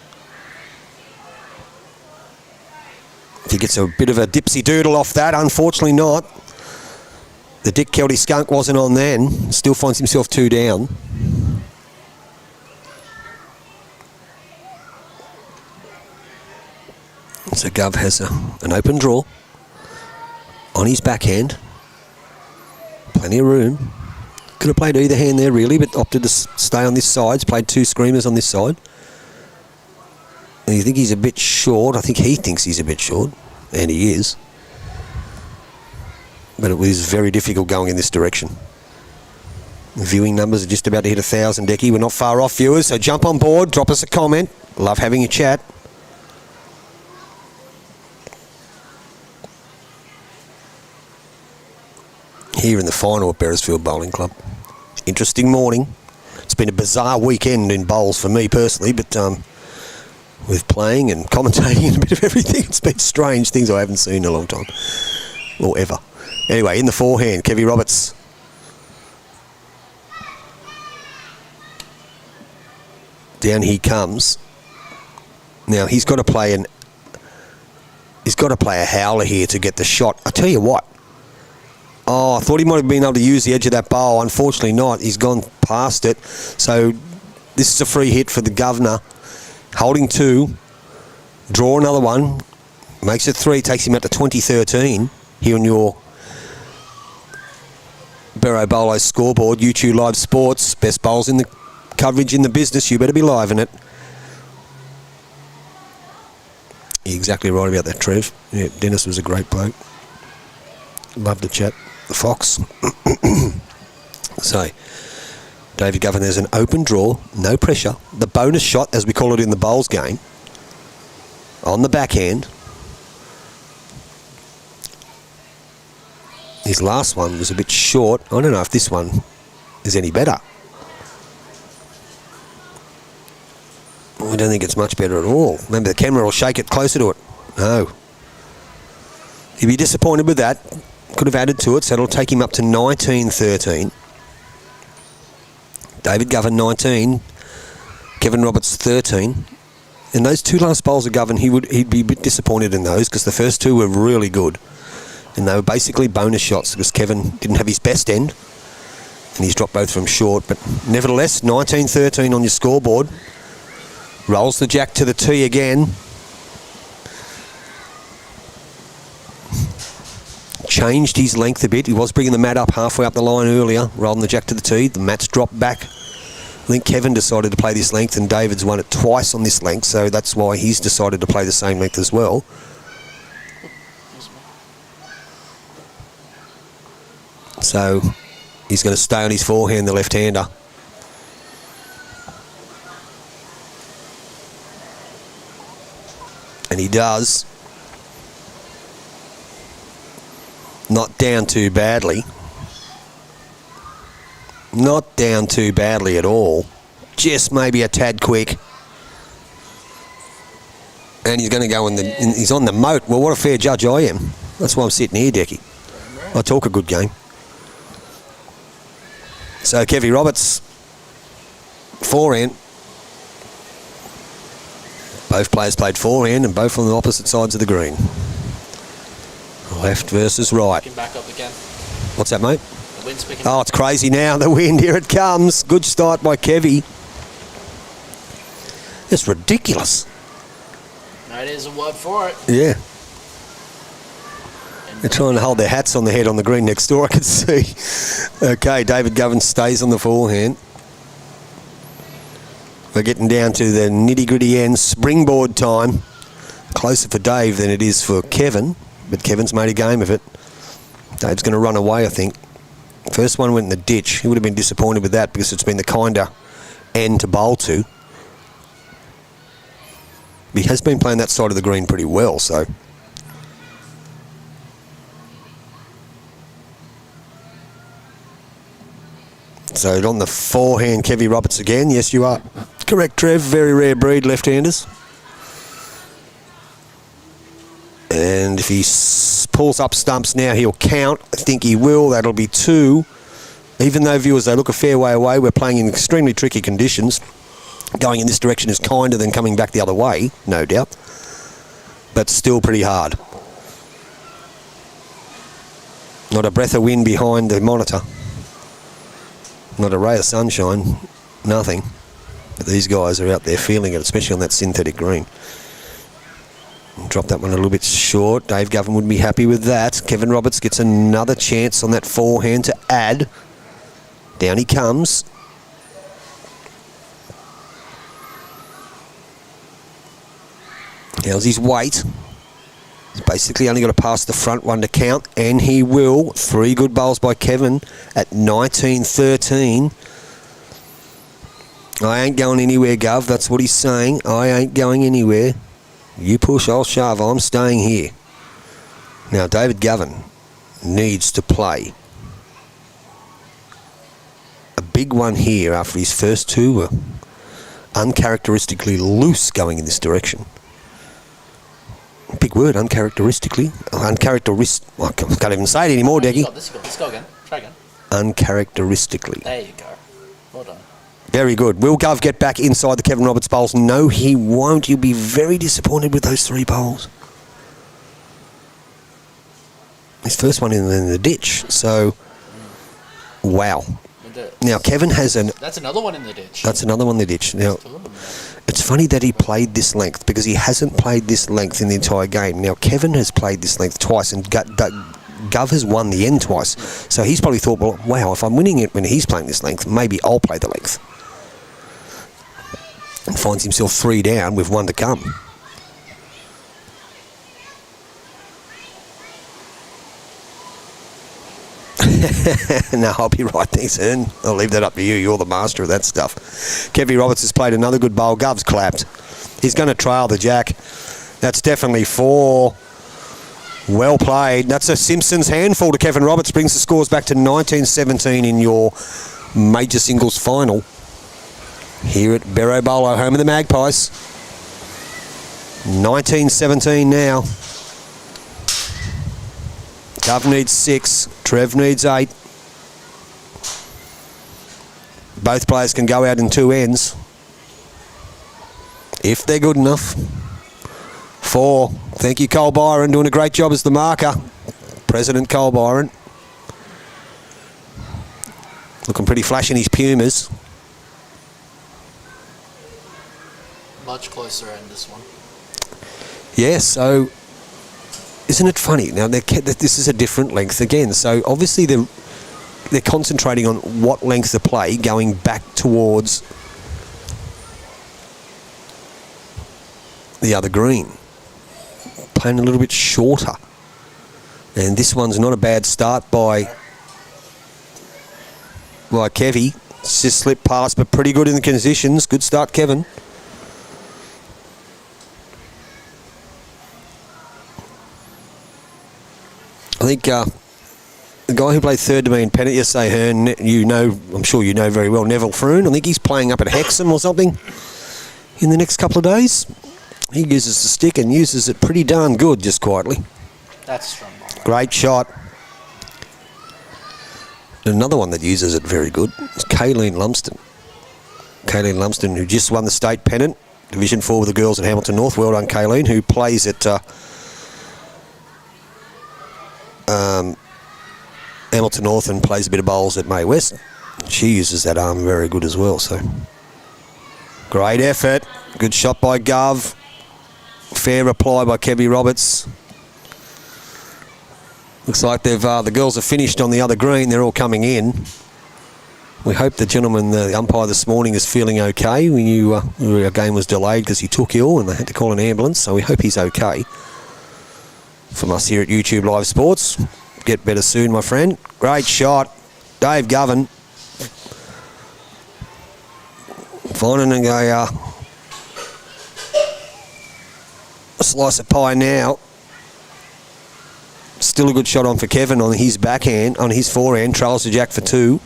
If he gets a bit of a dipsy doodle off that, unfortunately not. The Dick Kelty skunk wasn't on then. Still finds himself 2 down. So Gov has an open draw on his backhand. Plenty of room. Could have played either hand there really, but opted to stay on this side. He's played 2 screamers on this side. And you think he's a bit short. I think he thinks he's a bit short. And he is. But it was very difficult going in this direction. The viewing numbers are just about to hit 1,000, Decky. We're not far off, viewers, so jump on board, drop us a comment. Love having a chat. Here in the final at Beresfield Bowling Club. Interesting morning. It's been a bizarre weekend in bowls for me personally, but with playing and commentating and a bit of everything, it's been strange, things I haven't seen in a long time. Or ever. Anyway, in the forehand, Kevy Roberts. Down he comes. Now he's got to play a howler here to get the shot. I tell you what. Oh, I thought he might have been able to use the edge of that bowl. Unfortunately not. He's gone past it. So this is a free hit for the governor. Holding 2. Draw another one. Makes it 3. Takes him out to 2013 here on your Bero Bowlo scoreboard. Youtubelivesports. Best bowls in the coverage in the business. You better be live in it. You're exactly right about that, Trev. Yeah, Dennis was a great bloke. Loved the chat. The Fox. So, David Govan, there's an open draw, no pressure. The bonus shot, as we call it in the bowls game, on the backhand. His last one was a bit short. I don't know if this one is any better. I don't think it's much better at all. Remember, the camera will shake it closer to it. No. He'd be disappointed with that. Could have added to it, so it'll take him up to 19-13. David Govan 19, Kevin Roberts 13. And those two last bowls of Govan, he'd be a bit disappointed in those because the first two were really good. And they were basically bonus shots because Kevin didn't have his best end. And he's dropped both from short. But nevertheless, 19-13 on your scoreboard. Rolls the jack to the tee again. Changed his length a bit. He was bringing the mat up halfway up the line earlier, rolling the jack to the tee. The mat's dropped back. I think Kevin decided to play this length and David's won it twice on this length, so that's why he's decided to play the same length as well. So he's going to stay on his forehand, the left-hander. And he does. Not down too badly. Not down too badly at all. Just maybe a tad quick. And he's going to go in the... He's on the moat. Well, what a fair judge I am. That's why I'm sitting here, Decky. I talk a good game. So Kevy Roberts, forehand. Both players played forehand and both on the opposite sides of the green. Left versus right. Picking back up again. What's that, mate? The wind's picking Oh, it's crazy now. The wind, here it comes. Good start by Kevy. It's ridiculous. That is a word for it. Yeah. They're trying to hold their hats on the head on the green next door, I can see. Okay, David Govan stays on the forehand. We're getting down to the nitty-gritty end. Springboard time. Closer for Dave than it is for Kevin, but Kevin's made a game of it. Dave's going to run away, I think. First one went in the ditch. He would have been disappointed with that because it's been the kinder end to bowl to. He has been playing that side of the green pretty well, so... So on the forehand, Kevy Roberts again. Yes, you are correct, Trev. Very rare breed, left-handers. And if he pulls up stumps now, he'll count. I think he will. That'll be two. Even though, viewers, they look a fair way away, we're playing in extremely tricky conditions. Going in this direction is kinder than coming back the other way, no doubt. But still pretty hard. Not a breath of wind behind the monitor. Not a ray of sunshine, nothing. But these guys are out there feeling it, especially on that synthetic green. Drop that one a little bit short. Dave Govan would be happy with that. Kevin Roberts gets another chance on that forehand to add. Down he comes. How's his weight? He's basically only got to pass the front one to count, and he will. 3 good bowls by Kevin at 19-13. I ain't going anywhere, Gov. That's what he's saying. I ain't going anywhere. You push, I'll shove. I'm staying here. Now, David Govan needs to play a big one here after his first two were uncharacteristically loose going in this direction. Big word, uncharacteristically. I can't even say it anymore, Deggy. Let's go again. Try again. Uncharacteristically. There you go. Well done. Very good. Will Gov get back inside the Kevin Roberts bowls? No, he won't. He'll be very disappointed with those 3 bowls. His first one in the ditch. So, wow. Now, Kevin has an... That's another one in the ditch. That's another one in the ditch. Now, it's funny that he played this length because he hasn't played this length in the entire game. Now, Kevin has played this length twice and Gov has won the end twice. So he's probably thought, well, wow, if I'm winning it when he's playing this length, maybe I'll play the length. And finds himself 3 down with 1 to come. No, I'll be right, thanks, Ern. I'll leave that up to you. You're the master of that stuff. Kevy Roberts has played another good bowl. Gov's clapped. He's going to trail the jack. That's definitely 4. Well played. That's a Simpsons handful to Kevin Roberts. Brings the scores back to 19-17 in your major singles final. Here at Bero Bowlo, home of the Magpies. 19-17 now. Gov needs 6. Trev needs 8. Both players can go out in 2 ends. If they're good enough. 4. Thank you, Cole Byron, doing a great job as the marker. President Cole Byron. Looking pretty flash in his Pumas. Much closer in this one. Yeah, so isn't it funny? Now, this is a different length again. So obviously they're concentrating on what length of play going back towards the other green. Playing a little bit shorter. And this one's not a bad start by Kevy. It's just slipped past, but pretty good in the conditions. Good start, Kevin. I think the guy who played third to me in pennant yesterday, Hearn, I'm sure you know very well, Neville Froon. I think he's playing up at Hexham or something in the next couple of days. He uses the stick and uses it pretty darn good, just quietly. That's a strong ball. Great shot. Another one that uses it very good is Kayleen Lumsden. Kayleen Lumsden, who just won the state pennant, Division 4 with the girls at Hamilton North. Well done, Kayleen, who plays at Hamilton North and plays a bit of bowls at May West. She uses that arm very good as well. So great effort. Good shot by Gov. Fair reply by Kevy Roberts. Looks like the girls have finished on the other green. They're all coming in. We hope the gentleman, the umpire this morning, is feeling okay. We knew our game was delayed because he took ill and they had to call an ambulance, so we hope he's okay. From us here at YouTube Live Sports. Get better soon, my friend. Great shot. Dave Govan. Finding a slice of pie now. Still a good shot on for Kevin on his backhand, on his forehand. Trails to Jack for 2.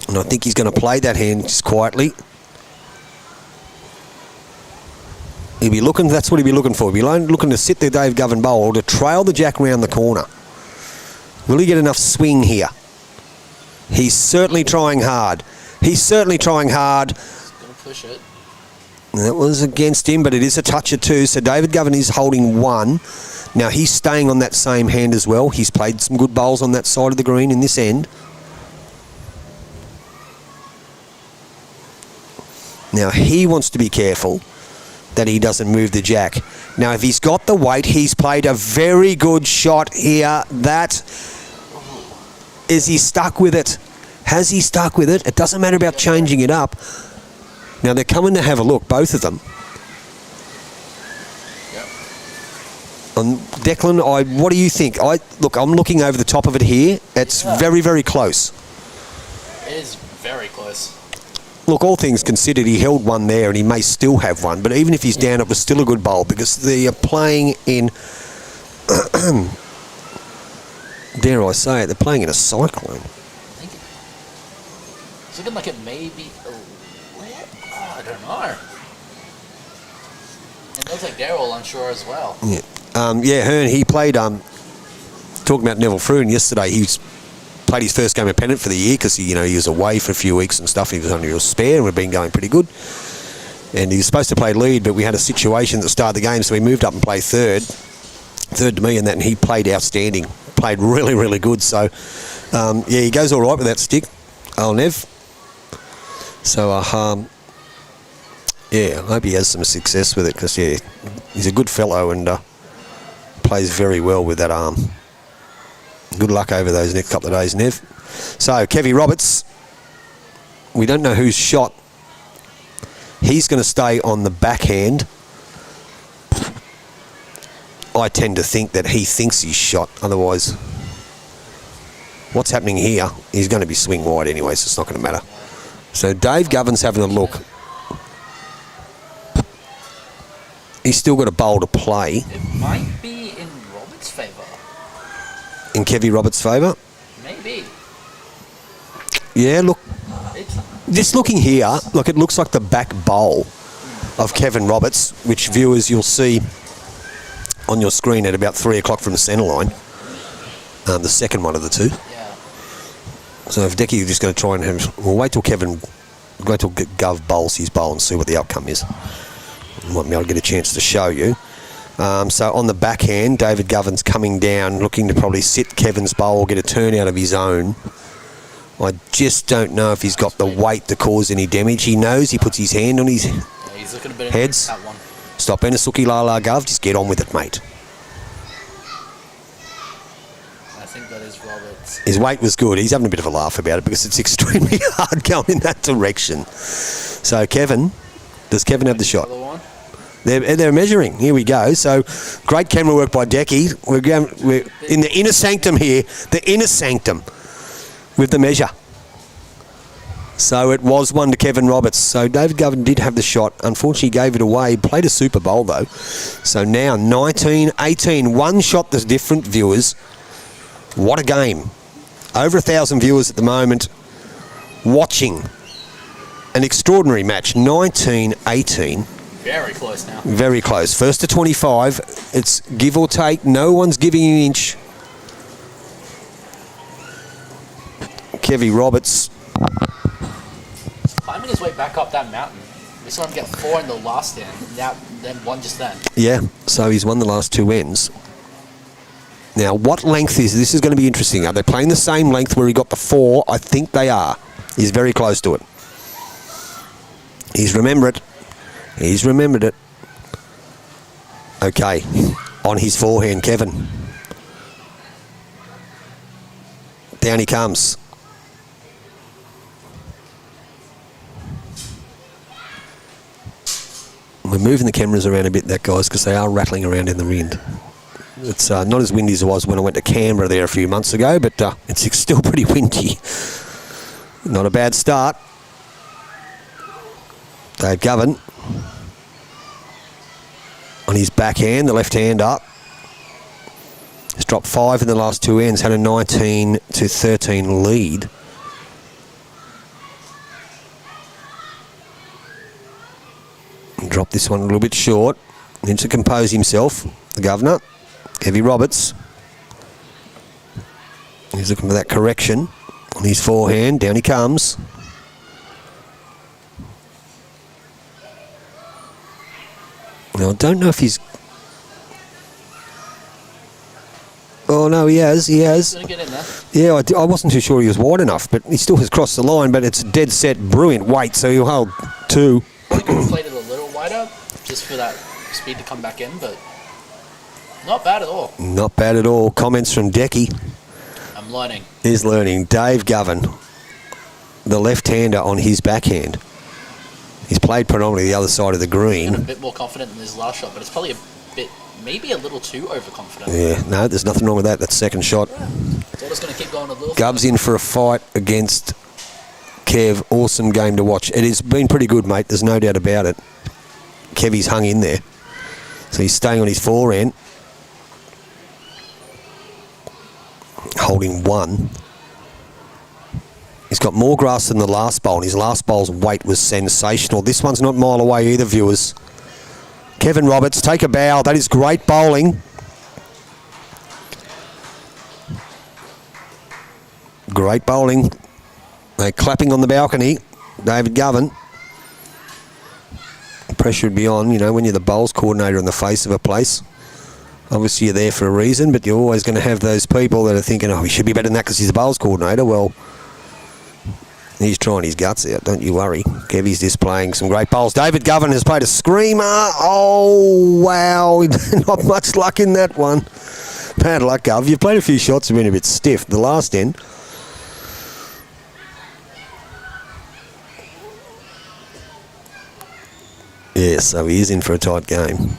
And I think he's going to play that hand just quietly. He'll be looking, that's what he'll be looking for. He'll be looking to sit the Dave Govan bowl to trail the Jack round the corner. Will he get enough swing here? He's certainly trying hard. He's certainly trying hard. He's going to push it. That was against him, but it is a touch of 2. So David Govan is holding 1. Now he's staying on that same hand as well. He's played some good bowls on that side of the green in this end. Now he wants to be careful that he doesn't move the Jack. Now if he's got the weight, he's played a very good shot here. Is he stuck with it? Has he stuck with it? It doesn't matter about changing it up. Now they're coming to have a look, both of them. Yep. Declan, what do you think? I'm looking over the top of it here. It's very, very close. It is very close. Look, all things considered, he held 1 there and he may still have 1. But even if he's down, it was still a good bowl because they are playing in, dare I say it, they're playing in a cyclone. It's looking like it may be I don't know. It looks like they're all unsure as well. Yeah, Hearn, he played, talking about Neville Froon yesterday, he's played his first game of pennant for the year because he was away for a few weeks and stuff. He was under a spare and we've been going pretty good. And he was supposed to play lead, but we had a situation at the start of the game, so he moved up and played third to me and that, and he played outstanding. Played really, really good. So, he goes all right with that stick, Nev. So, I hope he has some success with it because, he's a good fellow and plays very well with that arm. Good luck over those next couple of days, Nev. So, Kevy Roberts, we don't know who's shot. He's going to stay on the backhand. I tend to think that he thinks he's shot. Otherwise, what's happening here, he's going to be swing wide anyway, so it's not going to matter. So, Dave Govan's having a look. He's still got a bowl to play. It might be in Roberts' favour. In Kevy Roberts' favour? Maybe. Yeah, look. Just looking here, look, it looks like the back bowl of Kevin Roberts, which viewers you'll see on your screen at about 3 o'clock from the centre line. The second one of the two. Yeah. So if Decky is just going to try and have... We'll wait till Gov bowls his bowl and see what the outcome is. Might be able to get a chance to show you. So on the backhand, David Govan's coming down, looking to probably sit Kevin's bowl or get a turn out of his own. I just don't know if he's got the weight to cause any damage. He knows, he puts his hand on his He's looking a bit heads. that one. Stop being a sookie la Gov, just get on with it, mate. I think that is Roberts. His weight was good. He's having a bit of a laugh about it because it's extremely hard going in that direction. So Kevin, does Kevin have the shot? They're measuring. Here we go. So great camera work by Decky. We're in the inner sanctum here. The inner sanctum with the measure. So it was 1 to Kevin Roberts. So David Govan did have the shot. Unfortunately, gave it away. Played a Super Bowl, though. So now 19-18. One shot that's different, viewers. What a game. Over 1,000 viewers at the moment watching an extraordinary match. 19-18. Very close now. Very close. First to 25. It's give or take. No one's giving an inch. Kevy Roberts. Climbing his way back up that mountain. We saw him get 4 in the last end. Now, then 1 just then. Yeah, so he's won the last 2 ends. Now, what length is this? Is going to be interesting. Are they playing the same length where he got the 4? I think they are. He's very close to it. He's remembered it. He's remembered it. Okay, on his forehand, Kevin. Down he comes. We're moving the cameras around a bit, guys, because they are rattling around in the wind. It's not as windy as it was when I went to Canberra there a few months ago, but it's still pretty windy. Not a bad start. Dave Govan on his backhand, the left hand up. He's dropped 5 in the last 2 ends, had a 19-13 lead. Dropped this one a little bit short. Needs to compose himself, the Governor. Kevy Roberts. He's looking for that correction on his forehand. Down he comes. Now, I don't know if he's... Oh, no, he has. He has. Gonna get in there. Yeah, I wasn't too sure he was wide enough, but he still has crossed the line, but it's dead set, brilliant weight, so he'll hold 2. Probably could have played it a little wider, just for that speed to come back in, but not bad at all. Not bad at all. Comments from Decky. I'm learning. He's learning. Dave Govan, the left-hander on his backhand. He's played predominantly the other side of the green. He's a bit more confident in his last shot, but it's probably a bit, maybe a little too overconfident. Yeah, no, there's nothing wrong with that. That second shot. Yeah. So just going to keep going a little. Gov's in for a fight against Kev. Awesome game to watch. It has been pretty good, mate. There's no doubt about it. Kevy's hung in there. So he's staying on his forehand. Holding 1. He's got more grass than the last bowl, and his last bowl's weight was sensational. This one's not a mile away either, viewers. Kevin Roberts, take a bow. That is great bowling. Great bowling. They're clapping on the balcony. David Govan. Pressure would be on, you know, when you're the bowls coordinator in the face of a place. Obviously, you're there for a reason, but you're always going to have those people that are thinking, oh, he should be better than that because he's the bowls coordinator. Well, he's trying his guts out, don't you worry. Kevy's displaying some great bowls. David Govan has played a screamer. Oh, wow. Not much luck in that one. Bad luck, Gov. You've played a few shots and been a bit stiff. The last end. Yeah, so he is in for a tight game.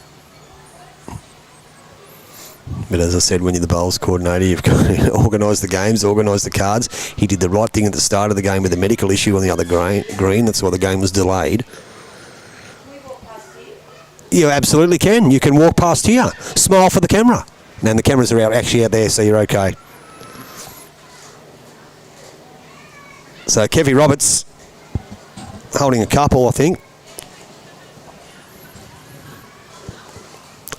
But as I said, when you're the bowls coordinator, you've got to organise the games, organise the cards. He did the right thing at the start of the game with a medical issue on the other green. That's why the game was delayed. Can we walk past here? You absolutely can. You can walk past here. Smile for the camera. And the cameras are actually out there, so you're okay. So Kevy Roberts holding a couple, I think.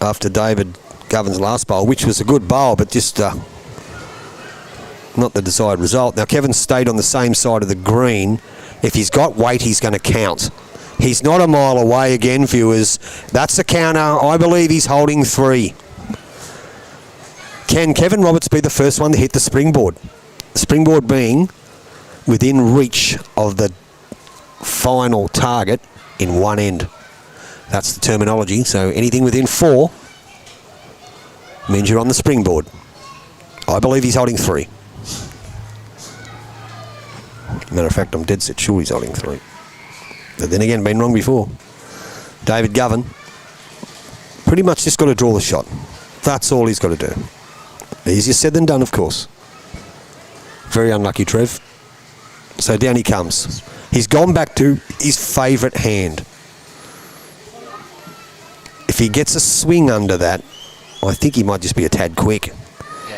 After David Govan's last bowl, which was a good bowl, but just not the desired result. Now, Kevin stayed on the same side of the green. If he's got weight, he's going to count. He's not a mile away again, viewers. That's a counter. I believe he's holding 3. Can Kevin Roberts be the first one to hit the springboard? The springboard being within reach of the final target in one end. That's the terminology. So anything within 4 means you're on the springboard. I believe he's holding 3. Matter of fact, I'm dead set sure he's holding 3. But then again, been wrong before. David Govan pretty much just got to draw the shot. That's all he's got to do. Easier said than done, of course. Very unlucky, Trev. So down he comes. He's gone back to his favourite hand. If he gets a swing under that, I think he might just be a tad quick. Yeah,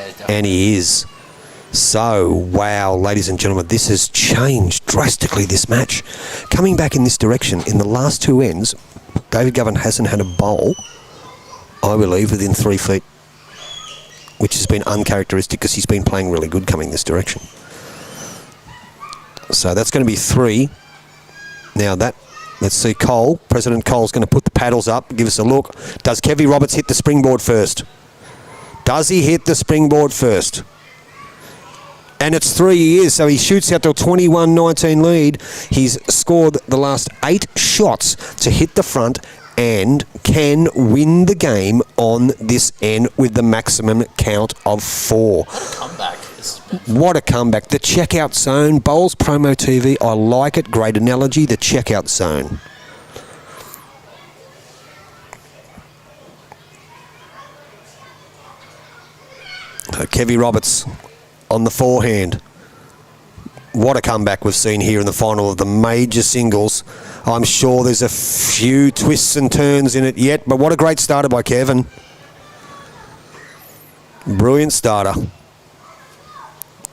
definitely. And he is. So, wow, ladies and gentlemen, this has changed drastically, this match. Coming back in this direction, in the last 2 ends, David Govan hasn't had a bowl, I believe, within 3 feet, which has been uncharacteristic because he's been playing really good coming this direction. So that's going to be 3. Now that, let's see, Cole, President Cole's going to put the paddles up, give us a look. Does Kevy Roberts hit the springboard first? Does he hit the springboard first? And it's 3 years, so he shoots out to a 21-19 lead. He's scored the last 8 shots to hit the front and can win the game on this end with the maximum count of 4. What a comeback. This has been. What a comeback. The checkout zone, Bowls Promo TV, I like it. Great analogy, the checkout zone. So Kevy Roberts on the forehand. What a comeback we've seen here in the final of the major singles. I'm sure there's a few twists and turns in it yet, but what a great starter by Kevin. Brilliant starter.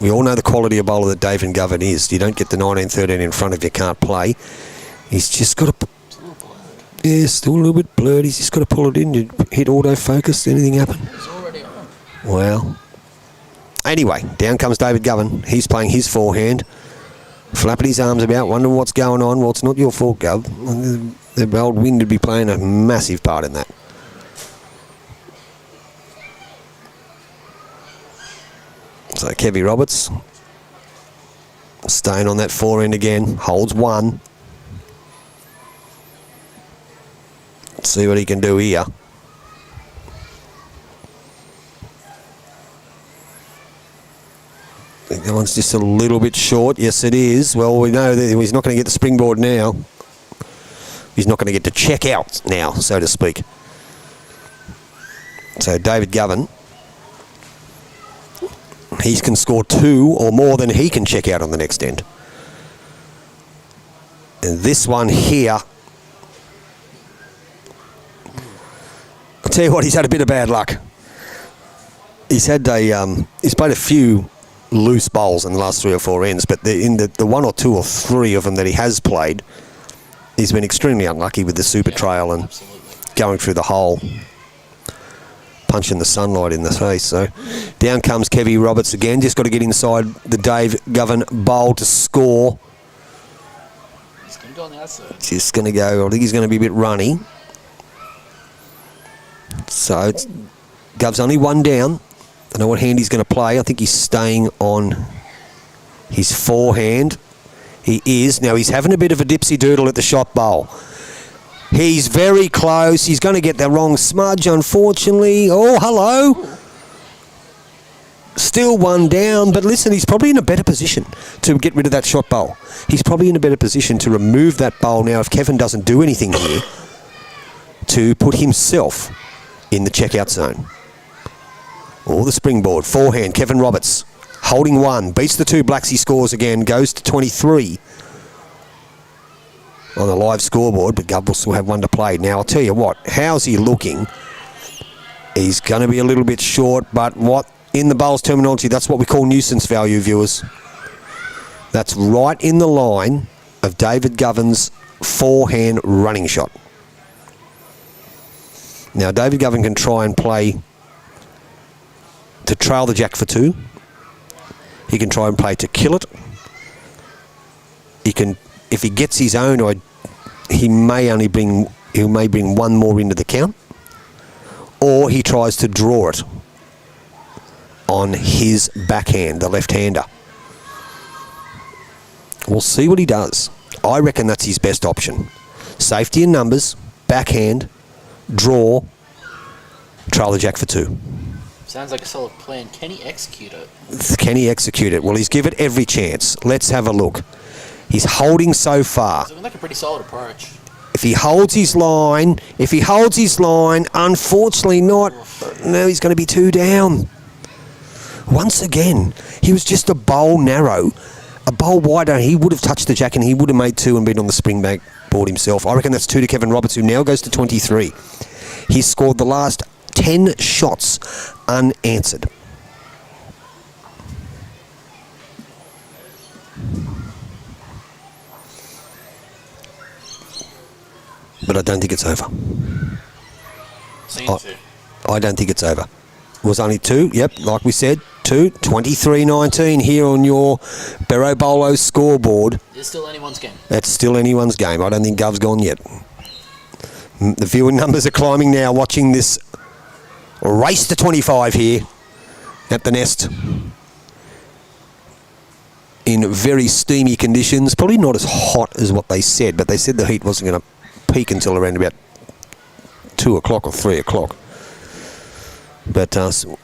We all know the quality of bowler that David Govan is. You don't get the 19-13 in front if you can't play. He's just got to... Yeah, still a little bit blurred. He's just got to pull it in. You hit autofocus. Anything happen? It's already on. Well... Anyway, down comes David Govan. He's playing his forehand. Flapping his arms about, wondering what's going on. Well, it's not your fault, Gov. The old wind would be playing a massive part in that. So Kevy Roberts staying on that forehand again. Holds 1. Let's see what he can do here. I think that one's just a little bit short. Yes, it is. Well, we know that he's not going to get the springboard now. He's not going to get to check out now, so to speak. So David Govan, he can score 2 or more than he can check out on the next end. And this one here, I'll tell you what, he's had a bit of bad luck. He's played a few loose bowls in the last 3 or 4 ends, but in the 1 or 2 or 3 of them that he has played, he's been extremely unlucky with the super trail and going through the hole, punching the sunlight in the face. So down comes Kevy Roberts again. Just got to get inside the Dave Govan bowl to score. He's going to go on the outside. Just going to go, I think he's going to be a bit runny. So Gov's only 1 down. I know what hand he's going to play. I think he's staying on his forehand. He is. Now he's having a bit of a dipsy doodle at the shot bowl. He's very close. He's going to get the wrong smudge, unfortunately. Oh, hello. Still 1 down, but listen, he's probably in a better position to get rid of that shot bowl. He's probably in a better position to remove that bowl now if Kevin doesn't do anything here to put himself in the checkout zone. Or the springboard. Forehand, Kevin Roberts holding 1. Beats the 2 blacks, he scores again. Goes to 23 on the live scoreboard, but Gov will still have 1 to play. Now, I'll tell you what, how's he looking? He's going to be a little bit short, but what, in the bowls terminology, that's what we call nuisance value, viewers. That's right in the line of David Govan's forehand running shot. Now, David Govan can try and play to trail the jack for 2. He can try and play to kill it. He can, if he gets his own, he may bring one more into the count, or he tries to draw it on his backhand, the left-hander. We'll see what he does. I reckon that's his best option. Safety in numbers, backhand, draw, trail the jack for 2. Sounds like a solid plan. Can he execute it? Can he execute it? Well, he's given it every chance. Let's have a look. He's holding so far. It's looking like a pretty solid approach. If he holds his line, unfortunately not. No, he's going to be 2 down. Once again, he was just a bowl narrow. A bowl wider, he would have touched the jack and he would have made 2 and been on the springback board himself. I reckon that's 2 to Kevin Roberts, who now goes to 23. He's scored the last 10 shots unanswered. But I don't think it's over. I don't think it's over. It was only 2, yep, like we said, 2, 23-19 here on your Bero Bowlo scoreboard. It's still anyone's game. That's still anyone's game. I don't think Gov's gone yet. The viewing numbers are climbing now, watching this race to 25 here at the nest. In very steamy conditions, probably not as hot as what they said, but they said the heat wasn't going to peak until around about 2 o'clock or 3 o'clock. But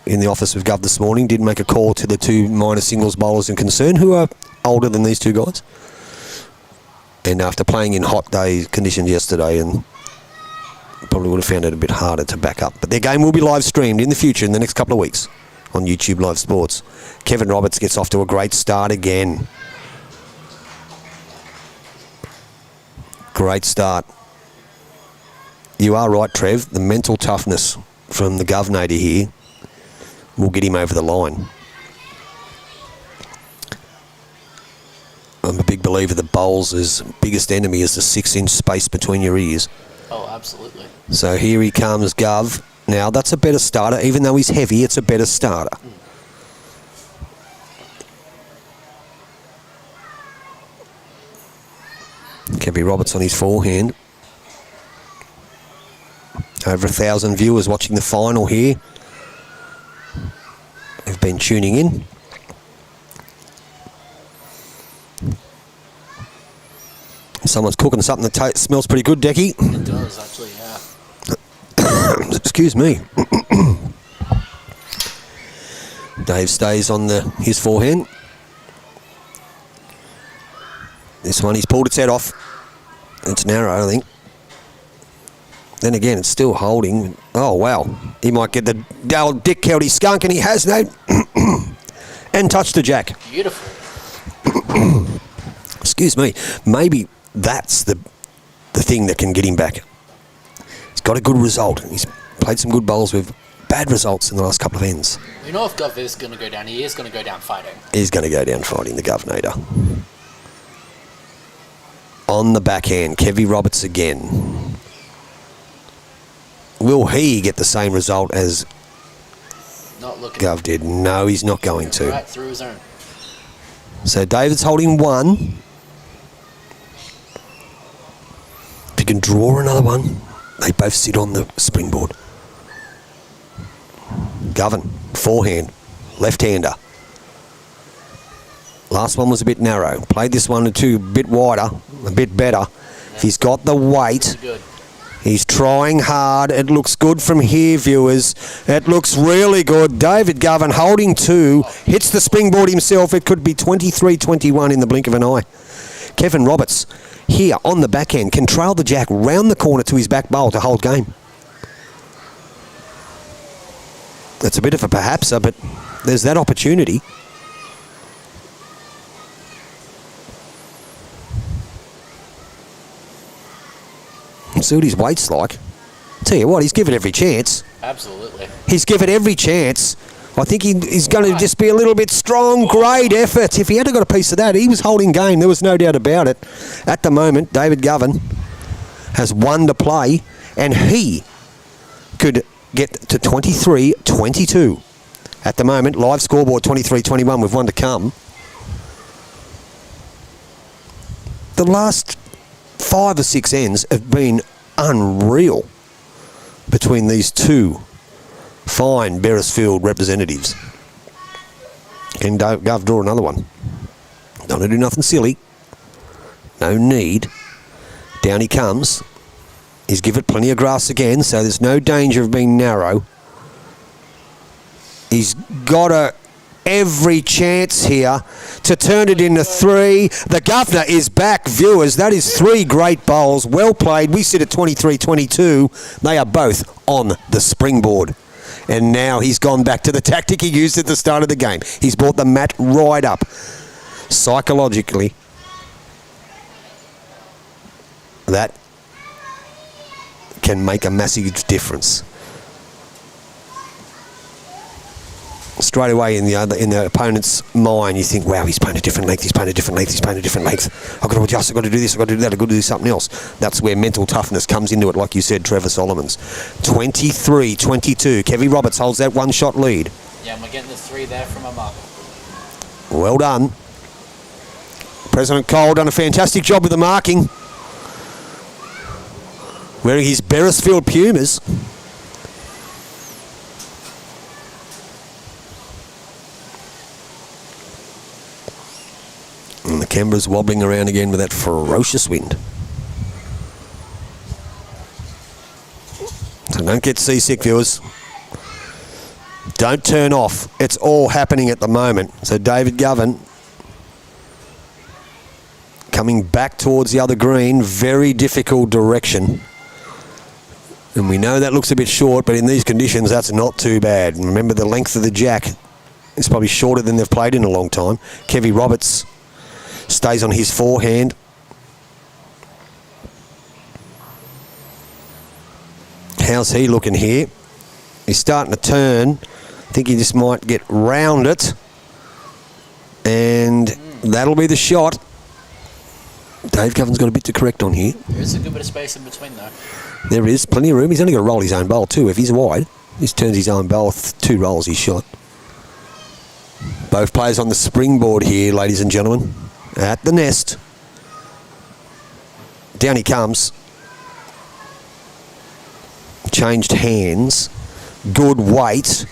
in the office with Gov this morning, did make a call to the 2 minor singles bowlers in concern, who are older than these 2 guys. And after playing in hot day conditions yesterday, and probably would have found it a bit harder to back up. But their game will be live streamed in the future, in the next couple of weeks, on YouTube Live Sports. Kevin Roberts gets off to a great start again. Great start. You are right, Trev. The mental toughness from the Govnator here will get him over the line. I'm a big believer that bowls' biggest enemy is the 6-inch space between your ears. Oh, absolutely. So here he comes, Gov. Now, that's a better starter. Even though he's heavy, it's a better starter. Kevin Roberts on his forehand. Over 1,000 viewers watching the final here have been tuning in. Someone's cooking something that smells pretty good, Decky. It does, actually, yeah. Excuse me. Dave stays on his forehand. This one, he's pulled its head off. It's narrow, I think. Then again, it's still holding. Oh, wow. He might get the old Dick Kelty skunk, and he has no. And touched the jack. Beautiful. Excuse me. Maybe that's the thing that can get him back. He's got a good result. He's played some good bowls with bad results in the last couple of ends. You know, if Gov is going to go down, he is going to go down fighting. He's going to go down fighting, the Govnator. On the backhand, Kevin Roberts again. Will he get the same result as Not looking. Gov did? No, he's not going to. Right through his own. So David's holding 1. If he can draw another one, they both sit on the springboard. Govan, forehand, left-hander. Last one was a bit narrow. Played this one or 2 a bit wider, a bit better. Yeah. If he's got the weight, Good. He's trying hard. It looks good from here, viewers. It looks really good. David Govan holding 2. Hits the springboard himself. It could be 23-21 in the blink of an eye. Kevin Roberts here on the backhand can trail the jack round the corner to his back bowl to hold game. That's a bit of a perhapser, but there's that opportunity. See what his weight's like. Tell you what, he's given every chance. Absolutely. He's given every chance. I think he's going to just be a little bit strong. Great effort. If he had got a piece of that, he was holding game. There was no doubt about it. At the moment, David Govan has 1 to play, and he could get to 23-22. At the moment, live scoreboard 23-21 with one to come. The last 5 or 6 ends have been unreal between these two fine Beresfield representatives. Can Gov draw another one? Don't want to do nothing silly. No need. Down he comes. He's given it plenty of grass again, so there's no danger of being narrow. He's got every chance here to turn it into 3. The governor is back, viewers. That is 3 great bowls. Well played. We sit at 23-22. They are both on the springboard. And now he's gone back to the tactic he used at the start of the game. He's brought the mat right up. Psychologically, that can make a massive difference. Straight away in the opponent's mind, you think, wow, he's playing a different length, he's playing a different length, he's playing a different length. I've got to adjust, I've got to do this, I've got to do that, I've got to do something else. That's where mental toughness comes into it, like you said, Trevor Solomons. 23-22. Kevy Roberts holds that one-shot lead. Yeah, we're getting the 3 there from him up. Well done. President Cole done a fantastic job with the marking. Wearing his Beresfield Pumas. And the Canberra's wobbling around again with that ferocious wind. So don't get seasick, viewers. Don't turn off. It's all happening at the moment. So David Govan coming back towards the other green. Very difficult direction. And we know that looks a bit short, but in these conditions, that's not too bad. And remember, the length of the jack is probably shorter than they've played in a long time. Kevy Roberts stays on his forehand. How's he looking here? He's starting to turn. I think he just might get round it. And that'll be the shot. Dave Govan's got a bit to correct on here. There's a good bit of space in between, though. There is plenty of room. He's only got to roll his own bowl too. If he's wide, he turns his own bowl. 2 rolls he's shot. Both players on the springboard here, ladies and gentlemen. At the nest. Down he comes. Changed hands. Good weight.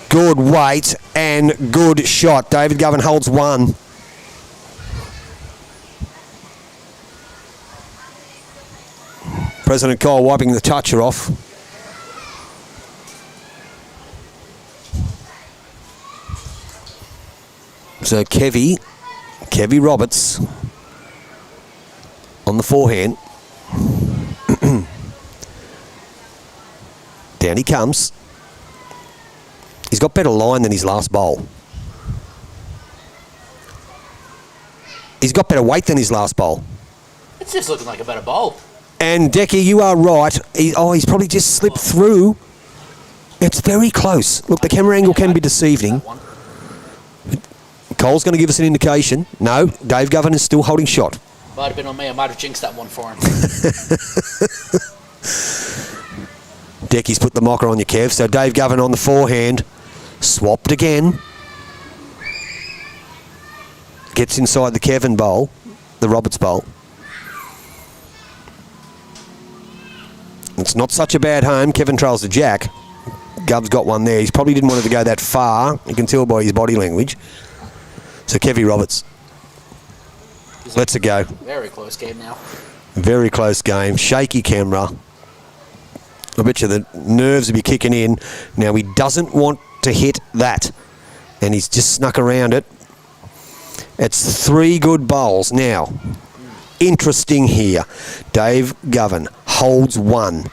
Good weight and good shot. David Govan holds 1. President Cole wiping the toucher off. So Kevy Roberts on the forehand. Down he comes. He's got better line than his last bowl. He's got better weight than his last bowl. It's just looking like a better bowl. And Decky, you are right. He's probably just slipped through. It's very close. Look, the camera angle can be deceiving. Cole's going to give us an indication. No, Dave Govan is still holding shot. Might have been on me. I might have jinxed that one for him. Decky's put the mocker on you, Kev. So Dave Govan on the forehand. Swapped again. Gets inside the Kevin bowl. The Roberts bowl. It's not such a bad home. Kevin trails the jack. Gov's got one there. He probably didn't want it to go that far. You can tell by his body language. So Kevy Roberts. Let's go. Very close game now. Very close game. Shaky camera. I bet you the nerves will be kicking in. Now he doesn't want to hit that. And he's just snuck around it. It's 3 good bowls. Now, interesting here. Dave Govan holds 1.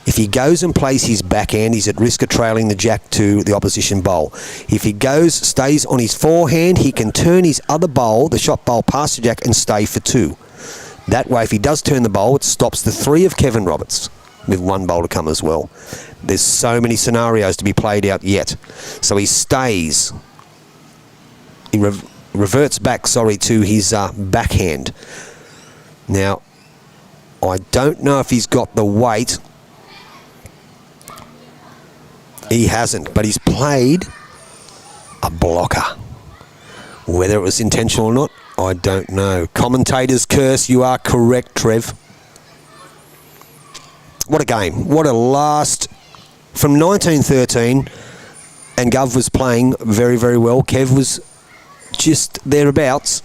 If he goes and plays his backhand, he's at risk of trailing the jack to the opposition bowl. If he stays on his forehand, he can turn his other bowl, the shot bowl, past the jack and stay for 2. That way, if he does turn the bowl, it stops the 3 of Kevin Roberts with 1 bowl to come as well. There's so many scenarios to be played out yet. So he stays. He reverts back, to his backhand. Now, I don't know if he's got the weight. He hasn't, but he's played a blocker. Whether it was intentional or not, I don't know. Commentator's curse, you are correct, Trev. What a game. What a last... From 1913, and Gov was playing very, very well. Kev was just thereabouts,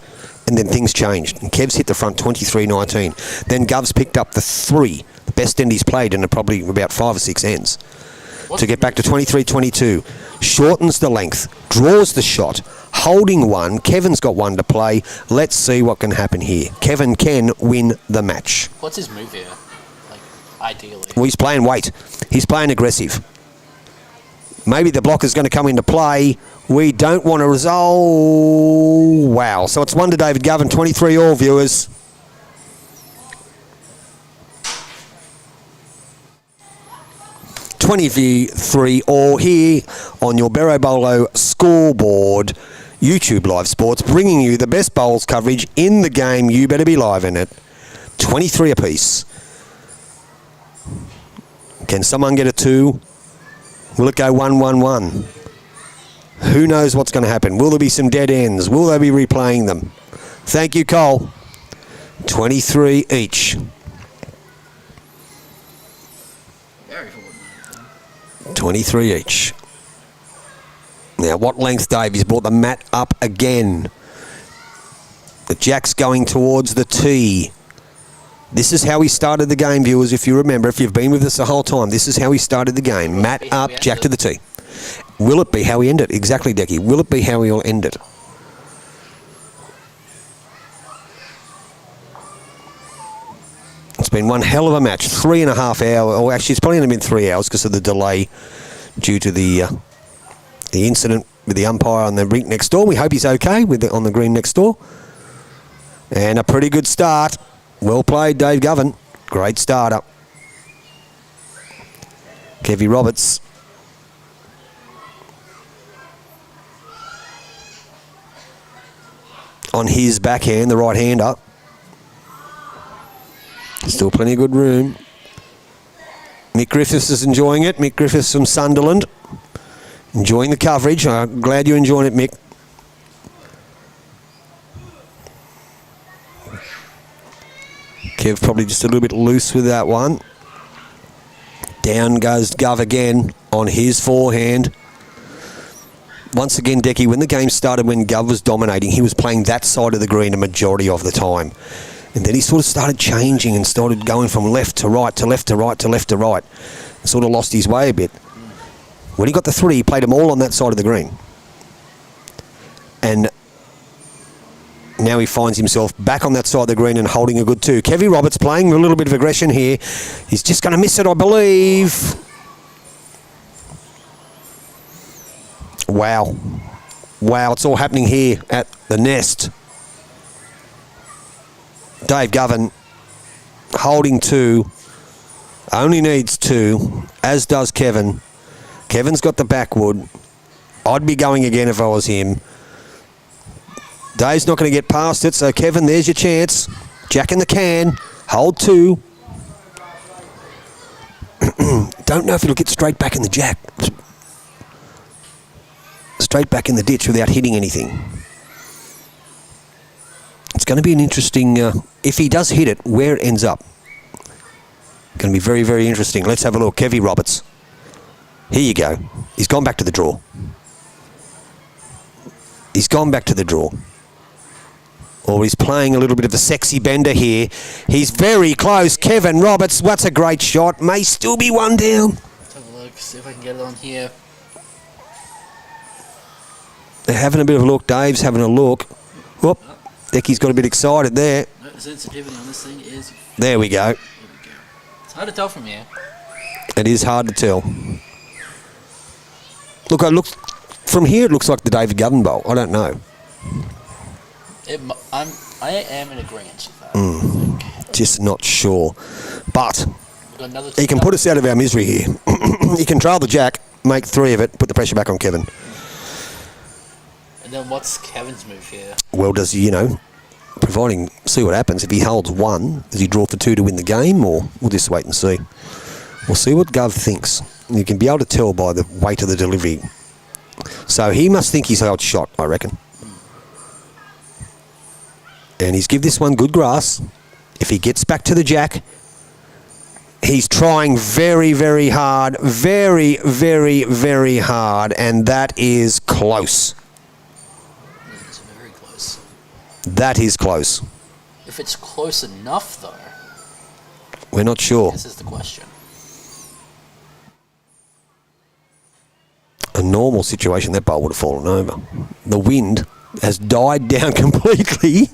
and then things changed. And Kev's hit the front 23-19. Then Gov's picked up the 3, the best end he's played in probably about 5 or 6 ends. To get back to 23-22. Shortens the length, draws the shot, holding 1. Kevin's got 1 to play. Let's see what can happen here. Kevin can win the match. What's his move here? Like, ideally. Well, he's playing weight. He's playing aggressive. Maybe the blocker's going to come into play. We don't want to resolve. Wow. So it's 1 to David Govan, 23 all, viewers. $23 all here on your Bero Bowlo scoreboard. YouTube Live Sports, bringing you the best bowls coverage in the game. You better be live in it. 23 apiece. Can someone get a 2? Will it go 1-1-1? Who knows what's going to happen? Will there be some dead ends? Will they be replaying them? Thank you, Cole. 23 each. 23 each. Now, what length, Dave? He's brought the mat up again. The jack's going towards the tee. This is how he started the game, viewers, if you remember. If you've been with us the whole time, this is how he started the game. Mat up, jack to the tee. Will it be how he ended it? Exactly, Decky. Will it be how he'll end it? It's been one hell of a match. 3.5 hours. Or actually, it's probably only been 3 hours because of the delay due to the incident with the umpire on the rink next door. We hope he's okay on the green next door. And a pretty good start. Well played, Dave Govan. Great starter. Kevy Roberts. On his backhand, the right-hander. Still plenty of good room. Mick Griffiths is enjoying it. Mick Griffiths from Sunderland. Enjoying the coverage. I'm glad you're enjoying it, Mick. Kev probably just a little bit loose with that one. Down goes Gov again on his forehand. Once again, Decky, when the game started, when Gov was dominating, he was playing that side of the green a majority of the time. And then he sort of started changing and started going from left to right to left to right to left to right. And sort of lost his way a bit. When he got the 3, he played them all on that side of the green. And now he finds himself back on that side of the green and holding a good 2. Kevy Roberts playing with a little bit of aggression here. He's just going to miss it, I believe. Wow. Wow, it's all happening here at the Nest. Dave Govan holding 2. Only needs 2, as does Kevin. Kevin's got the backwood. I'd be going again if I was him. Dave's not going to get past it, so Kevin, there's your chance. Jack in the can. Hold 2. Don't know if it'll get straight back in the jack. Straight back in the ditch without hitting anything. It's going to be an interesting... if he does hit it, where it ends up. Going to be very, very interesting. Let's have a look. Kevy Roberts. Here you go. He's gone back to the draw. He's gone back to the draw. Or he's playing a little bit of a sexy bender here. He's very close. Kevin Roberts, what's a great shot. May still be 1 down. Let's have a look, see if I can get it on here. They're having a bit of a look. Dave's having a look. Whoop. Decky's got a bit excited there. No, the sensitivity on this thing is... There we go. It's hard to tell from here. It is hard to tell. Look, from here it looks like the David Govan bowl. I don't know. I am in agreement with that. Just not sure. But got he can put us out of our misery here. He can trail the jack, make 3 of it, put the pressure back on Kevin. And then what's Kevin's move here? Well, does he, providing, see what happens. If he holds 1, does he draw for 2 to win the game, or we'll just wait and see. We'll see what Gov thinks. You can be able to tell by the weight of the delivery So he must think he's held shot, I reckon. And he's give this one good grass. If he gets back to the jack, he's trying very, very hard. Very, very, very hard. And that is close. It's very close. That is close. If it's close enough, though, We're not sure. this is the question. A normal situation, that bowl would have fallen over. The wind has died down completely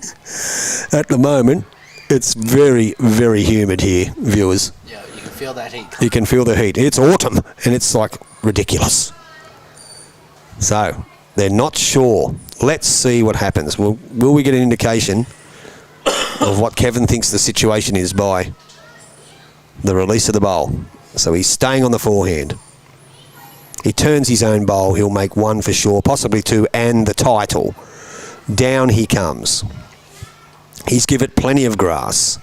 at the moment. It's very, very humid here, viewers. Yeah, you can feel that heat. You can feel the heat. It's autumn, and it's like ridiculous. So, they're not sure. Let's see what happens. Will we get an indication of what Kevin thinks the situation is by the release of the bowl? So he's staying on the forehand. He turns his own bowl. He'll make one for sure, possibly two, and the title. Down he comes. He's given it plenty of grass.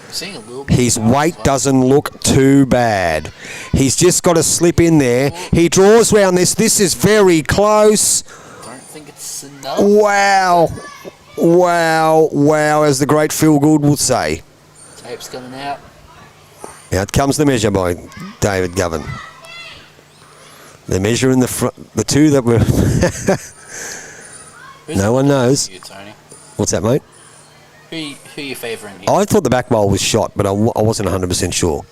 Seeing a little bit His of power weight as well. doesn't look too bad. He's just got to slip in there. He draws round this. This is very close. Don't think it's enough. Wow. Wow. Wow, as the great Phil Gould would say. Tape's coming out. Out comes the measure by David Govan. The measure in the front, the two that were... Who's No one knows. You, Tony. What's that, mate? Who are you favouring here? I thought the back bowl was shot, but I wasn't 100% sure.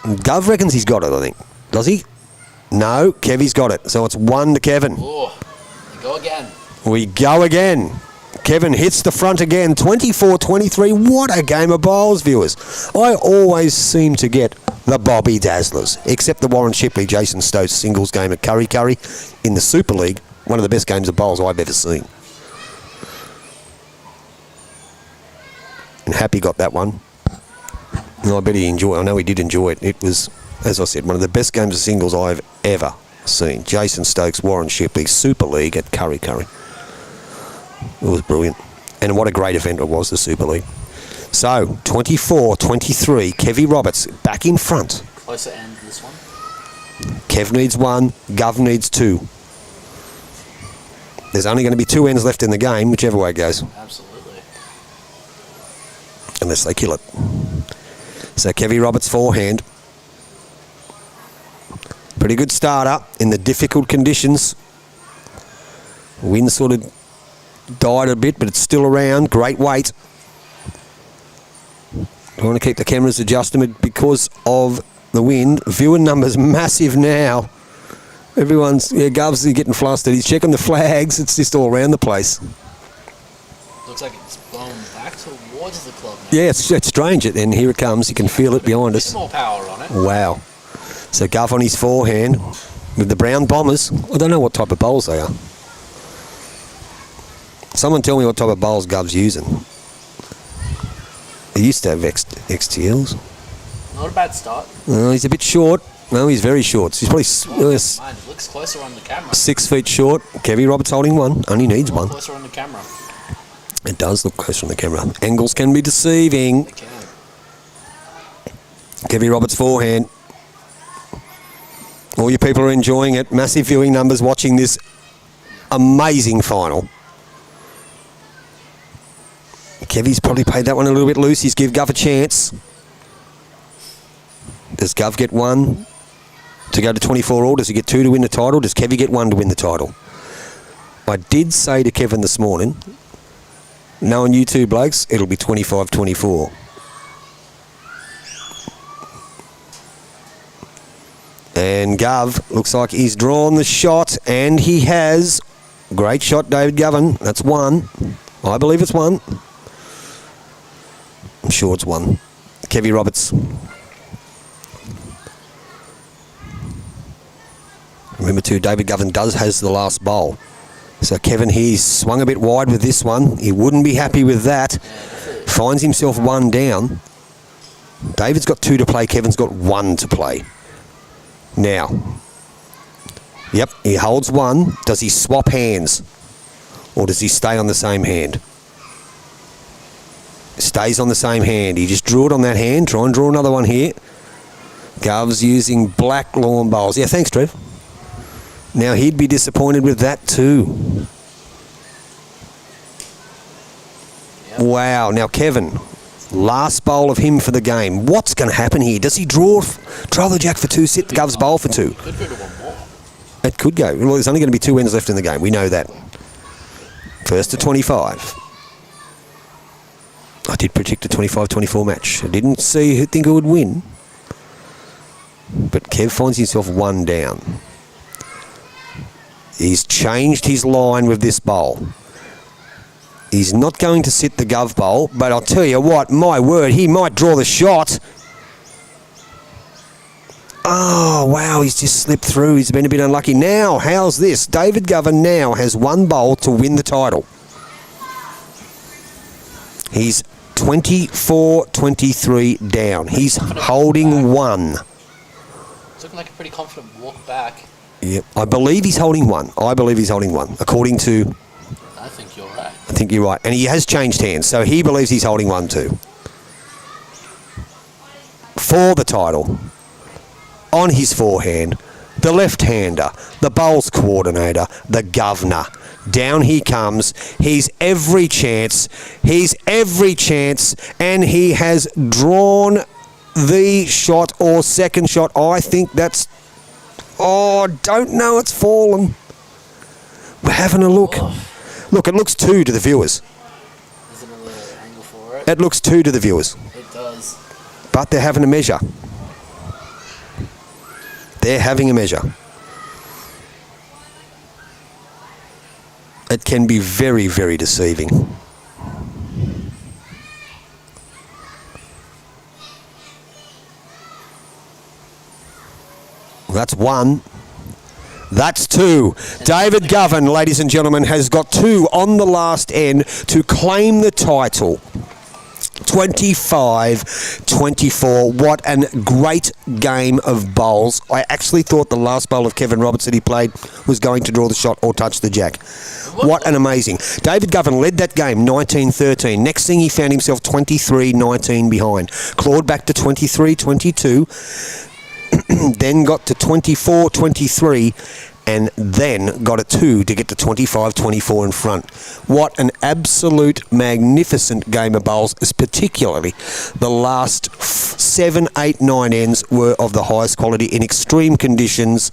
Gov reckons he's got it, I think. Does he? No, Kevy's got it. So it's 1 to Kevin. Oh, they go again. We go again. Kevin hits the front again. 24-23. What a game of bowls, viewers. I always seem to get the Bobby Dazzlers, except the Warren Shipley, Jason Stokes singles game at Curry Curry in the Super League. One of the best games of bowls I've ever seen. And Happy got that one. And I bet he enjoyed it. I know he did enjoy it. It was, as I said, one of the best games of singles I've ever seen. Jason Stokes, Warren Shipley, Super League at Curry Curry. It was brilliant. And what a great event it was, the Super League. So, 24-23, Kevy Roberts back in front. Closer end this one. Kev needs 1, Gov needs 2. There's only going to be 2 ends left in the game, whichever way it goes. Absolutely. Unless they kill it. So, Kevy Roberts forehand. Pretty good starter in the difficult conditions. Wind sort of died a bit, but it's still around. Great weight. I want to keep the cameras adjusted because of the wind. Viewer numbers massive now. Everyone's, Govs are getting flustered. He's checking the flags. It's just all around the place. Looks like it's blown back towards the club now. Yeah, it's strange. And here it comes. You can feel it behind There's us. more power on it. Wow. So Gov on his forehand with the brown bombers. I don't know what type of bowls they are. Someone tell me what type of bowls Gov's using. He used to have XTLs. Not a bad start. He's a bit short. No, he's very short. He's probably Mine looks closer on the camera. 6 feet short. Kevy Roberts holding 1. Only needs 1. Closer on the camera. It does look closer on the camera. Angles can be deceiving. They can. Kevy Roberts forehand. All you people are enjoying it. Massive viewing numbers watching this amazing final. Kevy's probably played that one a little bit loose. He's give Gov a chance. Does Gov get 1 to go to 24 all? Does he get 2 to win the title? Does Kevy get 1 to win the title? I did say to Kevin this morning, knowing you two blokes, it'll be 25-24. And Gov looks like he's drawn the shot, and he has. Great shot, David Govan. That's 1. I believe it's 1. I'm sure it's 1. Kevy Roberts. Remember too, David Govan has the last bowl. So Kevin he's swung a bit wide with this one. He wouldn't be happy with that. Finds himself 1 down. David's got 2 to play. Kevin's got 1 to play. Now, yep, he holds 1. Does he swap hands? Or does he stay on the same hand? Stays on the same hand. He just drew it on that hand. Try and draw another one here. Gov's using black lawn bowls. Yeah, thanks, Trev. Now, he'd be disappointed with that too. Yep. Wow. Now, Kevin, last bowl of him for the game. What's going to happen here? Does he draw the jack for 2, sit the Gov's bowl for 2? Could go to one more. It could go. Well, there's only going to be 2 ends left in the game. We know that. First to 25. I did predict a 25-24 match. I didn't think who would win. But Kev finds himself 1 down. He's changed his line with this bowl. He's not going to sit the Gov bowl, but I'll tell you what, my word, he might draw the shot. Oh, wow, he's just slipped through. He's been a bit unlucky. Now, how's this? David Govan now has 1 bowl to win the title. He's 24-23 down. He's holding 1. It's looking like a pretty confident walk back. Yep, I believe he's holding 1. According to... I think you're right. I think you're right. And he has changed hands, so he believes he's holding 1 too. For the title, on his forehand, the left-hander, the bowls coordinator, the governor. Down he comes. He's every chance, and he has drawn the shot or second shot. I think that's... Oh, don't know, it's fallen. We're having a look. Oh. Look, it looks 2 to the viewers. There's another angle for it. It looks 2 to the viewers. It does. But they're having a measure. They're having a measure. It can be very, very deceiving. That's 1. That's 2. David Govan, ladies and gentlemen, has got 2 on the last end to claim the title. 25-24. What a great game of bowls. I actually thought the last bowl of Kevin Roberts that he played was going to draw the shot or touch the jack. What an amazing. David Govan led that game 19-13. Next thing he found himself 23-19 behind. Clawed back to 23-22. Then got to 24-23 and then got a 2 to get to 25-24 in front. What an absolute magnificent game of bowls, particularly the last 7, 8, 9 ends were of the highest quality in extreme conditions.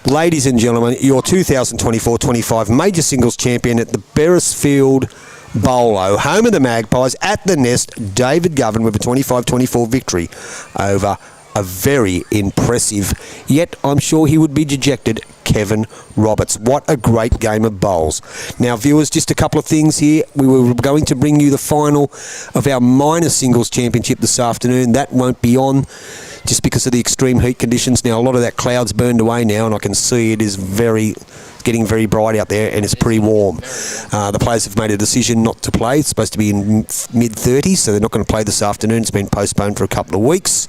Ladies and gentlemen, your 2024-25 major singles champion at the Beresfield Bowlo, home of the Magpies, at the Nest, David Govan with a 25-24 victory over a very impressive, yet I'm sure he would be dejected, Kevin Roberts. What a great game of bowls. Now, viewers, just a couple of things here. We were going to bring you the final of our minor singles championship this afternoon. That won't be on just because of the extreme heat conditions. Now, a lot of that cloud's burned away now, and I can see it is getting very bright out there, and it's pretty warm. The players have made a decision not to play. It's supposed to be in mid-30s, so they're not going to play this afternoon. It's been postponed for a couple of weeks.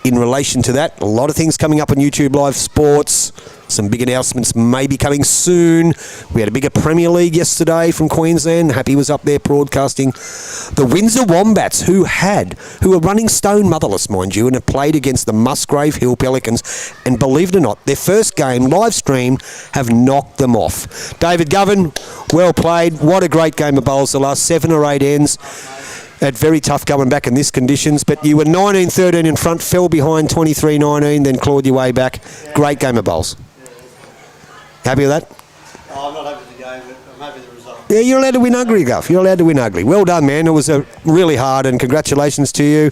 In relation to that, a lot of things coming up on YouTube Live Sports. Some big announcements may be coming soon. We had a bigger Premier League yesterday from Queensland. Happy was up there broadcasting. The Windsor Wombats, who were running stone motherless, mind you, and have played against the Musgrave Hill Pelicans. And believe it or not, their first game, live stream, have knocked them off. David Govan, well played. What a great game of bowls. The last 7 or 8 ends. Very tough going back in these conditions, but you were 19-13 in front, fell behind 23-19, then clawed your way back. Great game of bowls. Happy with that? Oh, I'm not happy with the game, but I'm happy with the result. Yeah, you're allowed to win ugly, Guff. You're allowed to win ugly. Well done, man. It was really hard, and congratulations to you.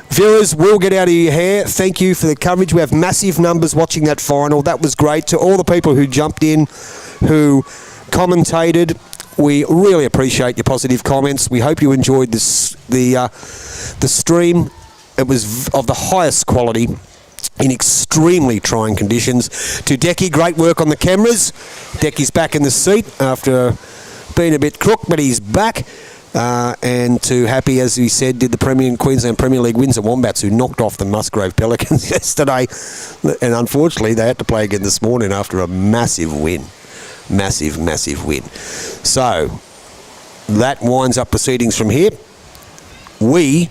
Viewers, we'll get out of your hair. Thank you for the coverage. We have massive numbers watching that final. That was great. To all the people who jumped in, who commentated, we really appreciate your positive comments. We hope you enjoyed the stream. It was of the highest quality in extremely trying conditions. To Decky, great work on the cameras. Decky's back in the seat after being a bit crook, but he's back. And to Happy, as we said, did the Queensland Premier League Windsor Wombats, who knocked off the Musgrave Pelicans yesterday. And unfortunately, they had to play again this morning after a massive win. Massive win. So, that winds up proceedings from here. We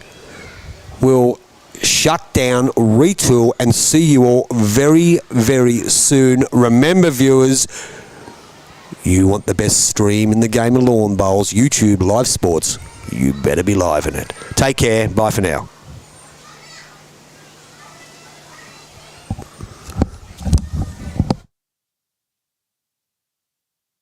will shut down, retool, and see you all very, very soon. Remember, viewers, you want the best stream in the game of lawn bowls, YouTube Live Sports. You better be live in it. Take care. Bye for now.